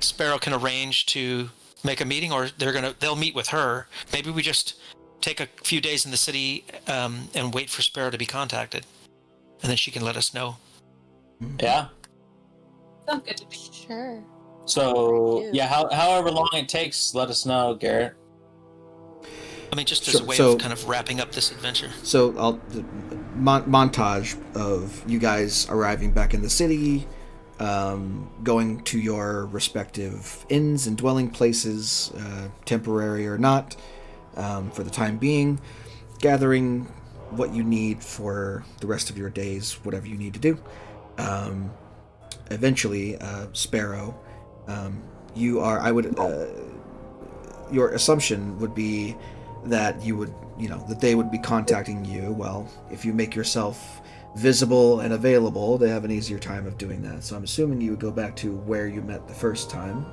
Sparrow can arrange to make a meeting, or they'll meet with her. Maybe we just take a few days in the city and wait for Sparrow to be contacted, and then she can let us know. Yeah. Sounds good to me. Sure. So yeah, however long it takes, let us know, Garrett. I mean, just as a way of kind of wrapping up this adventure. So montage of you guys arriving back in the city, going to your respective inns and dwelling places, temporary or not, for the time being, gathering what you need for the rest of your days, whatever you need to do. Eventually, Sparrow, your assumption would be that you would, that they would be contacting you. Well, if you make yourself visible and available, they have an easier time of doing that. So I'm assuming you would go back to where you met the first time,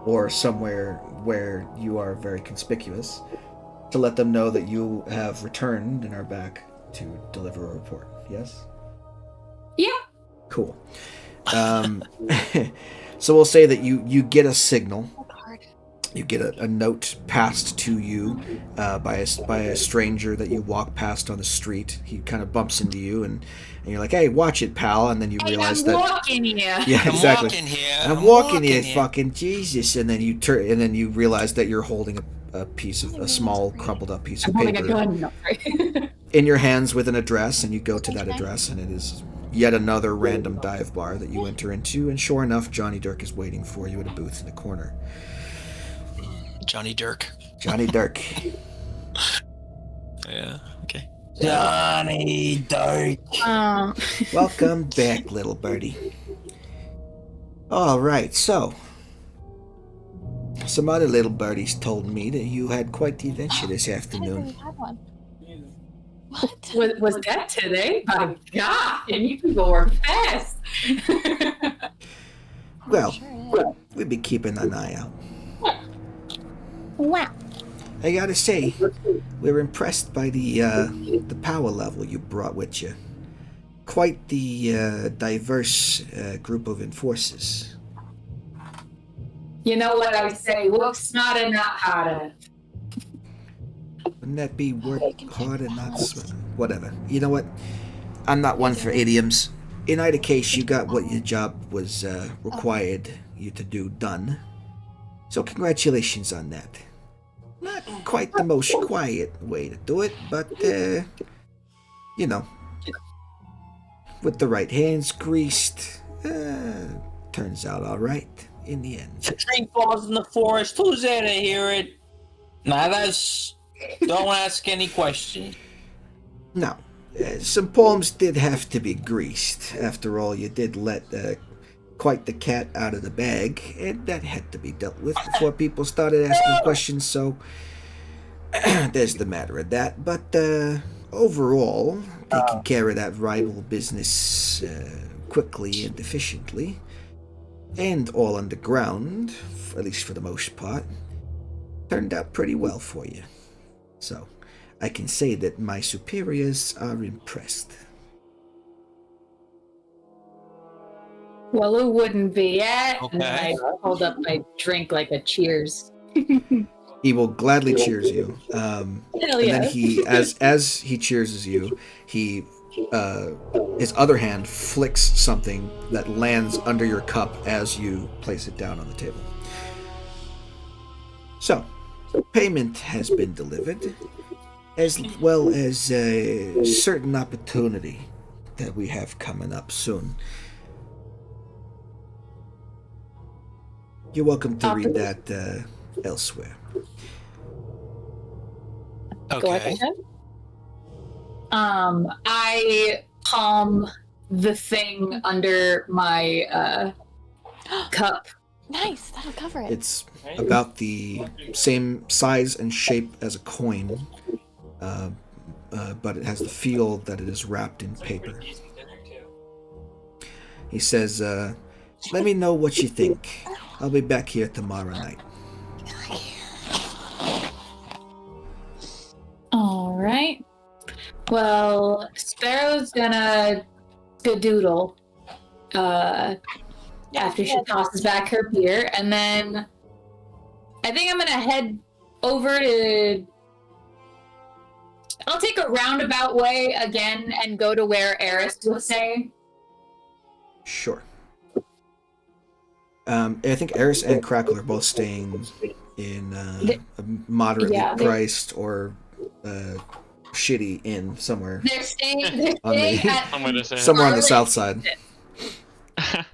or somewhere where you are very conspicuous, to let them know that you have returned and are back to deliver a report. Yes? Yeah. Cool. So we'll say that you get a signal. You get a note passed to you by a stranger that you walk past on the street. He kind of bumps into you, and you're like, "Hey, watch it, pal!" And then you realize I'm walking here. Yeah, exactly. I'm walking here. Fucking Jesus! And then you turn, and then you realize that you're holding a small crumpled up piece of paper in your hands with an address, and you go to that address, and it is yet another random dive bar that you enter into, and sure enough, Johnny Dirk is waiting for you at a booth in the corner. Johnny Dirk. Yeah, okay. Johnny Dirk. Welcome back, little birdie. All right, so some other little birdies told me that you had quite the adventure this afternoon. What was that today? My God, and you can go work fast. Well, we've been keeping an eye out. Wow. I gotta say, we're impressed by the power level you brought with you. Quite the diverse group of enforcers. You know what I say? Work smarter, not harder. Wouldn't that be work harder, not smarter? Whatever. You know what? I'm not one for idioms. In either case, you got what your job was required you to do done. So congratulations on that. Not quite the most quiet way to do it, but, with the right hands greased, turns out all right. in the end. A tree falls in the forest. Who's there to hear it? Now don't ask any questions. Now, some palms did have to be greased. After all, you did let quite the cat out of the bag, and that had to be dealt with before people started asking questions, so there's the matter of that. But overall, taking care of that rival business quickly and efficiently, and all underground, at least for the most part, turned out pretty well for you. So, I can say that my superiors are impressed. Well, who wouldn't be? Yeah. Okay. And I hold up my drink like a cheers. He will gladly cheers you. Hell And yeah. then he, as he cheers you, he his other hand flicks something that lands under your cup as you place it down on the table. So, payment has been delivered, as well as a certain opportunity that we have coming up soon. You're welcome to read that elsewhere. Go Okay. ahead. I palm the thing under my cup. Nice, that'll cover it. It's about the same size and shape as a coin, but it has the feel that it is wrapped in paper. He says, let me know what you think. I'll be back here tomorrow night. All right. Well, Sparrow's gonna skadoodle after she tosses back her beer, and then I think I'm gonna head over to. I'll take a roundabout way again and go to where Eris was saying. Sure. I think Eris and Crackle are both staying in a moderately priced or shitty inn somewhere. They're staying at I'm gonna say somewhere on the south side. Yeah.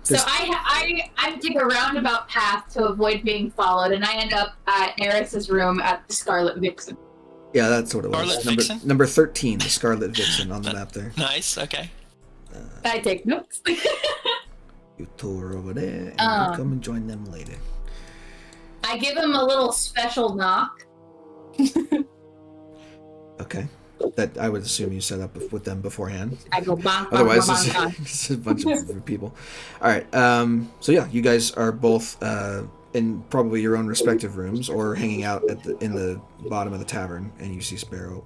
So I take a roundabout path to avoid being followed, and I end up at Eris's room at the Scarlet Vixen. Yeah, that's what it was. Scarlet Vixen? Number 13, the Scarlet Vixen on the map there. Nice. Okay. I take notes. You tour over there, and you come and join them later. I give him a little special knock. Okay. That I would assume you set up with them beforehand. I go bonk, bonk, Otherwise, bonk, bonk. it's a bunch of different people. All right. So yeah, you guys are both in probably your own respective rooms, or hanging out in the bottom of the tavern, and you see Sparrow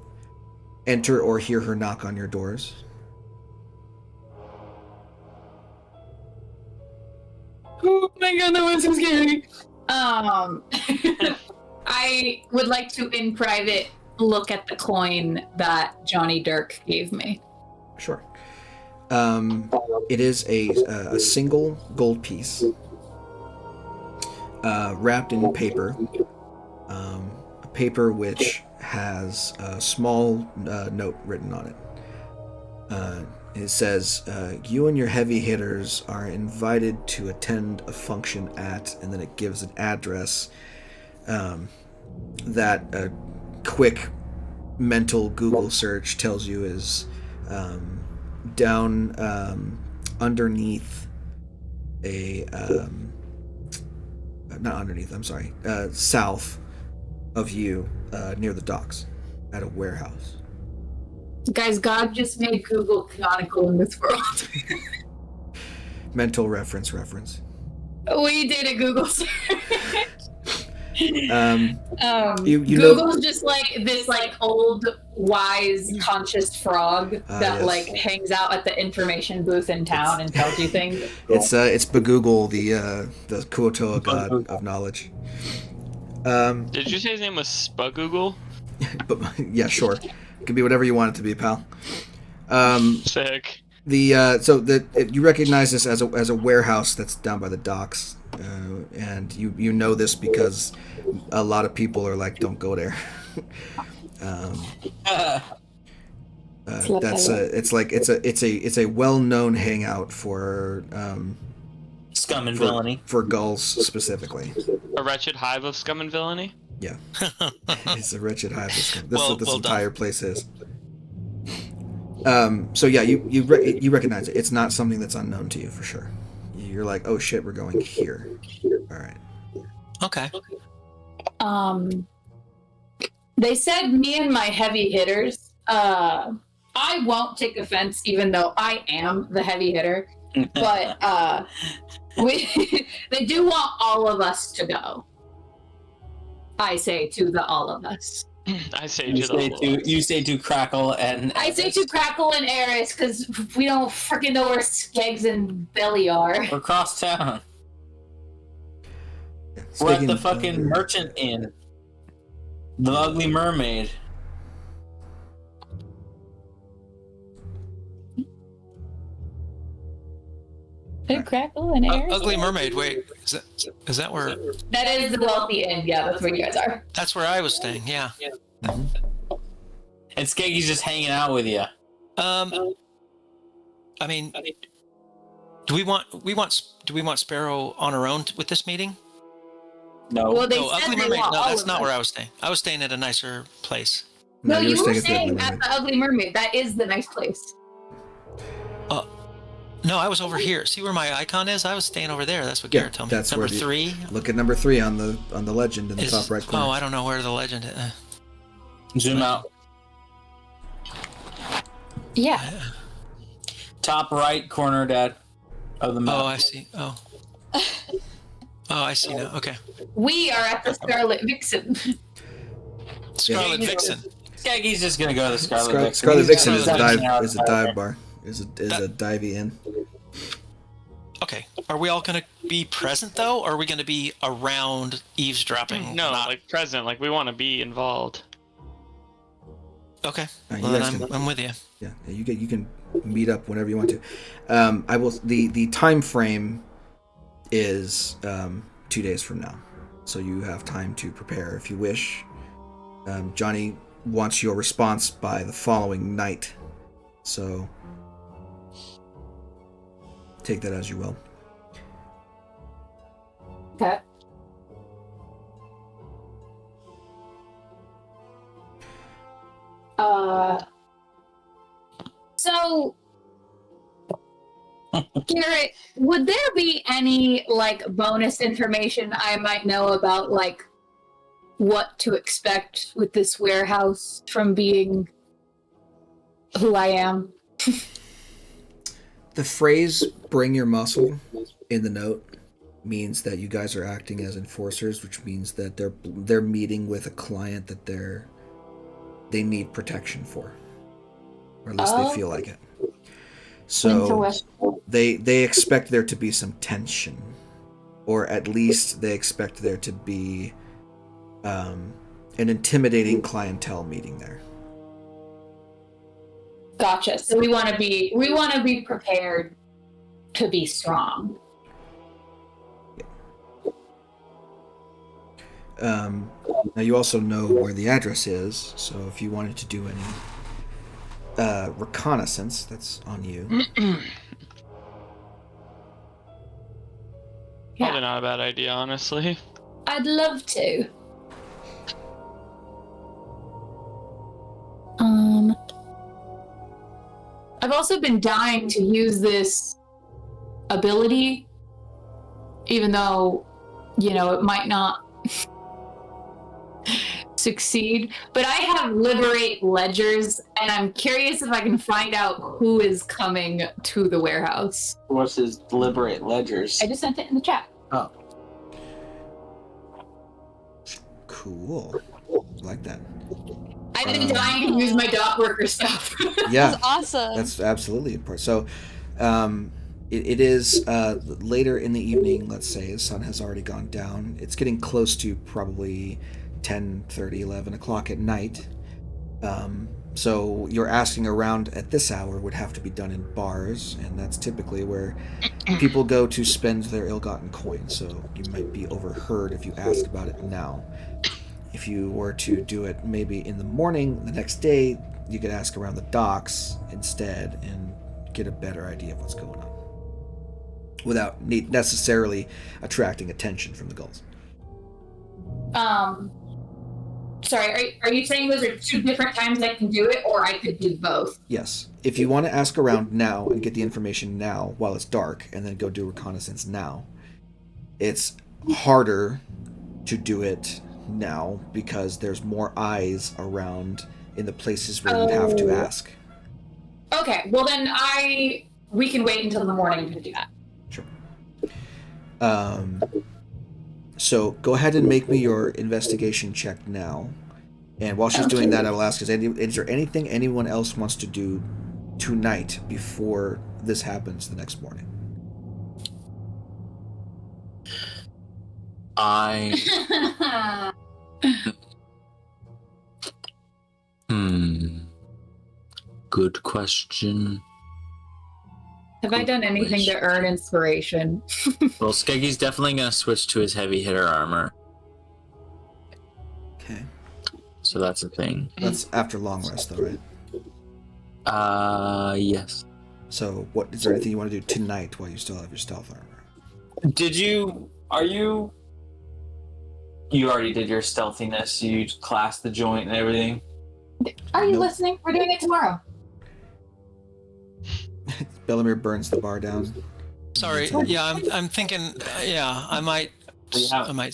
enter or hear her knock on your doors. Oh my god, that was so scary. I would like to, in private, look at the coin that Johnny Dirk gave me. Sure. It is a single gold piece, wrapped in paper. A paper which has a small note written on it. It says, you and your heavy hitters are invited to attend a function at, and then it gives an address that a quick mental Google search tells you is down underneath south of you, near the docks, at a warehouse. Guys, God just made Google canonical in this world. Mental reference. We did a Google search. Google's just like this old wise conscious frog that yes. hangs out at the information booth in town and tells you things. It's Bagoogle, the Kuotoa god of knowledge. Did you say his name was Spagoogle? But yeah, sure. It could be whatever you want it to be, pal. Sick. You recognize this as a warehouse that's down by the docks, and you know this because a lot of people are like, don't go there. It's a well-known hangout for Scum and villainy. For Gulls specifically. A wretched hive of scum and villainy? Yeah. It's a wretched hive of scum. This is what this entire place is. So yeah, you recognize it. It's not something that's unknown to you for sure. You're like, oh shit, we're going here. All right. Okay. They said me and my heavy hitters. I won't take offense, even though I am the heavy hitter. But they do want all of us to go. I say to the all of us. I say You say to Crackle and I say to Crackle and Eris because we don't freaking know where Skeggs and Belly are. We're across town. We're at the fucking Merchant Inn. The Ugly Mermaid. Crackle and Eris? Ugly Mermaid. Wait, is that where? That is the Wealthy Inn. Yeah, that's where you guys are. That's where I was staying. Yeah. And Skeggy's just hanging out with you. I mean, do we want Sparrow on her own with this meeting? No. Well, they No, said Ugly they Mermaid. want No, all that's of not us. where I was staying. I was staying at a nicer place. No, you were staying staying at the Ugly Mermaid. That is the nice place. No, I was over here. See where my icon is? I was staying over there. That's what Garrett told me. That's number where 3. Look at number 3 on the legend in the top right corner. Oh, I don't know where the legend is. Zoom out. Yeah. Top right corner, Dad, of the map. Oh, I see. Oh, I see now. Okay. We are at the Scarlet Vixen. Scarlet Vixen. Skeggy's just gonna go to the Scarlet Vixen. Scarlet Vixen is a Vixen dive bar. Is a divey inn. Okay. Are we all going to be present though, or are we going to be around eavesdropping? No, like present. Like we want to be involved. Okay. Right, Well, then I'm with you. Yeah, you can meet up whenever you want to. I will. The time frame is 2 days from now, so you have time to prepare if you wish. Johnny wants your response by the following night, so take that as you will. Okay. So, Garrett, would there be any like bonus information I might know about like what to expect with this warehouse from being who I am? The phrase "bring your muscle" in the note means that you guys are acting as enforcers, which means that they're meeting with a client that they need protection for, or at least they feel like it. So they expect there to be some tension, or at least they expect there to be an intimidating clientele meeting there. Gotcha. So we want to be prepared to be strong. Now you also know where the address is, so if you wanted to do any reconnaissance, that's on you. Probably not a bad idea, honestly. I'd love to. I've also been dying to use this ability, even though, it might not succeed. But I have Liberate Ledgers, and I'm curious if I can find out who is coming to the warehouse. What's his Liberate Ledgers? I just sent it in the chat. Oh. Cool. Like that. I've been dying to use my dot worker stuff. Yeah. That's awesome. That's absolutely important. So, it is later in the evening, let's say. The sun has already gone down. It's getting close to probably 10:30, 11 o'clock at night. So your asking around at this hour would have to be done in bars, and that's typically where people go to spend their ill-gotten coins. So you might be overheard if you ask about it now. If you were to do it maybe in the morning the next day, you could ask around the docks instead and get a better idea of what's going on. without necessarily attracting attention from the Gulls. Sorry, are you saying those are two different times I can do it, or I could do both? Yes. If you want to ask around now and get the information now while it's dark, and then go do reconnaissance now, it's harder to do it now because there's more eyes around in the places where you have to ask. Okay, well then we can wait until the morning to do that. Sure. So go ahead and make me your investigation check now. And while she's doing that, I will ask, is there anything anyone else wants to do tonight before this happens the next morning? Good question. Have I done anything to earn inspiration? Well, Skeggy's definitely gonna switch to his heavy hitter armor. Okay. So that's a thing. That's after long rest, though, right? Yes. So, is there anything you want to do tonight while you still have your stealth armor? You already did your stealthiness. You classed the joint and everything. Are you listening? We're doing it tomorrow. Bellamere burns the bar down. Sorry. Yeah, I'm thinking. Yeah, I might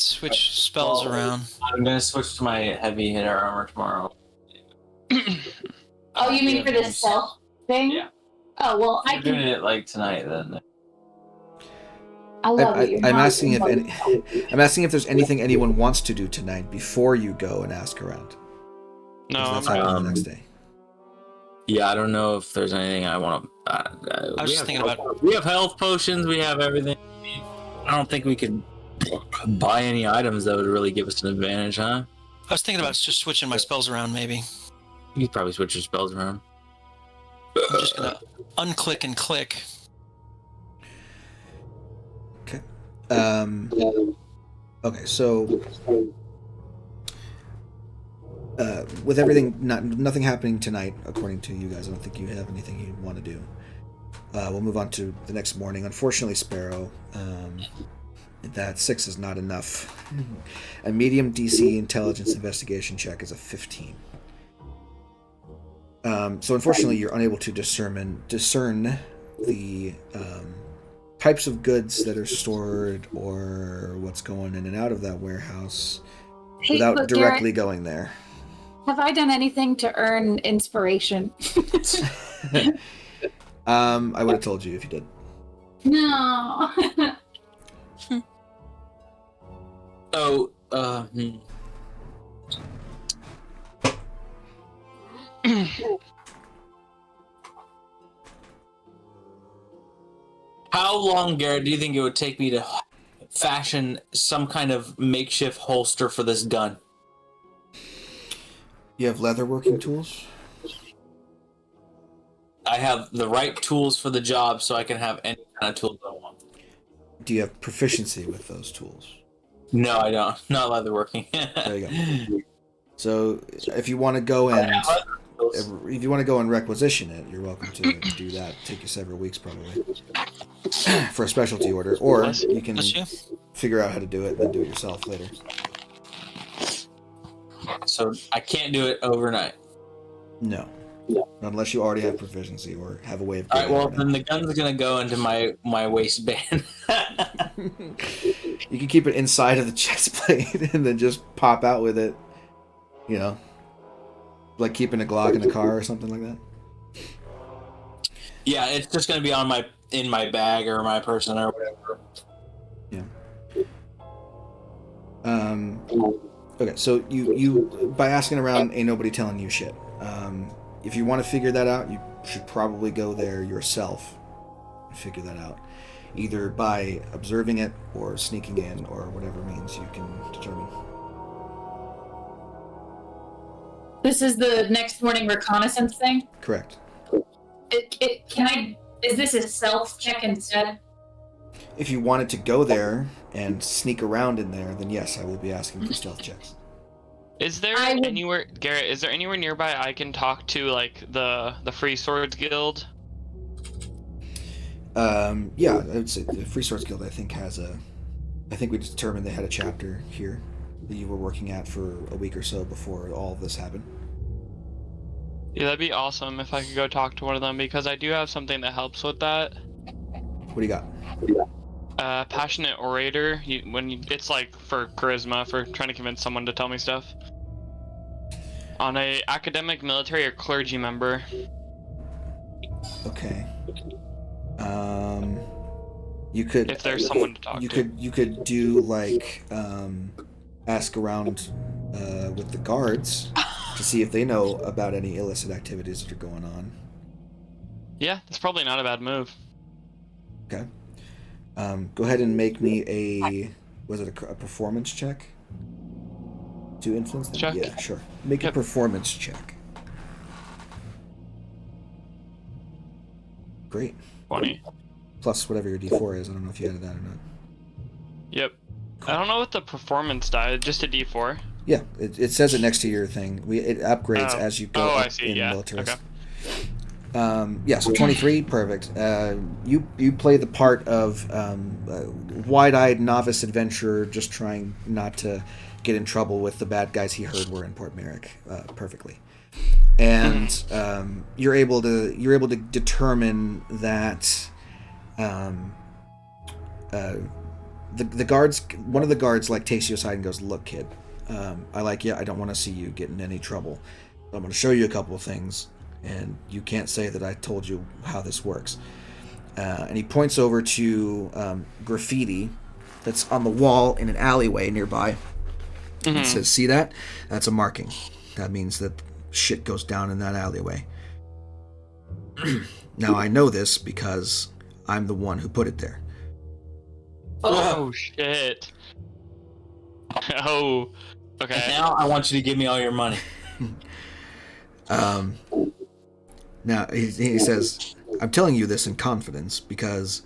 switch spells around. I'm gonna switch to my heavy hitter armor tomorrow. Oh, you mean for the stealth thing? Yeah. Oh well, I'm doing it like tonight then. I love it. I'm asking if there's anything anyone wants to do tonight before you go and ask around. No, that's happening the next day. Yeah, I don't know if there's anything I want to. I was just thinking about. We have health potions. We have everything. I don't think we could buy any items that would really give us an advantage, huh? I was thinking about just switching my spells around, maybe. You could probably switch your spells around. I'm just gonna unclick and click. Okay. Okay, so with everything, nothing happening tonight, according to you guys, I don't think you have anything you want to do. We'll move on to the next morning. Unfortunately, Sparrow, that 6 is not enough. A medium DC intelligence investigation check is a 15. So unfortunately, you're unable to discern the types of goods that are stored or what's going in and out of that warehouse without directly going there. Have I done anything to earn inspiration? I would have told you if you did. No. How long, Garrett, do you think it would take me to fashion some kind of makeshift holster for this gun? You have leatherworking tools? I have the right tools for the job, so I can have any kind of tools I want. Do you have proficiency with those tools? No, I don't. Not leatherworking. There you go. So if you want to go and requisition it, you're welcome to do that. Take you several weeks probably for a specialty order, or you can figure out how to do it and then do it yourself later. So I can't do it overnight. No. Unless you already have proficiency or have a way of. All right. Well, then the gun's gonna go into my waistband. You can keep it inside of the chest plate and then just pop out with it. You know, like keeping a Glock in the car or something like that. Yeah, it's just gonna be in my bag or my person or whatever. Yeah. Okay, so you by asking around, ain't nobody telling you shit. If you want to figure that out, you should probably go there yourself and figure that out, either by observing it or sneaking in or whatever means you can determine. This is the next morning reconnaissance thing? Correct. Is this a stealth check instead? If you wanted to go there and sneak around in there, then yes, I will be asking for stealth checks. Is there anywhere, Garrett? Is there anywhere nearby I can talk to, like the Free Swords Guild? Yeah, I would say the Free Swords Guild, I think, has a... I think we determined they had a chapter here that you were working at for a week or so before all of this happened. Yeah, that'd be awesome if I could go talk to one of them, because I do have something that helps with that. What do you got? Passionate orator. It's like for charisma, for trying to convince someone to tell me stuff. On a academic, military, or clergy member. Okay. You could... If there's someone to talk to. You could do, like, ask around with the guards to see if they know about any illicit activities that are going on. Yeah, that's probably not a bad move. Okay. Go ahead and make me a... Was it a performance check? To influence them? Check. Yeah, sure. Make a performance check. Great. 20. Plus whatever your D4 is. I don't know if you added that or not. Yep. I don't know what the performance die. Just a D4. Yeah, it says it next to your thing. It upgrades as you go up in militaries. Okay. Yeah, so 23, perfect. You play the part of wide-eyed novice adventurer, just trying not to get in trouble with the bad guys he heard were in Port Merrick, perfectly. And you're able to determine that the guards, one of the guards, like, takes you aside and goes, "Look, kid, I like you. I don't want to see you get in any trouble. I'm going to show you a couple of things, and you can't say that I told you how this works." And he points over to graffiti that's on the wall in an alleyway nearby. And says, "See that? That's a marking. That means that shit goes down in that alleyway." Now, I know this because I'm the one who put it there. Oh, shit. Oh, okay. And now I want you to give me all your money. Now, he says, "I'm telling you this in confidence because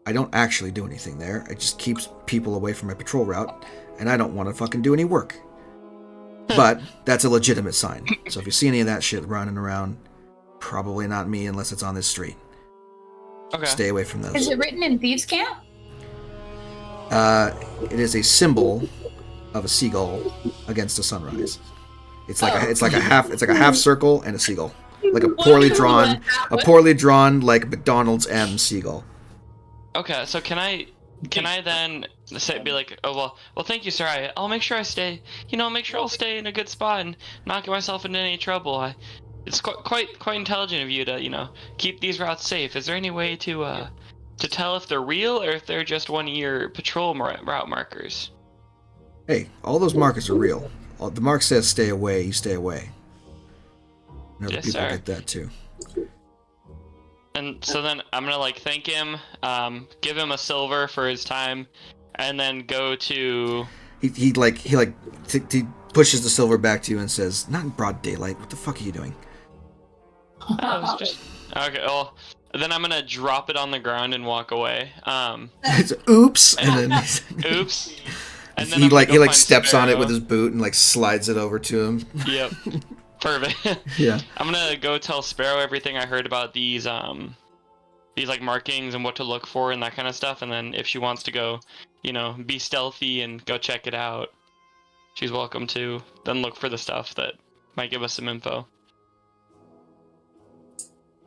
I don't actually do anything there. It just keeps people away from my patrol route, and I don't want to fucking do any work. But that's a legitimate sign. So if you see any of that shit running around, probably not me unless it's on this street. Okay. Stay away from those." Is it written in Thieves' Camp? It is a symbol of a seagull against a sunrise. It's like a half circle and a seagull, like a poorly drawn like McDonald's M seagull. Okay, so can I then be like, "Oh well, thank you, sir. I'll make sure I stay. Make sure I'll stay in a good spot and not get myself into any trouble. It's quite intelligent of you to keep these routes safe. Is there any way to tell if they're real or if they're just one of your patrol route markers?" Hey, all those markers are real. The mark says "stay away." You stay away. And other people get that too. And so then I'm gonna thank him, give him a silver for his time, and then go to. He pushes the silver back to you and says, "Not in broad daylight. What the fuck are you doing?" Okay. Well, then I'm gonna drop it on the ground and walk away. It's oops, and then oops. And then he steps on it with his boot and slides it over to him. Yep. Perfect. Yeah. I'm gonna go tell Sparrow everything I heard about these markings and what to look for and that kind of stuff, and then if she wants to go, be stealthy and go check it out, she's welcome to. Then look for the stuff that might give us some info.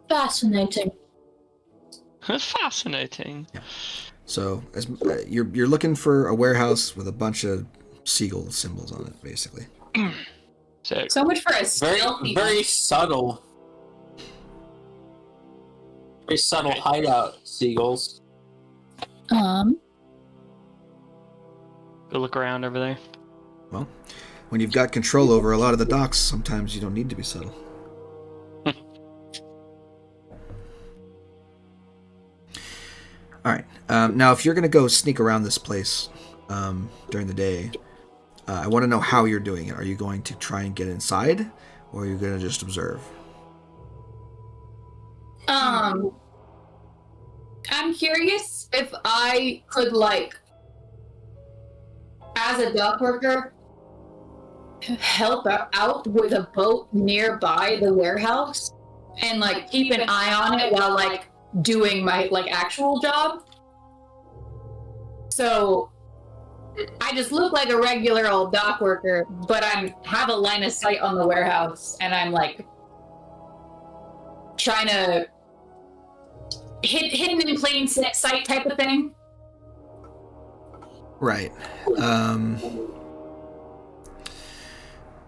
Fascinating. Fascinating. Yeah. So as you're looking for a warehouse with a bunch of seagull symbols on it, basically. Sick. So much for a stealthy. Very subtle. Very subtle hideout, seagulls. Go look around over there. Well, when you've got control over a lot of the docks, sometimes you don't need to be subtle. All right. Now, if you're going to go sneak around this place during the day, I want to know how you're doing it. Are you going to try and get inside, or are you going to just observe? I'm curious if I could, as a dock worker, help out with a boat nearby the warehouse and, keep an eye on it while, doing my like actual job. So I just look like a regular old dock worker, but I have a line of sight on the warehouse, and I'm like trying to hidden in plain sight type of thing. Right.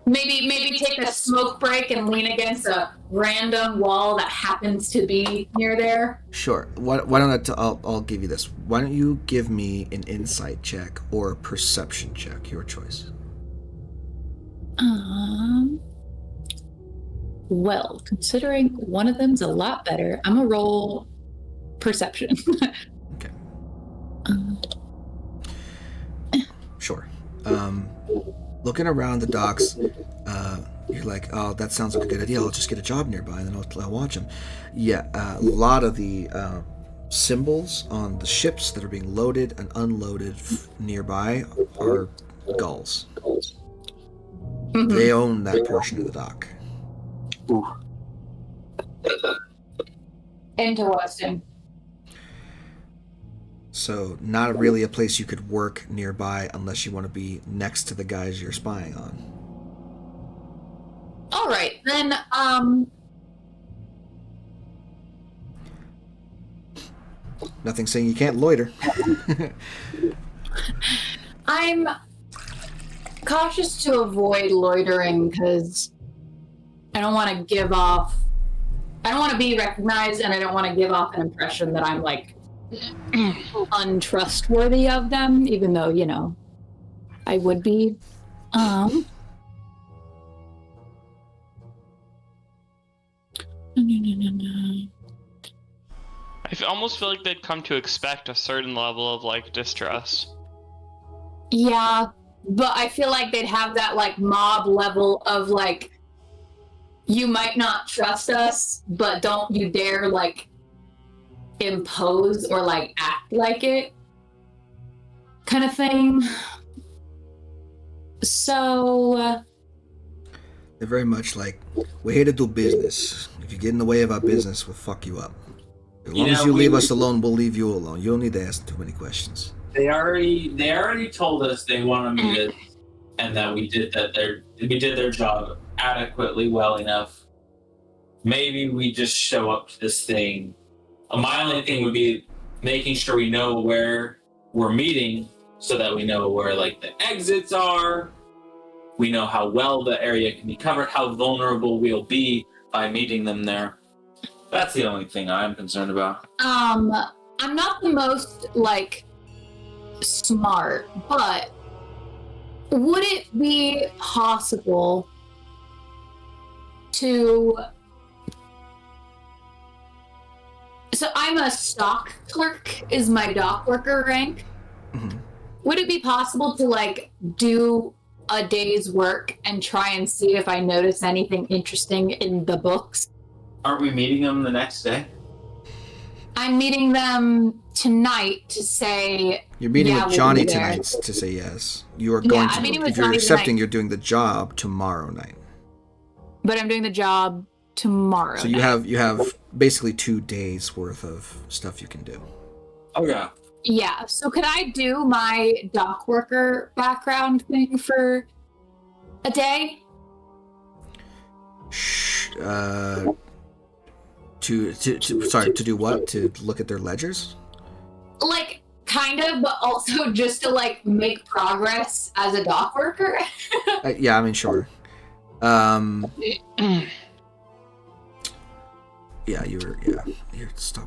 Maybe take a smoke break and lean against a random wall that happens to be near there. Sure. Why don't I'll give you this. Why don't you give me an insight check or a perception check? Your choice. Well, considering one of them's a lot better, I'm gonna roll perception. Okay. Sure. Looking around the docks, you're like, oh, that sounds like a good idea. I'll just get a job nearby, and then I'll watch them. Yeah, a lot of the symbols on the ships that are being loaded and unloaded nearby are Gulls. Mm-hmm. They own that portion of the dock. Ooh. Interesting. So not really a place you could work nearby unless you want to be next to the guys you're spying on. All right, then, Nothing saying you can't loiter. I'm cautious to avoid loitering because I don't want to be recognized, and I don't want to give off an impression that I'm, like, untrustworthy of them, even though, you know, I would be. I almost feel like they'd come to expect a certain level of, like, distrust. Yeah, but I feel like they'd have that, like, mob level of, like, you might not trust us, but don't you dare, like, impose or, like, act like it kind of thing. So they're very much like, we're here to do business. If you get in the way of our business, we'll fuck you up. As long as you leave us alone, we'll leave you alone. You don't need to ask too many questions. They already told us they want to meet us, and that we did their job adequately well enough. Maybe we just show up to this thing. My only thing would be making sure we know where we're meeting, so that we know where, like, the exits are. We know how well the area can be covered, how vulnerable we'll be by meeting them there. That's the only thing I'm concerned about. I'm not the most, like, smart, but would it be possible to... So I'm a stock clerk, is my dock worker rank. Mm-hmm. Would it be possible to, like, do a day's work and try and see if I notice anything interesting in the books? Aren't we meeting them the next day? I'm meeting them tonight to say... You're meeting with Johnny tonight to say yes. You are going to... If you're accepting, you're doing the job tomorrow night. But I'm doing the job tomorrow So you have basically 2 days worth of stuff you can do. Oh, yeah. Yeah, so could I do my dock worker background thing for a day? To do what? To look at their ledgers? Like, kind of, but also just to, like, make progress as a dock worker. Yeah, I mean, sure. What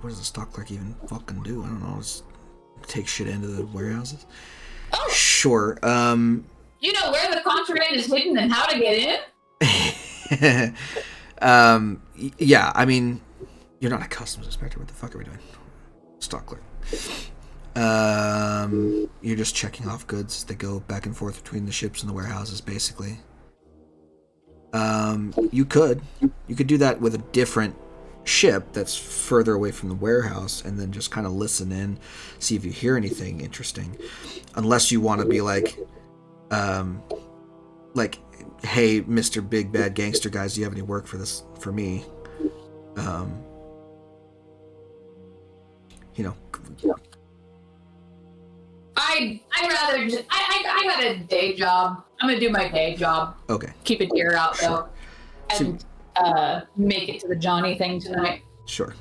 does a stock clerk even fucking do? I don't know. Just take shit into the warehouses. Oh, sure. You know where the contraband is hidden and how to get in. Yeah. I mean, you're not a customs inspector. What the fuck are we doing? Stock clerk. You're just checking off goods that go back and forth between the ships and the warehouses, basically. You could do that with a different ship that's further away from the warehouse, and then just kind of listen in, see if you hear anything interesting. Unless you want to be like, hey, Mr. Big Bad Gangster guys, do you have any work for me? I'd rather just I got a day job. I'm gonna do my day job. Okay. Keep a deer out though, So, and make it to the Johnny thing tonight. sure.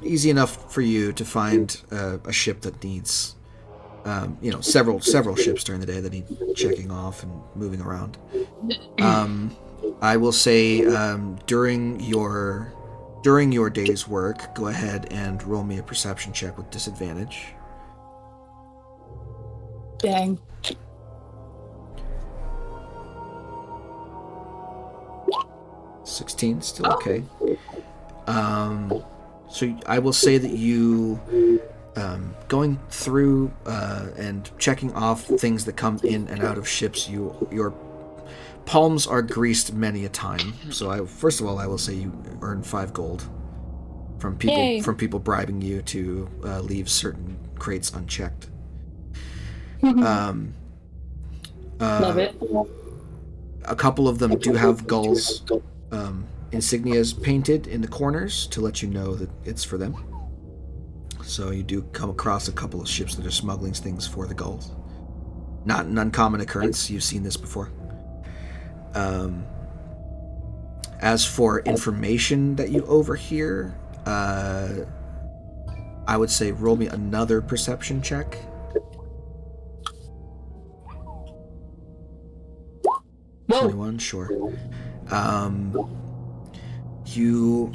Easy enough for you to find a ship that needs, several ships during the day that need checking off and moving around. I will say during your day's work, go ahead and roll me a perception check with disadvantage. Dang. 16, still okay. So I will say that you going through and checking off things that come in and out of ships, your palms are greased many a time. So first of all, I will say you earn 5 gold from people bribing you to leave certain crates unchecked. Love it. A couple of them do have Gulls insignias painted in the corners to let you know that it's for them. So you do come across a couple of ships that are smuggling things for the Gulls. Not an uncommon occurrence. You've seen this before. As for information that you overhear, I would say roll me another perception check. Whoa. 21, sure. You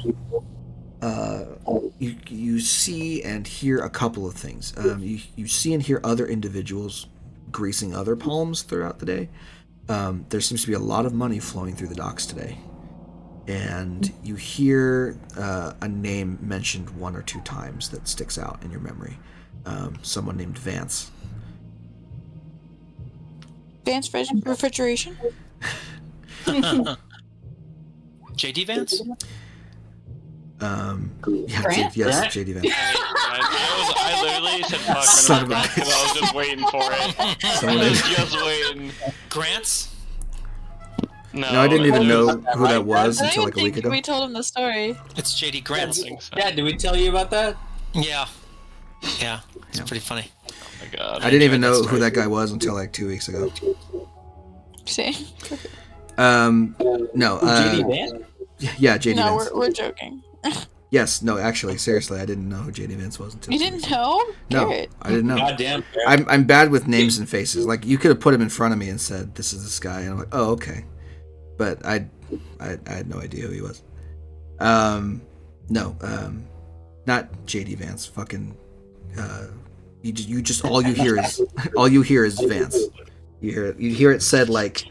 see and hear a couple of things. You see and hear other individuals greasing other palms throughout the day. There seems to be a lot of money flowing through the docks today. And you hear a name mentioned 1 or 2 times that sticks out in your memory. Someone named Vance. Vance refrigeration? JD Vance? Yes, JD Vance. I literally said fuck Son of a because I was just waiting for it. I was just waiting. Grants? No, I didn't even know who that was I until don't like a week think ago. we told him the story. It's JD Grants. Yeah, did we tell you about that? Yeah. Yeah. It's pretty funny. Oh my god. I didn't even know who that guy was until like 2 weeks ago. See? No. JD Vance? Yeah, JD No, Vance. we're joking. Yes, no, actually, seriously, I didn't know who JD Vance was until. You didn't know? No, Garrett. I didn't know. Goddamn. I'm bad with names and faces. Like you could have put him in front of me and said, "This is this guy," and I'm like, "Oh, okay," but I had no idea who he was. No, not JD Vance. Fucking, you just all you hear is Vance. You hear it said like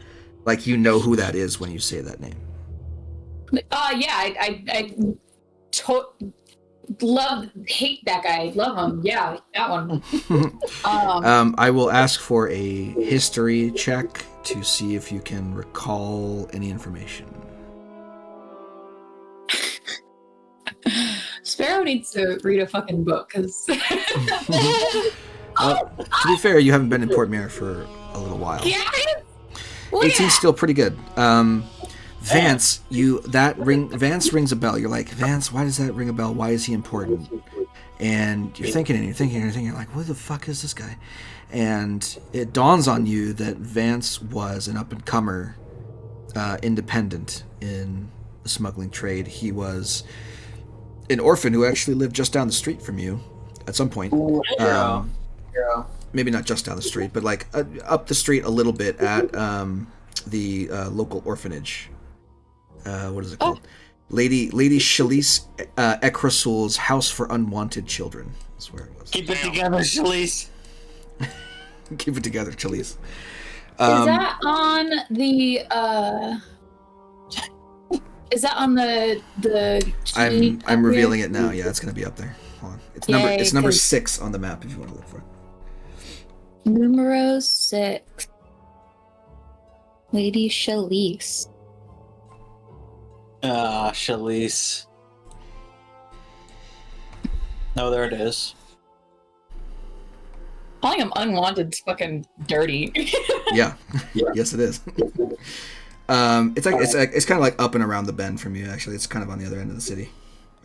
you know who that is when you say that name. Hate that guy. Love him. Yeah, that one. I will ask for a history check to see if you can recall any information. Sparrow needs to read a fucking book because. To be fair, you haven't been in Port Mirror for a little while. Yeah. 18's still pretty good. Vance, Vance rings a bell. You're like, Vance, why does that ring a bell? Why is he important? And you're thinking, you're like, who the fuck is this guy? And it dawns on you that Vance was an up-and-comer independent in the smuggling trade. He was an orphan who actually lived just down the street from you at some point. Maybe not just down the street, but like up the street a little bit at the local orphanage. What is it called? Lady Shalise Ekrasul's House for Unwanted Children. That's where it was. Keep it together, Shalise. Keep it together, Shalise. Is that on the? Is that on the? I'm revealing it now. Yeah, it's gonna be up there. Hold on. It's number 6 on the map if you want to look for it. Numero 6. Lady Shalise. Shalise. No, there it is. Calling him unwanted is fucking dirty. Yeah. Yes, it is. It's kind of like up and around the bend from you. Actually, it's kind of on the other end of the city.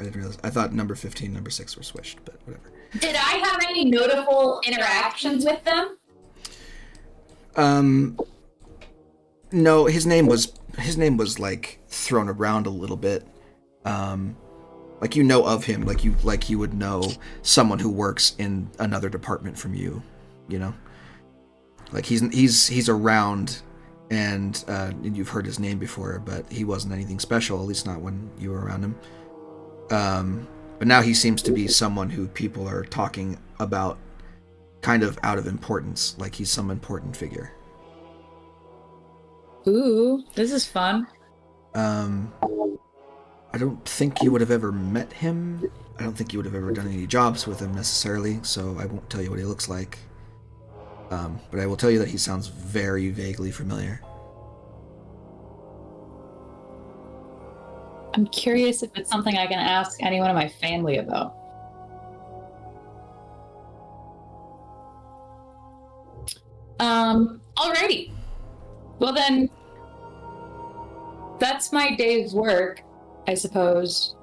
I didn't realize. I thought number 15, number 6 were switched, but whatever. Did I have any notable interactions with them? No, his name was like thrown around a little bit. Like you know of him, like you would know someone who works in another department from you, you know. Like he's around, and you've heard his name before, but he wasn't anything special, at least not when you were around him. But now he seems to be someone who people are talking about kind of out of importance, like he's some important figure. Ooh, this is fun. I don't think you would have ever met him. I don't think you would have ever done any jobs with him necessarily, so I won't tell you what he looks like. But I will tell you that he sounds very vaguely familiar. I'm curious if it's something I can ask anyone in my family about. Alrighty. Well then, that's my day's work, I suppose.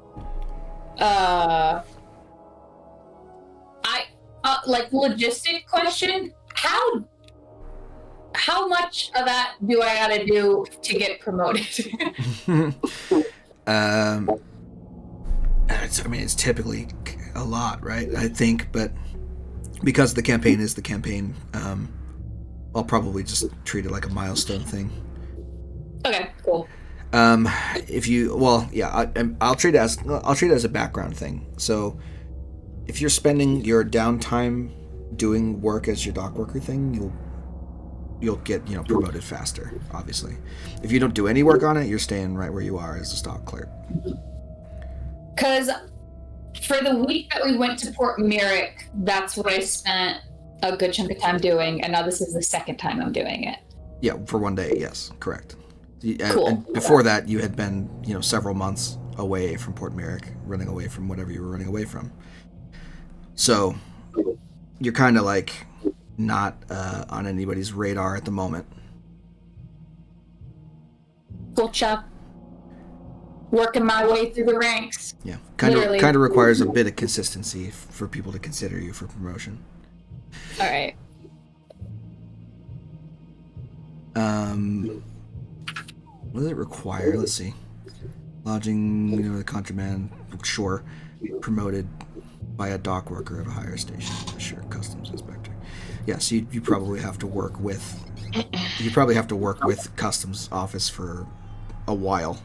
Like logistic question, how much of that do I gotta do to get promoted? It's typically a lot, right? I think, but because the campaign is the campaign, I'll probably just treat it like a milestone thing. Okay, cool. If you, well, yeah, I'll treat it as a background thing. So, if you're spending your downtime doing work as your dock worker thing, you'll get promoted faster. Obviously, if you don't do any work on it, you're staying right where you are as a stock clerk. Because for the week that we went to Port Merrick, that's what I spent a good chunk of time doing, and now this is the second time I'm doing it. Yeah, for one day, yes, correct. Cool. And before that, you had been, several months away from Port Merrick, running away from whatever you were running away from. So, you're kind of like not on anybody's radar at the moment. Gotcha. Working my way through the ranks. Yeah, kind of requires a bit of consistency for people to consider you for promotion. All right. What does it require? Let's see. Lodging, the contraband, sure. Promoted by a dock worker of a higher station. Sure, customs inspector. Yeah, so you probably have to work with. You probably have to work with customs office for a while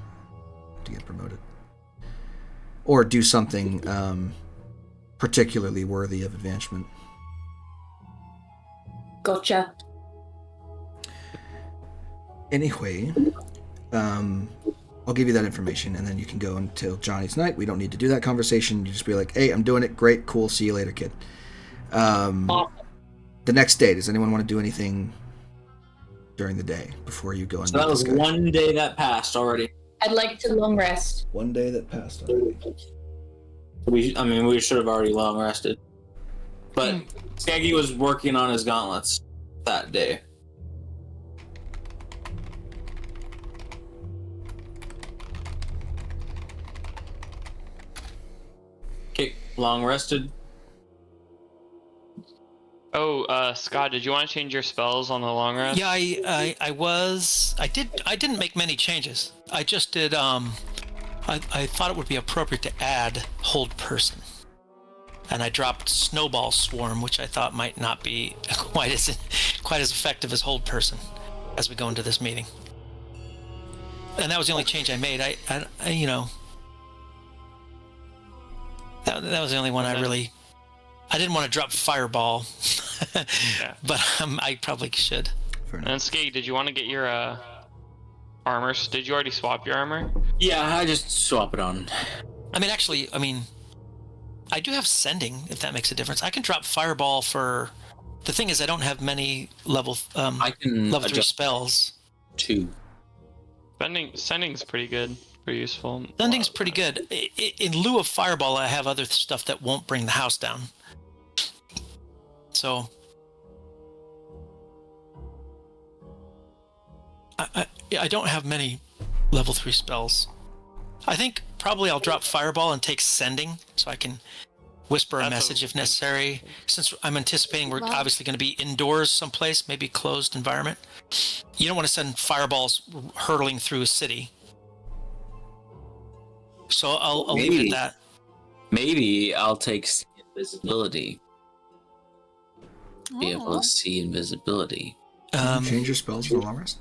to get promoted, or do something particularly worthy of advancement. Gotcha. Anyway, I'll give you that information, and then you can go until Johnny's night. We don't need to do that conversation. You just be like, hey, I'm doing it. Great, cool. See you later, kid. The next day, does anyone want to do anything during the day before you go and So that was one day that passed already. I'd like to long rest. One day that passed already. We should have already long rested. But Skaggy was working on his gauntlets that day. Okay, long rested. Oh, Scott, did you want to change your spells on the long rest? Yeah, I didn't make many changes. I just did, I thought it would be appropriate to add Hold Person. And I dropped Snowball Swarm, which I thought might not be quite as effective as Hold Person as we go into this meeting. And that was the only change I made. I that was the only one I didn't want to drop Fireball, Yeah. but I probably should. And Skate, did you want to get your armor? Did you already swap your armor? Yeah, I just swap it on. I do have Sending, if that makes a difference. I can drop Fireball for... The thing is, I don't have many level 3 spells. 2. Sending's pretty good. Pretty useful. Sending's pretty good. In lieu of Fireball, I have other stuff that won't bring the house down. So... I don't have many level 3 spells. I think probably I'll drop Fireball and take Sending, so I can whisper a message if necessary. Since I'm anticipating we're obviously going to be indoors someplace, maybe closed environment. You don't want to send fireballs hurtling through a city. So I'll leave it at that. Maybe I'll take invisibility. Be able to see invisibility. Change your spells for the long rest?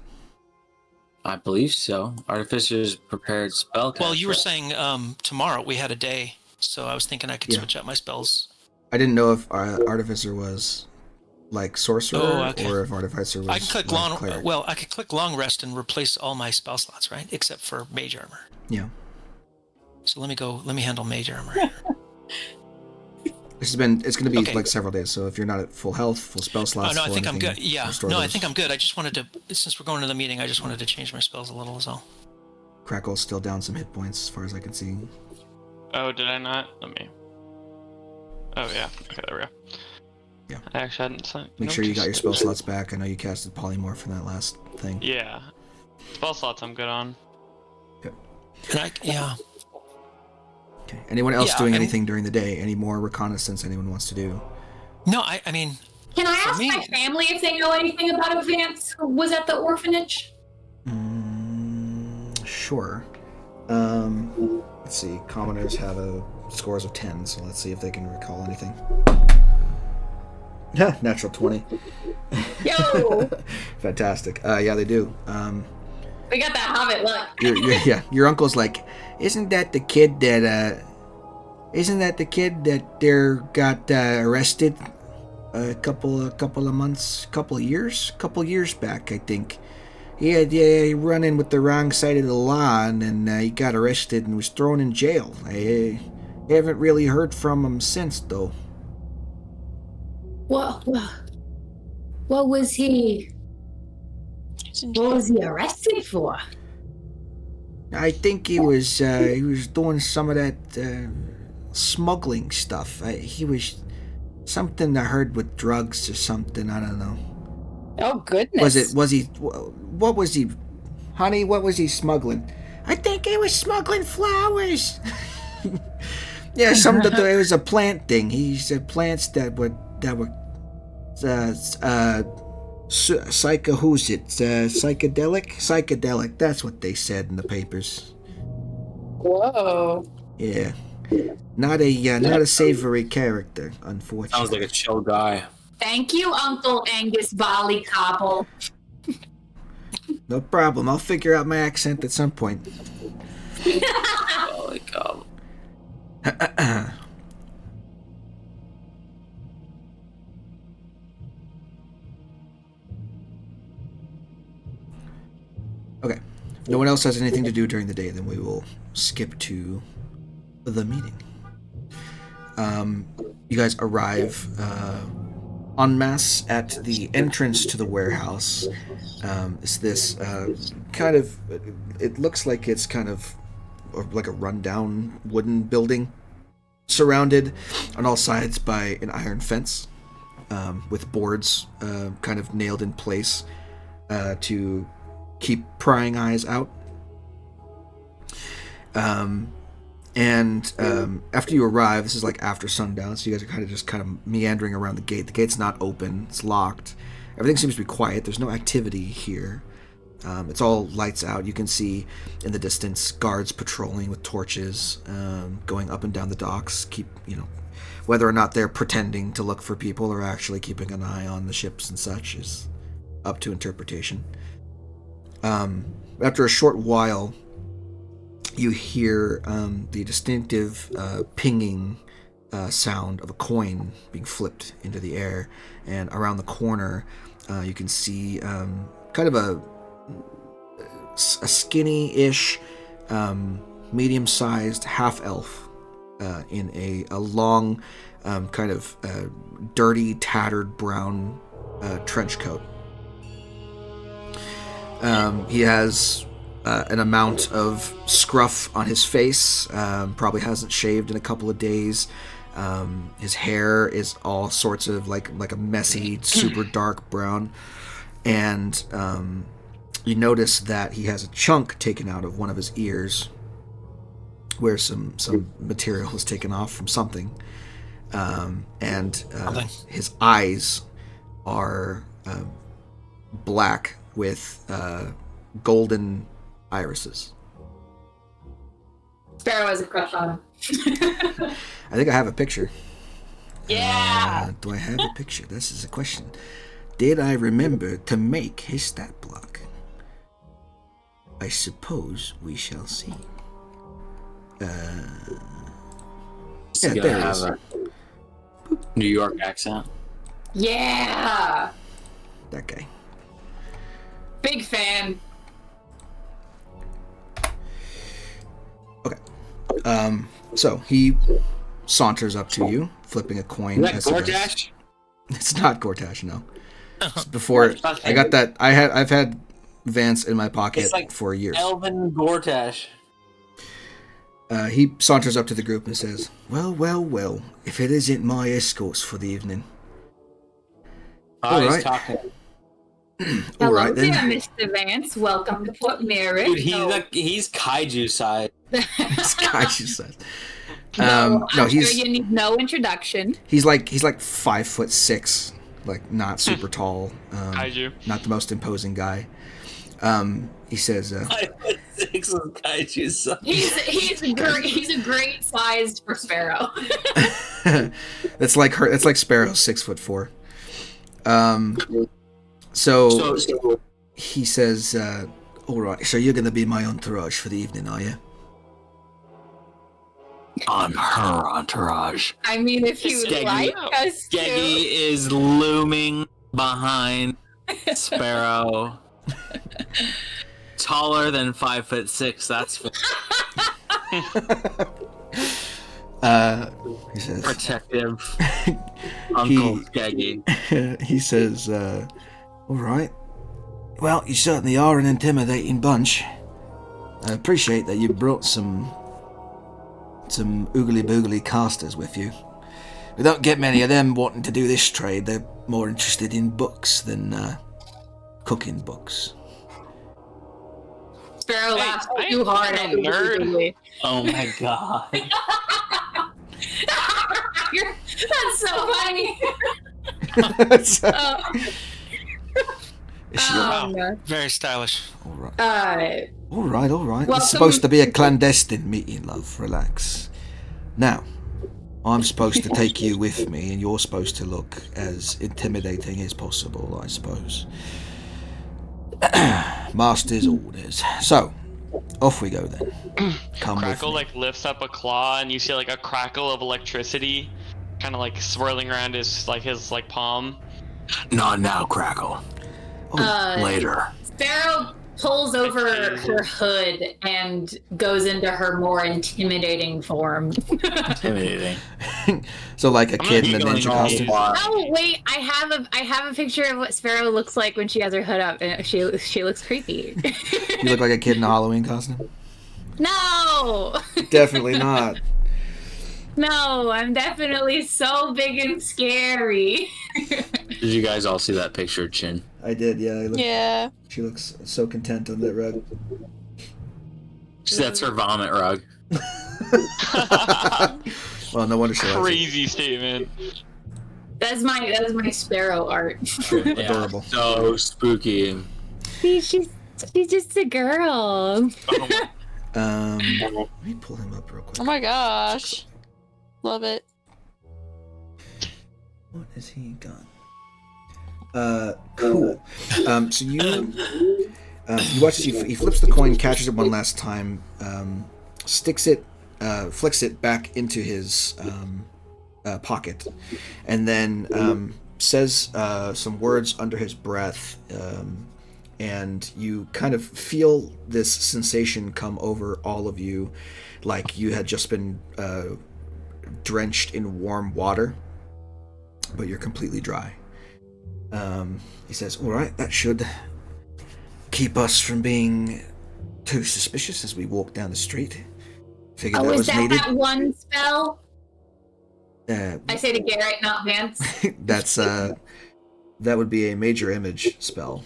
I believe so. Artificer's prepared spell. Well, you were saying tomorrow we had a day, so I was thinking I could switch out my spells. I didn't know if Artificer was like Sorcerer or if Artificer was I can click like long. Cleric. Well, I could click Long Rest and replace all my spell slots, right? Except for Mage Armor. Yeah. So let me handle Mage Armor. It's going to be like several days, so if you're not at full health, full spell slots... Oh, no, I think I'm good. Yeah. No, I think I'm good. I just wanted to, since we're going to the meeting, I just wanted to change my spells a little as well. Crackle's still down some hit points, as far as I can see. Oh, did I not? Let me... Oh, yeah. Okay, there we go. Yeah. I actually hadn't sent... Make sure you got your spell slots back. I know you casted Polymorph in that last thing. Yeah. Spell slots I'm good on. Yep. And yeah. Okay. Anyone else doing anything during the day? Any more reconnaissance anyone wants to do? No, I mean... Can I ask my family if they know anything about Vance who was at the orphanage? Sure. Let's see. Commoners have scores of 10, so let's see if they can recall anything. Yeah, natural 20. Yo! Fantastic. Yeah, they do. We got that hobbit look. Your uncle's like, isn't that the kid that there got arrested a couple of years back, I think. He run in with the wrong side of the law, and then he got arrested and was thrown in jail. I haven't really heard from him since, though. What was he arrested for? I think he was doing some of that smuggling stuff. He was something I heard with drugs or something. I don't know. Oh goodness! What was he, honey? What was he smuggling? I think he was smuggling flowers. Yeah, it was a plant thing. He said plants that were psychedelic. That's what they said in the papers. Whoa. Yeah, not a savory character, unfortunately. Sounds like a chill guy. Thank you, Uncle Angus Volley Cobble. No problem. I'll figure out my accent at some point. Volley Cobble. Okay. If no one else has anything to do during the day, then we will skip to the meeting. You guys arrive en masse at the entrance to the warehouse. It's this kind of... It looks like it's kind of like a rundown wooden building, surrounded on all sides by an iron fence with boards kind of nailed in place to keep prying eyes out. And after you arrive, this is like after sundown, so you guys are kind of meandering around the gate. The gate's not open, it's locked. Everything seems to be quiet. There's no activity here. It's all lights out. You can see in the distance guards patrolling with torches, going up and down the docks. Whether or not they're pretending to look for people or actually keeping an eye on the ships and such is up to interpretation. After a short while, you hear the distinctive pinging sound of a coin being flipped into the air, and around the corner you can see kind of a skinny-ish, medium-sized half-elf in a long, kind of dirty, tattered brown trench coat. He has an amount of scruff on his face, probably hasn't shaved in a couple of days. His hair is all sorts of like a messy, super dark brown. And you notice that he has a chunk taken out of one of his ears. where some material is taken off from something, and his eyes are black with golden irises. Sparrow has a crush on him. I think I have a picture. Yeah. Do I have a picture? This is a question. Did I remember to make his stat block? I suppose we shall see. Yeah, there it is. A New York accent. Yeah. That guy. Big fan. Okay. So he saunters up to you, flipping a coin. Is that Gortash? It's not Gortash, no. Before I got that, I've had Vance in my pocket for years. Elvin Gortash. He saunters up to the group and says, well, if it isn't my escorts for the evening. All right. All right, then. Hello, Mr. Vance. Welcome to Port Merrick. Dude, he's kaiju size. He's kaiju size. No, sure you need no introduction. He's like 5'6", like not super tall. Kaiju. Not the most imposing guy. He says, 5'6" is kaiju size. He's a great sized for Sparrow. That's like her. That's like Sparrow's 6'4". So he says, all right, so you're going to be my entourage for the evening, are you? On her entourage. I mean, if you would like us to. Skeggy is looming behind Sparrow. Taller than 5'6", that's he says, protective Uncle Skeggy. He says, all right. Well, you certainly are an intimidating bunch. I appreciate that you brought some oogly boogly casters with you. We don't get many of them wanting to do this trade. They're more interested in books than cooking books. Sparrow laughs too hard at nerd. Oh my god. That's so funny. Very stylish. All right. All right. It's supposed to be a clandestine meeting, love. Relax. Now, I'm supposed to take you with me, and you're supposed to look as intimidating as possible, I suppose. Master's orders. So, off we go then. Come Crackle with me. lifts up a claw, and you see a crackle of electricity, kind of swirling around his palm. Not now, Crackle. Later. Sparrow pulls over her hood and goes into her more intimidating form. Intimidating. So like a kid in a ninja costume. Oh wait, I have a picture of what Sparrow looks like when she has her hood up, and she looks creepy. You look like a kid in a Halloween costume? No. Definitely not. No, I'm definitely so big and scary. Did you guys all see that picture, Chin? I did, yeah. Yeah. She looks so content on that rug. That's her vomit rug. Well, no wonder she likes it. Crazy statement. That's my Sparrow art. Adorable. So spooky. See, she's just a girl. Let me pull him up real quick. Oh my gosh. Love it. What has he got? Cool. So you watch as he flips the coin, catches it one last time, flicks it back into his pocket, and then says some words under his breath, and you kind of feel this sensation come over all of you, like you had just been drenched in warm water, but you're completely dry. He says, all right, that should keep us from being too suspicious as we walk down the street. Figured that was needed. That one spell? I say to Garrett, not Vance. That's that would be a major image spell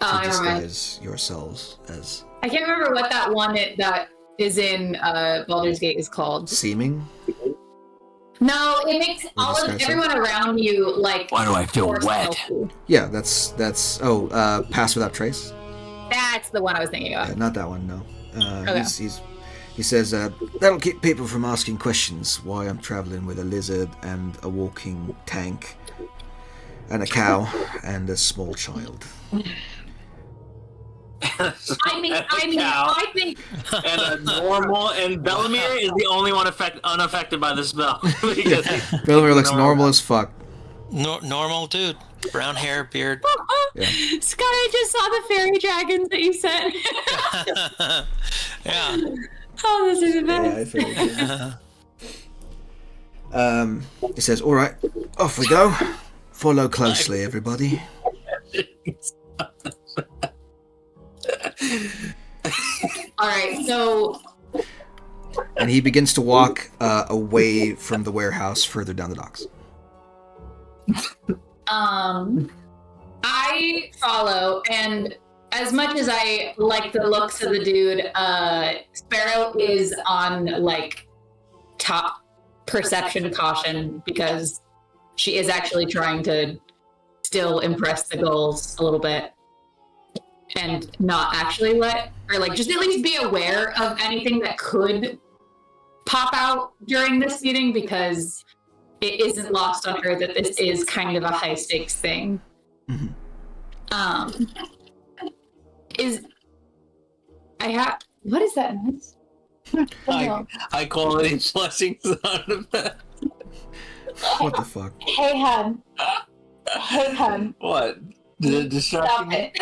to disguise yourselves as. I can't remember what that one that is in Baldur's Gate is called? Seeming? No, it makes everyone around you like. Why do I feel wet? Healthy. Yeah, that's Pass Without Trace. That's the one I was thinking of. Yeah, not that one, no. Okay. He says, that'll keep people from asking questions why I'm traveling with a lizard and a walking tank and a cow and a small child. I think and a normal, and Bellamere is the only one unaffected by the spell. Bellamere looks normal as fuck. Normal dude, brown hair, beard. Yeah. Scott, I just saw the fairy dragons that you sent. Yeah. Oh, this is the best. He says, "All right, off we go. Follow closely, everybody." All right, so. And he begins to walk away from the warehouse further down the docks. I follow, and as much as I like the looks of the dude, Sparrow is on like top perception caution because she is actually trying to still impress the Gulls a little bit and not actually just at least be aware of anything that could pop out during this meeting, because it isn't lost on her that this is kind of a high stakes thing. Mm-hmm. What is that noise? High quality flashing sound effect. What the fuck? Hey, hun. Hey, hun. What? Distracting me?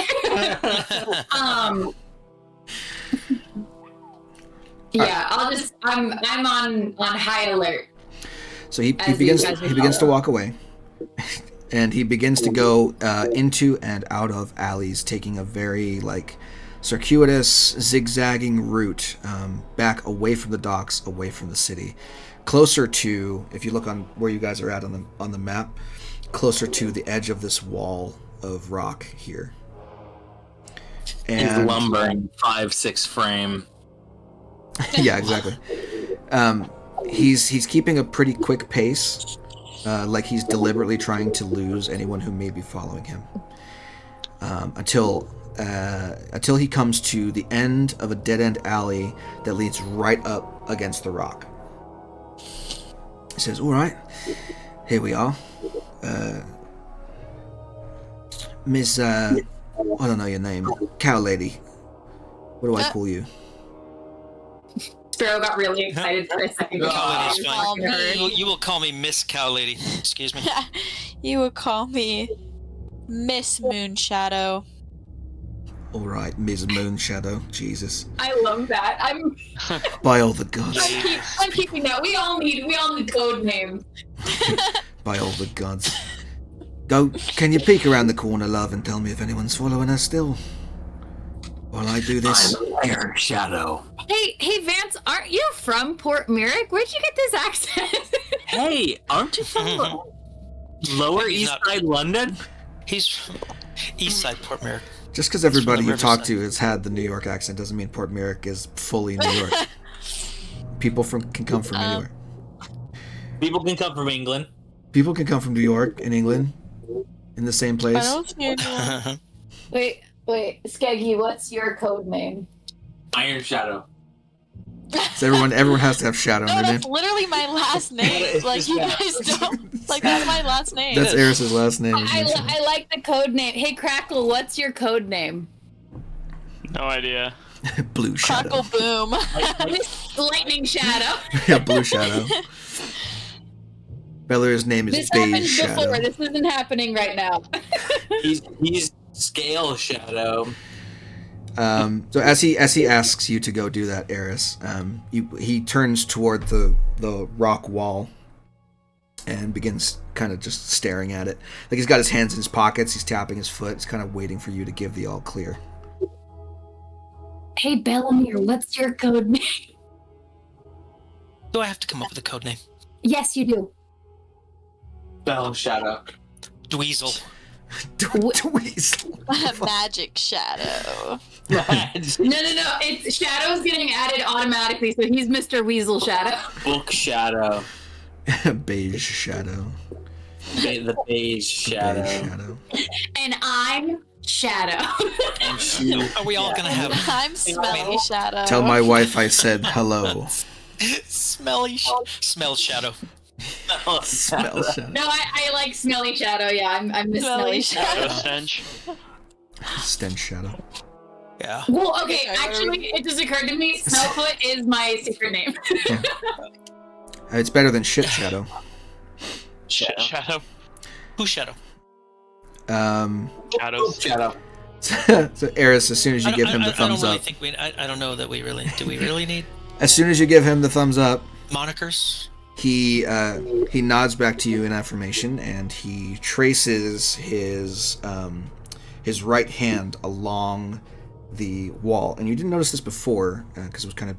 Yeah, I'm on high alert. So he begins to walk away, and he begins to go into and out of alleys, taking a very circuitous, zigzagging route back away from the docks, away from the city, closer to, if you look on where you guys are at on the map, closer to the edge of this wall of rock here. And he's lumbering 5-6 frame. Yeah, exactly. He's keeping a pretty quick pace, like he's deliberately trying to lose anyone who may be following him, until he comes to the end of a dead-end alley that leads right up against the rock. He says, "All right, here we are. Miss, I don't know your name. Cow Lady. What do I call you?" Sparrow got really excited for a second. You will call me Miss Cow Lady. Excuse me. You will call me Miss Moonshadow. All right, Ms. Moonshadow. Jesus. I love that. By all the gods. I'm keeping that. We all need code names. By all the gods. Go. Can you peek around the corner, love, and tell me if anyone's following us still? While I do this. I'm Iron Shadow. Hey, Vance, aren't you from Port Merrick? Where'd you get this accent? Hey, aren't you from Lower East Side London? He's from East Side Port Merrick. Just because everybody you talk to has had the New York accent doesn't mean Port Merrick is fully New York. People can come from anywhere. People can come from England. People can come from New York and England in the same place. I don't see anyone. Wait, Skeggy, what's your code name? Iron Shadow. So everyone has to have Shadow in their name. That's literally my last name. Like, you guys don't. That's my last name. That's Eris's last name. I like the code name. Hey, Crackle, what's your code name? No idea. Blue Shadow. Crackle Boom. Lightning Shadow. Yeah, Blue Shadow. Bellary's name is Beige Shadow. Before. This isn't happening right now. He's Scale Shadow. So as he asks you to go do that, Eris, he turns toward the rock wall and begins kind of just staring at it. Like he's got his hands in his pockets, he's tapping his foot, he's kind of waiting for you to give the all clear. Hey, Bellamere, what's your code name? Do I have to come up with a code name? Yes, you do. Bell Shadow. Dweezil. Dweezil. Magic Shadow. No. It's Shadow's getting added automatically, so he's Mr. Weasel Shadow. Book Shadow. Beige Shadow. The beige Shadow. Beige Shadow. And I'm Shadow. And she. Are we all gonna have? I'm Smelly Shadow. Tell my wife I said hello. Smell shadow. Smell Shadow. No, I like Smelly Shadow. Yeah, I'm the Smelly Shadow. Stench. Stench Shadow. Yeah. Well, okay, actually, it just occurred to me, Smellfoot is my secret name. Yeah. It's better than Shit Shadow. Shadow. Who's shadow? Shadows. Shadow. So Eris, as soon as you give him the thumbs I don't really up. think I don't know that we really. Do we really need As soon as you give him the thumbs up, monikers? he nods back to you in affirmation, and he traces his right hand along the wall. And you didn't notice this before because it was kind of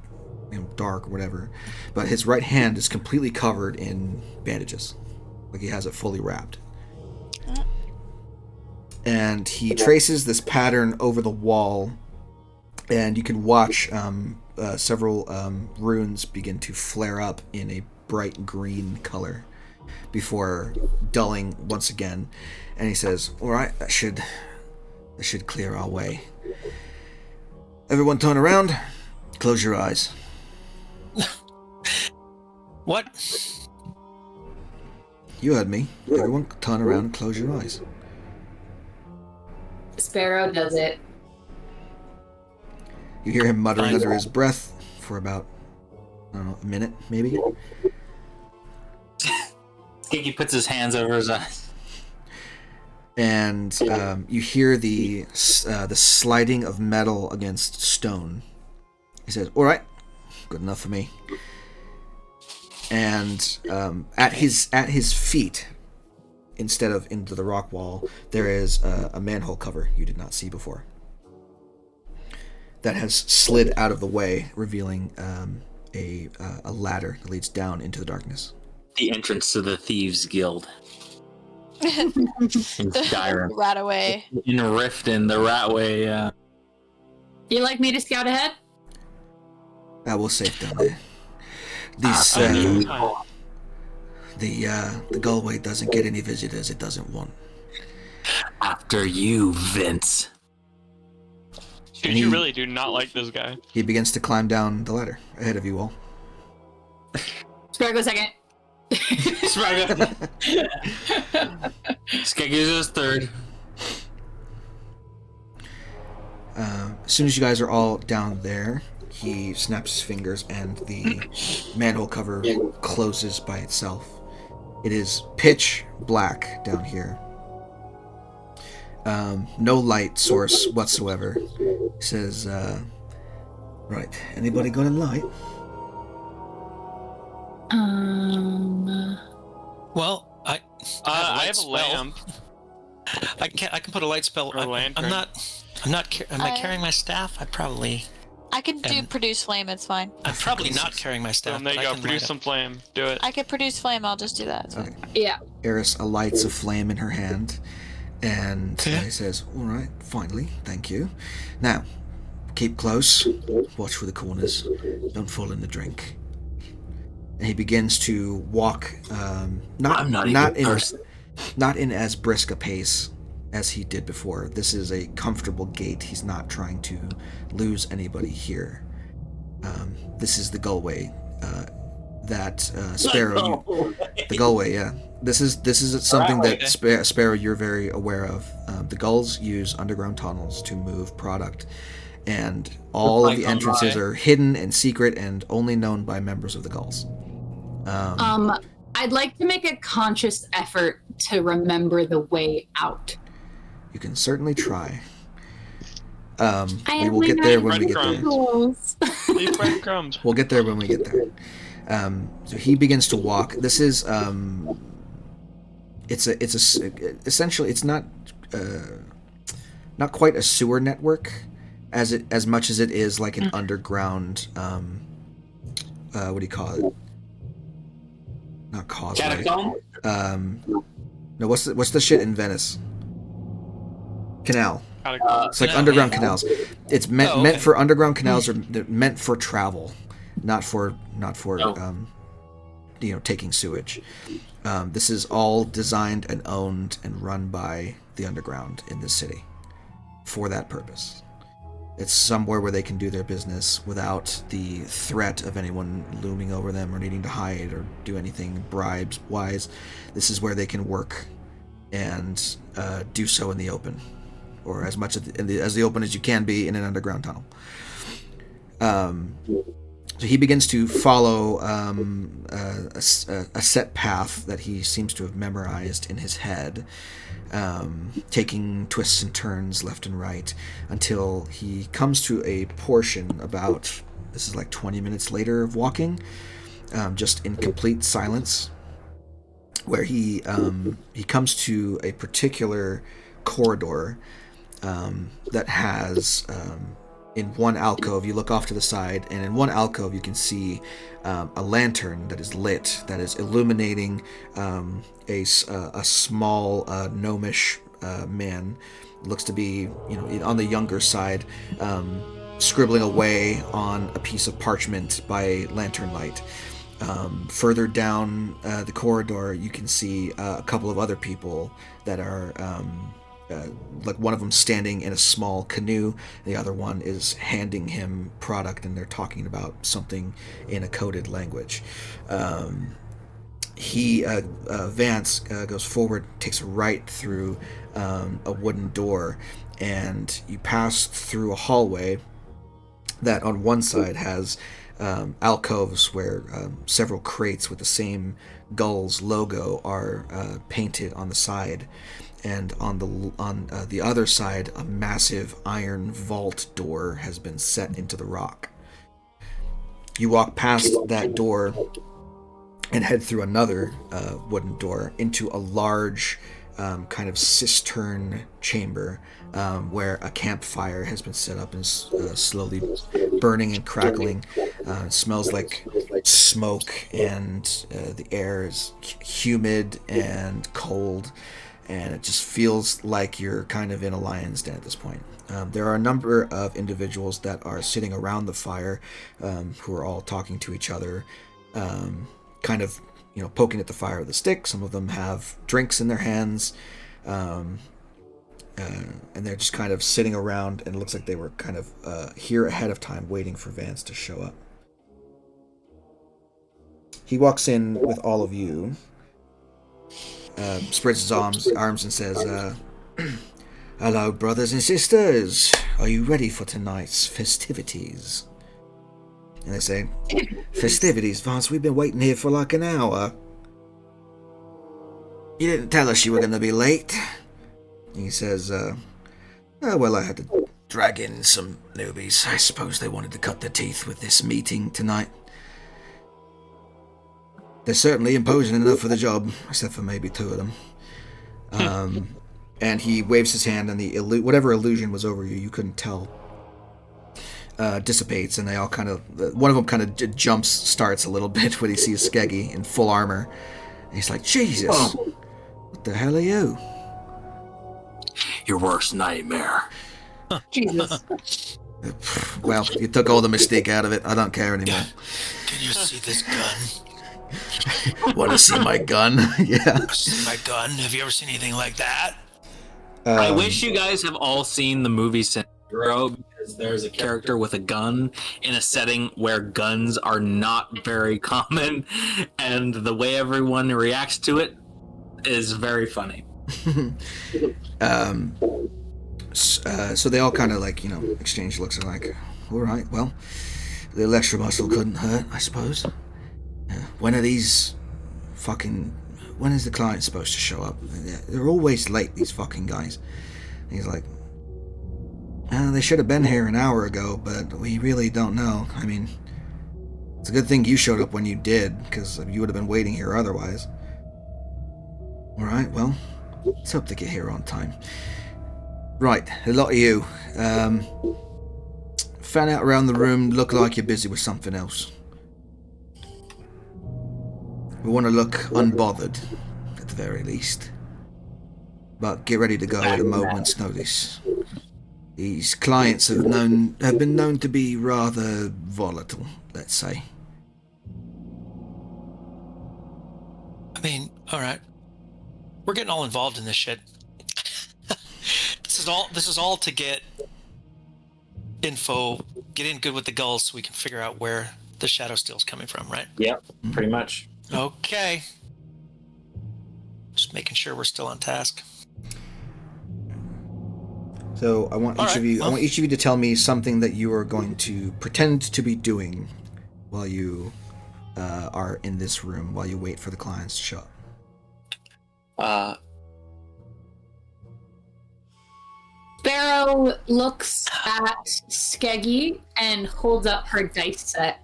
dark or whatever. But his right hand is completely covered in bandages, like he has it fully wrapped. And he traces this pattern over the wall, and you can watch several runes begin to flare up in a bright green color before dulling once again. And he says, "All right, that should clear our way. Everyone turn around, close your eyes." What? You heard me. Everyone turn around and close your eyes. Sparrow does it. You hear him muttering under his breath for about, I don't know, a minute, maybe? Kiki puts his hands over his eyes. And you hear the sliding of metal against stone. He says, "All right, good enough for me." And at his feet, instead of into the rock wall, there is a manhole cover you did not see before that has slid out of the way, revealing a ladder that leads down into the darkness. The entrance to the Thieves Guild. In Skyrim. Rataway. In Riften, the Ratway. You like me to scout ahead? That will safe down there. These the Gullway doesn't get any visitors it doesn't want. After you, Vince. Dude, you really do not like this guy. He begins to climb down the ladder ahead of you all. Sparrow go second. Sparrow. Skeggy's third. As soon as you guys are all down there, he snaps his fingers and the manhole cover closes by itself. It is pitch black down here. No light source whatsoever. He says, right, anybody got a light? Well, I have a lamp. I can put a light spell. Or a lantern. I'm not. Am I carrying my staff? I can do produce flame. It's fine. I'm probably not carrying my staff. There you go. Produce some flame. Do it. I can produce flame. I'll just do that. Okay. Yeah. Eris lights a flame in her hand, and he says, "All right, finally, thank you. Now, keep close. Watch for the corners. Don't fall in the drink." And he begins to walk, not in as brisk a pace as he did before. This is a comfortable gait. He's not trying to lose anybody here. This is the Gullway that Sparrow. The Gullway, yeah. This is something that Sparrow you're very aware of. The Gulls use underground tunnels to move product, and all of the entrances are hidden and secret and only known by members of the Gulls. I'd like to make a conscious effort to remember the way out. You can certainly try. We will get there when we get there. Leave breadcrumbs. We'll get there when we get there. So he begins to walk. This is essentially it's not quite a sewer network as much as it is like an underground what do you call it? Not causeway. Catacomb? No, what's the shit in Venice? Canal. It's like underground canals. It's meant for underground canals, or they're meant for travel, not for taking sewage. This is all designed and owned and run by the underground in this city for that purpose. It's somewhere where they can do their business without the threat of anyone looming over them or needing to hide or do anything bribes-wise. This is where they can work and do so in the open, or as much as the open as you can be in an underground tunnel. So he begins to follow a set path that he seems to have memorized in his head, taking twists and turns left and right until he comes to a portion this is like 20 minutes later of walking, just in complete silence, where he comes to a particular corridor that has... in one alcove, you look off to the side, and in one alcove you can see a lantern that is lit, that is illuminating a small gnomish man. Looks to be, on the younger side, scribbling away on a piece of parchment by lantern light. Further down the corridor, you can see a couple of other people that are... like one of them standing in a small canoe, the other one is handing him product, and they're talking about something in a coded language. Vance goes forward, takes a right through a wooden door, and you pass through a hallway that on one side has alcoves where several crates with the same Gulls logo are painted on the side. And on the other side, a massive iron vault door has been set into the rock. You walk past that door and head through another wooden door into a large kind of cistern chamber where a campfire has been set up and slowly burning and crackling. It smells like smoke, and the air is humid and cold. And it just feels like you're kind of in a lion's den at this point. There are a number of individuals that are sitting around the fire, who are all talking to each other, kind of, poking at the fire with a stick. Some of them have drinks in their hands, and they're just kind of sitting around, and it looks like they were kind of here ahead of time, waiting for Vance to show up. He walks in with all of you. Spreads his arms and says, "Hello, brothers and sisters. Are you ready for tonight's festivities?" And they say, "Festivities, Vance? We've been waiting here for like an hour. You didn't tell us you were going to be late." And he says, "Oh, well, I had to drag in some newbies. I suppose they wanted to cut their teeth with this meeting tonight. They're certainly imposing enough for the job, except for maybe two of them." And he waves his hand, and the whatever illusion was over you couldn't tell, dissipates, and they all kind of... One of them kind of starts a little bit when he sees Skeggy in full armor. And he's like, "Jesus, what the hell are you?" "Your worst nightmare." Jesus. Well, you took all the mystique out of it. I don't care anymore. Can you see this gun? Want to see my gun? Yeah. See my gun? Have you ever seen anything like that? I wish you guys have all seen the movie Zero, because there's a character with a gun in a setting where guns are not very common, and the way everyone reacts to it is very funny. So they all kind of exchange looks, and like, all right, well, a little extra muscle couldn't hurt, I suppose. When is the client supposed to show up? They're always late, these fucking guys. And he's like, they should have been here an hour ago, but we really don't know. I mean, it's a good thing you showed up when you did, because you would have been waiting here otherwise. All right, well, let's hope they get here on time. Right, a lot of you. Fan out around the room, look like you're busy with something else. We want to look unbothered, at the very least. But get ready to go at a moment's notice. These clients have been known to be rather volatile, let's say. I mean, all right. We're getting all involved in this shit. This is all to get info, get in good with the Gulls so we can figure out where the Shadow Steel's coming from, right? Yep, pretty much. Okay. Just making sure we're still on task. So I want each of you to tell me something that you are going to pretend to be doing while you are in this room, while you wait for the clients to show up. Sparrow looks at Skeggy and holds up her dice set.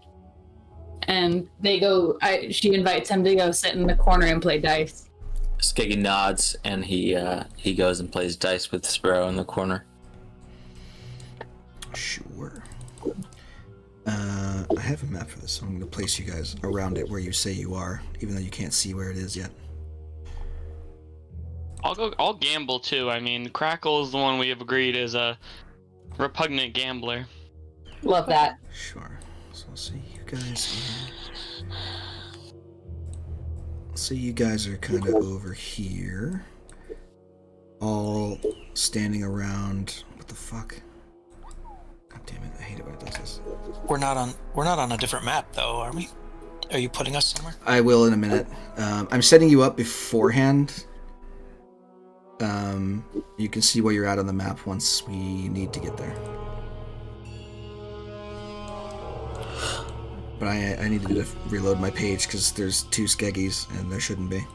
And they go, she invites him to go sit in the corner and play dice. Skeggy nods, and he goes and plays dice with Sparrow in the corner. Sure. I have a map for this, so I'm going to place you guys around it where you say you are, even though you can't see where it is yet. I'll gamble too. I mean, Crackle is the one we have agreed is a repugnant gambler. Love that. Sure. So I'll see you guys. So you guys are kind of over here, all standing around. What the fuck? God damn it! I hate it when it does this. We're not on a different map though, are we? Are you putting us somewhere? I will in a minute. I'm setting you up beforehand. You can see where you're at on the map once we need to get there. But I needed to reload my page because there's 2 Skeggies and there shouldn't be.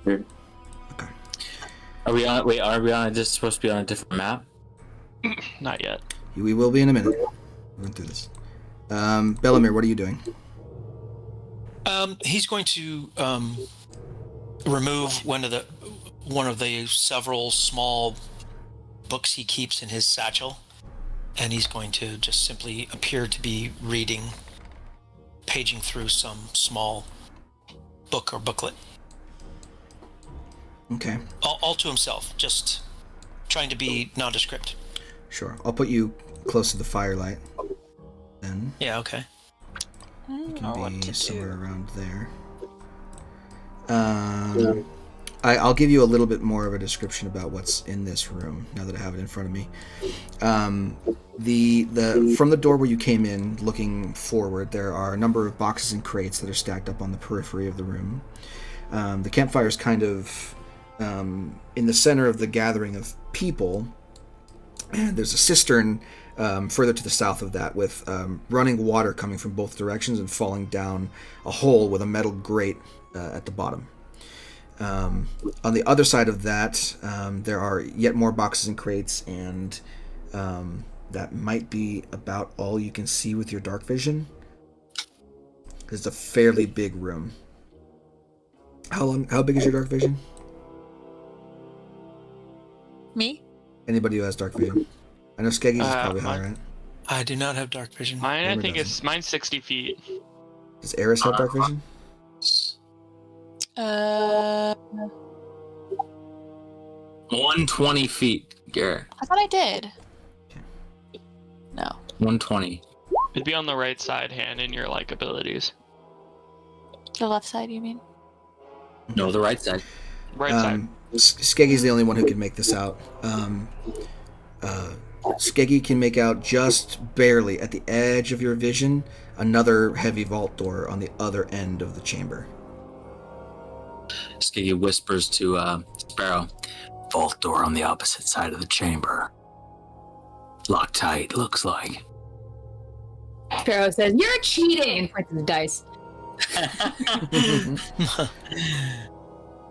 Weird. Okay. Are we on? Just supposed to be on a different map? Not yet. We will be in a minute. We're going through this. Bellamir, what are you doing? He's going to remove one of the several small books he keeps in his satchel, and he's going to just simply appear to be paging through some small book or booklet. Okay. All to himself, just trying to be nondescript. Sure. I'll put you close to the firelight. Then. Yeah, okay. You can be somewhere around there. I'll give you a little bit more of a description about what's in this room now that I have it in front of me. From the door where you came in, looking forward, there are a number of boxes and crates that are stacked up on the periphery of the room. The campfire is kind of in the center of the gathering of people, and there's a cistern further to the south of that with running water coming from both directions and falling down a hole with a metal grate at the bottom. On the other side of that, there are yet more boxes and crates, and that might be about all you can see with your dark vision. It's a fairly big room. How big is your dark vision? Me? Anybody who has dark vision? I know Skeggy's is probably high, right? I do not have dark vision. Mine's 60 feet. Does Eris have dark vision? 120 feet, Garrett. I thought I did. Okay. No. 120. It'd be on the right side hand in your abilities. The left side, you mean? No, the right side. Right side. Skeggy's the only one who can make this out. Skeggy can make out just barely at the edge of your vision another heavy vault door on the other end of the chamber. Skeggy whispers to Sparrow, "Vault door on the opposite side of the chamber. Locked tight, looks like." Sparrow says, "You're cheating!" and points to the dice.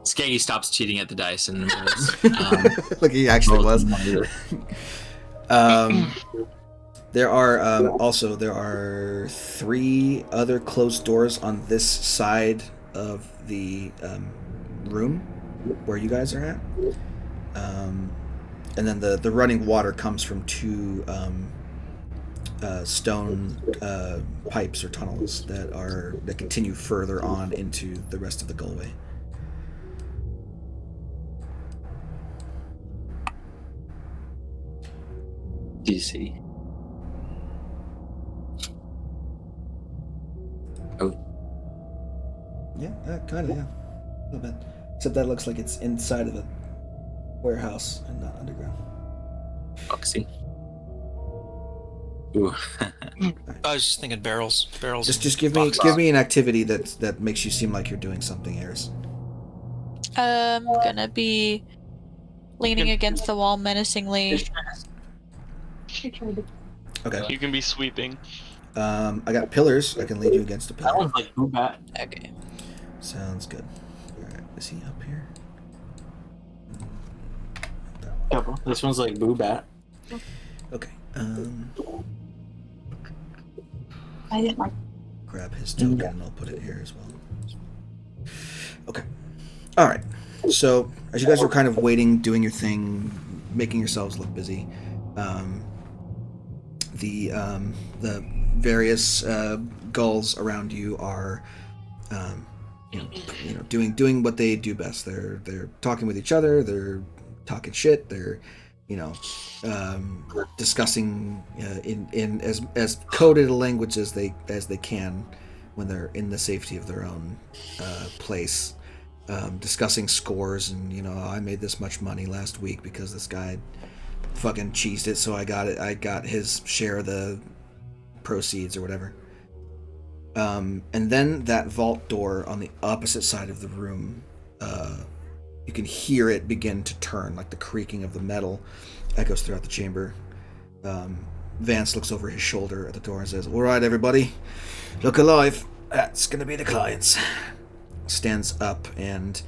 Skeggy stops cheating at the dice and moves. Look, he actually was. There are 3 other closed doors on this side of the room where you guys are at, and then the running water comes from 2 stone pipes or tunnels that continue further on into the rest of the gullway. DC. Oh. Yeah, kind of, yeah. A little bit. Except that looks like it's inside of a warehouse and not underground. Foxy. Ooh. I was just thinking barrels. Just give me an activity that makes you seem like you're doing something, Eris. I'm gonna be leaning against the wall menacingly. Okay. You can be sweeping. I got pillars. I can lead you against a pillar. That one's like Boobat. Okay. Sounds good. Alright, is he up here? Yeah, bro. This one's like Boobat. Okay. I didn't like. Grab his token and I'll put it here as well. Okay. Alright. So, as you guys are kind of waiting, doing your thing, making yourselves look busy, the various gulls around you are doing what they do best. They're talking with each other, they're talking shit, they're discussing in as coded a language as they can when they're in the safety of their own place, discussing scores and I made this much money last week because this guy fucking cheesed it, so I got his share of the proceeds or whatever. And then that vault door on the opposite side of the room, you can hear it begin to turn, like the creaking of the metal echoes throughout the chamber. Vance looks over his shoulder at the door and says, "All right, everybody, look alive. That's gonna be the clients." Stands up and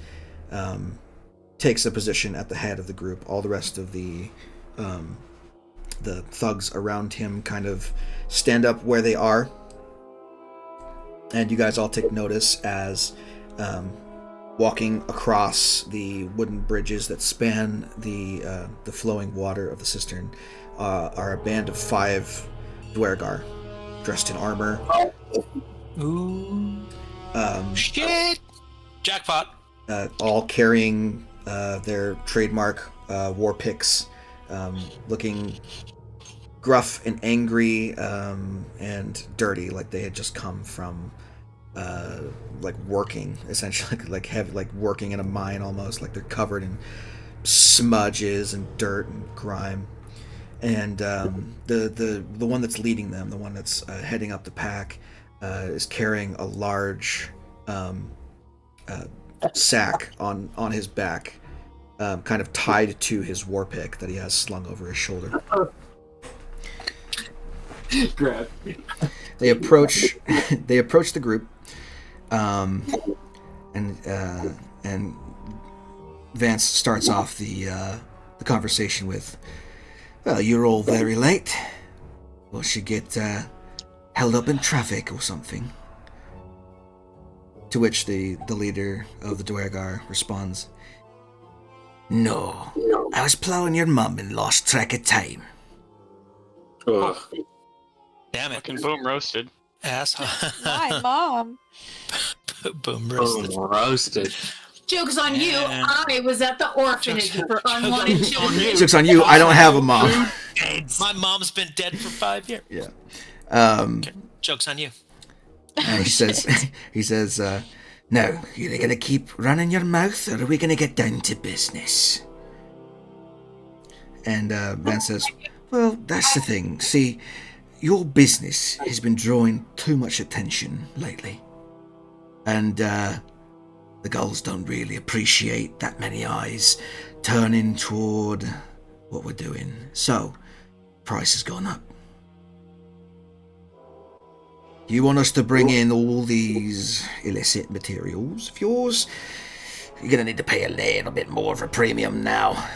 takes a position at the head of the group. All the rest of the thugs around him kind of stand up where they are, and you guys all take notice as walking across the wooden bridges that span the flowing water of the cistern are a band of 5 Dwergar dressed in armor. Ooh. Shit! Jackpot! All carrying their trademark war picks, looking gruff and angry and dirty, like they had just come from like working, essentially, like heavy, like working in a mine almost. Like they're covered in smudges and dirt and grime. And the one that's leading them, the one that's heading up the pack, is carrying a large sack on his back, kind of tied to his war pick that he has slung over his shoulder. Grab. They approach the group, and Vance starts off the conversation with, "Well, you're all very late. Will she get held up in traffic or something?" To which the leader of the Dwergar responds, "No, I was plowing your mum and lost track of time." Ugh. Damn it. Fucking boom roasted. Asshole. My mom. Boom roasted. Boom roasted. Joke's on you. I was at the orphanage for unwanted children. Joke's on you. I don't have a mom. My mom's been dead for 5 years. Yeah. Okay. Joke's on you. He says, "Now, you're gonna keep running your mouth, or are we gonna get down to business?" And Vance says, "Well, that's the thing. See, your business has been drawing too much attention lately. And the Gulls don't really appreciate that many eyes turning toward what we're doing. So, price has gone up. You want us to bring in all these illicit materials of yours? You're going to need to pay a little bit more of a premium now."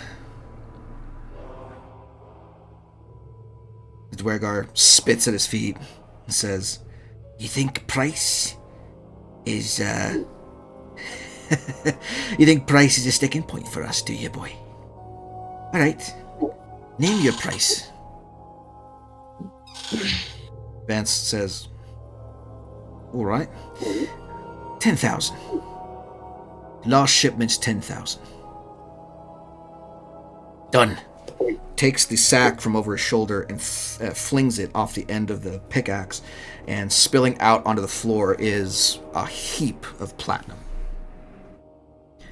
The Dwergar spits at his feet and says, "You think price is, you think price is a sticking point for us, do you, boy? Alright, name your price." Vance says, "Alright, 10,000. Last shipment's 10,000. Done." takes the sack from over his shoulder and flings it off the end of the pickaxe, and spilling out onto the floor is a heap of platinum.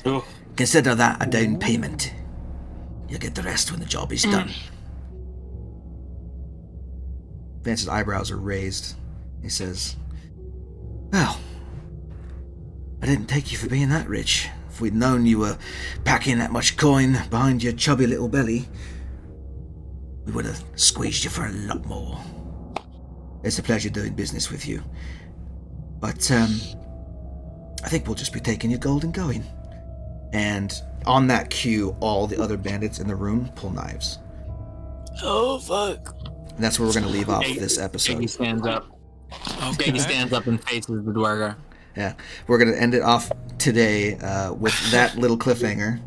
Oh. Consider that a down payment. You'll get the rest when the job is done. Vance's eyebrows are raised. He says, well, I didn't take you for being that rich. If we'd known you were packing that much coin behind your chubby little belly, we would have squeezed you for a lot more. It's a pleasure doing business with you. But, I think we'll just be taking your gold and going. And on that cue, all the other bandits in the room pull knives. Oh, fuck. And that's where we're going to leave off this episode. He stands up. Okay. He stands up and faces the dwargar. Yeah, we're going to end it off today with that little cliffhanger.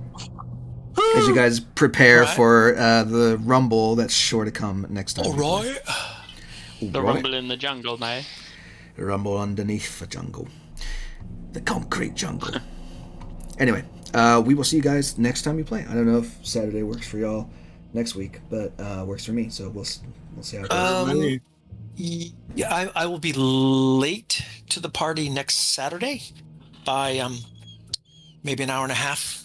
As you guys prepare for the rumble that's sure to come next time. All right. The rumble in the jungle, mate. The rumble underneath the jungle. The concrete jungle. Anyway, we will see you guys next time you play. I don't know if Saturday works for y'all next week, but works for me, so we'll see how it goes. Yeah, I will be late to the party next Saturday by maybe an hour and a half.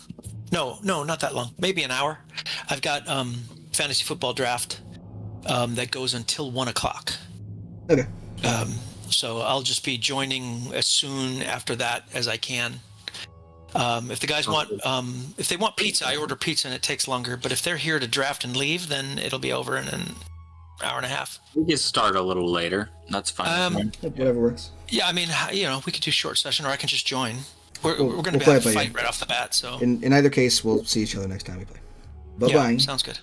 No, not that long. Maybe an hour. I've got fantasy football draft that goes until 1 o'clock. Okay. So I'll just be joining as soon after that as I can. If the guys if they want pizza, I order pizza and it takes longer. But if they're here to draft and leave, then it'll be over in an hour and a half. We can start a little later. That's fine. Whatever works. Yeah, I mean, we could do short session, or I can just join. We're going to play have a by fight you. right off the bat. So In either case, we'll see each other next time we play. Bye-bye. Sounds good.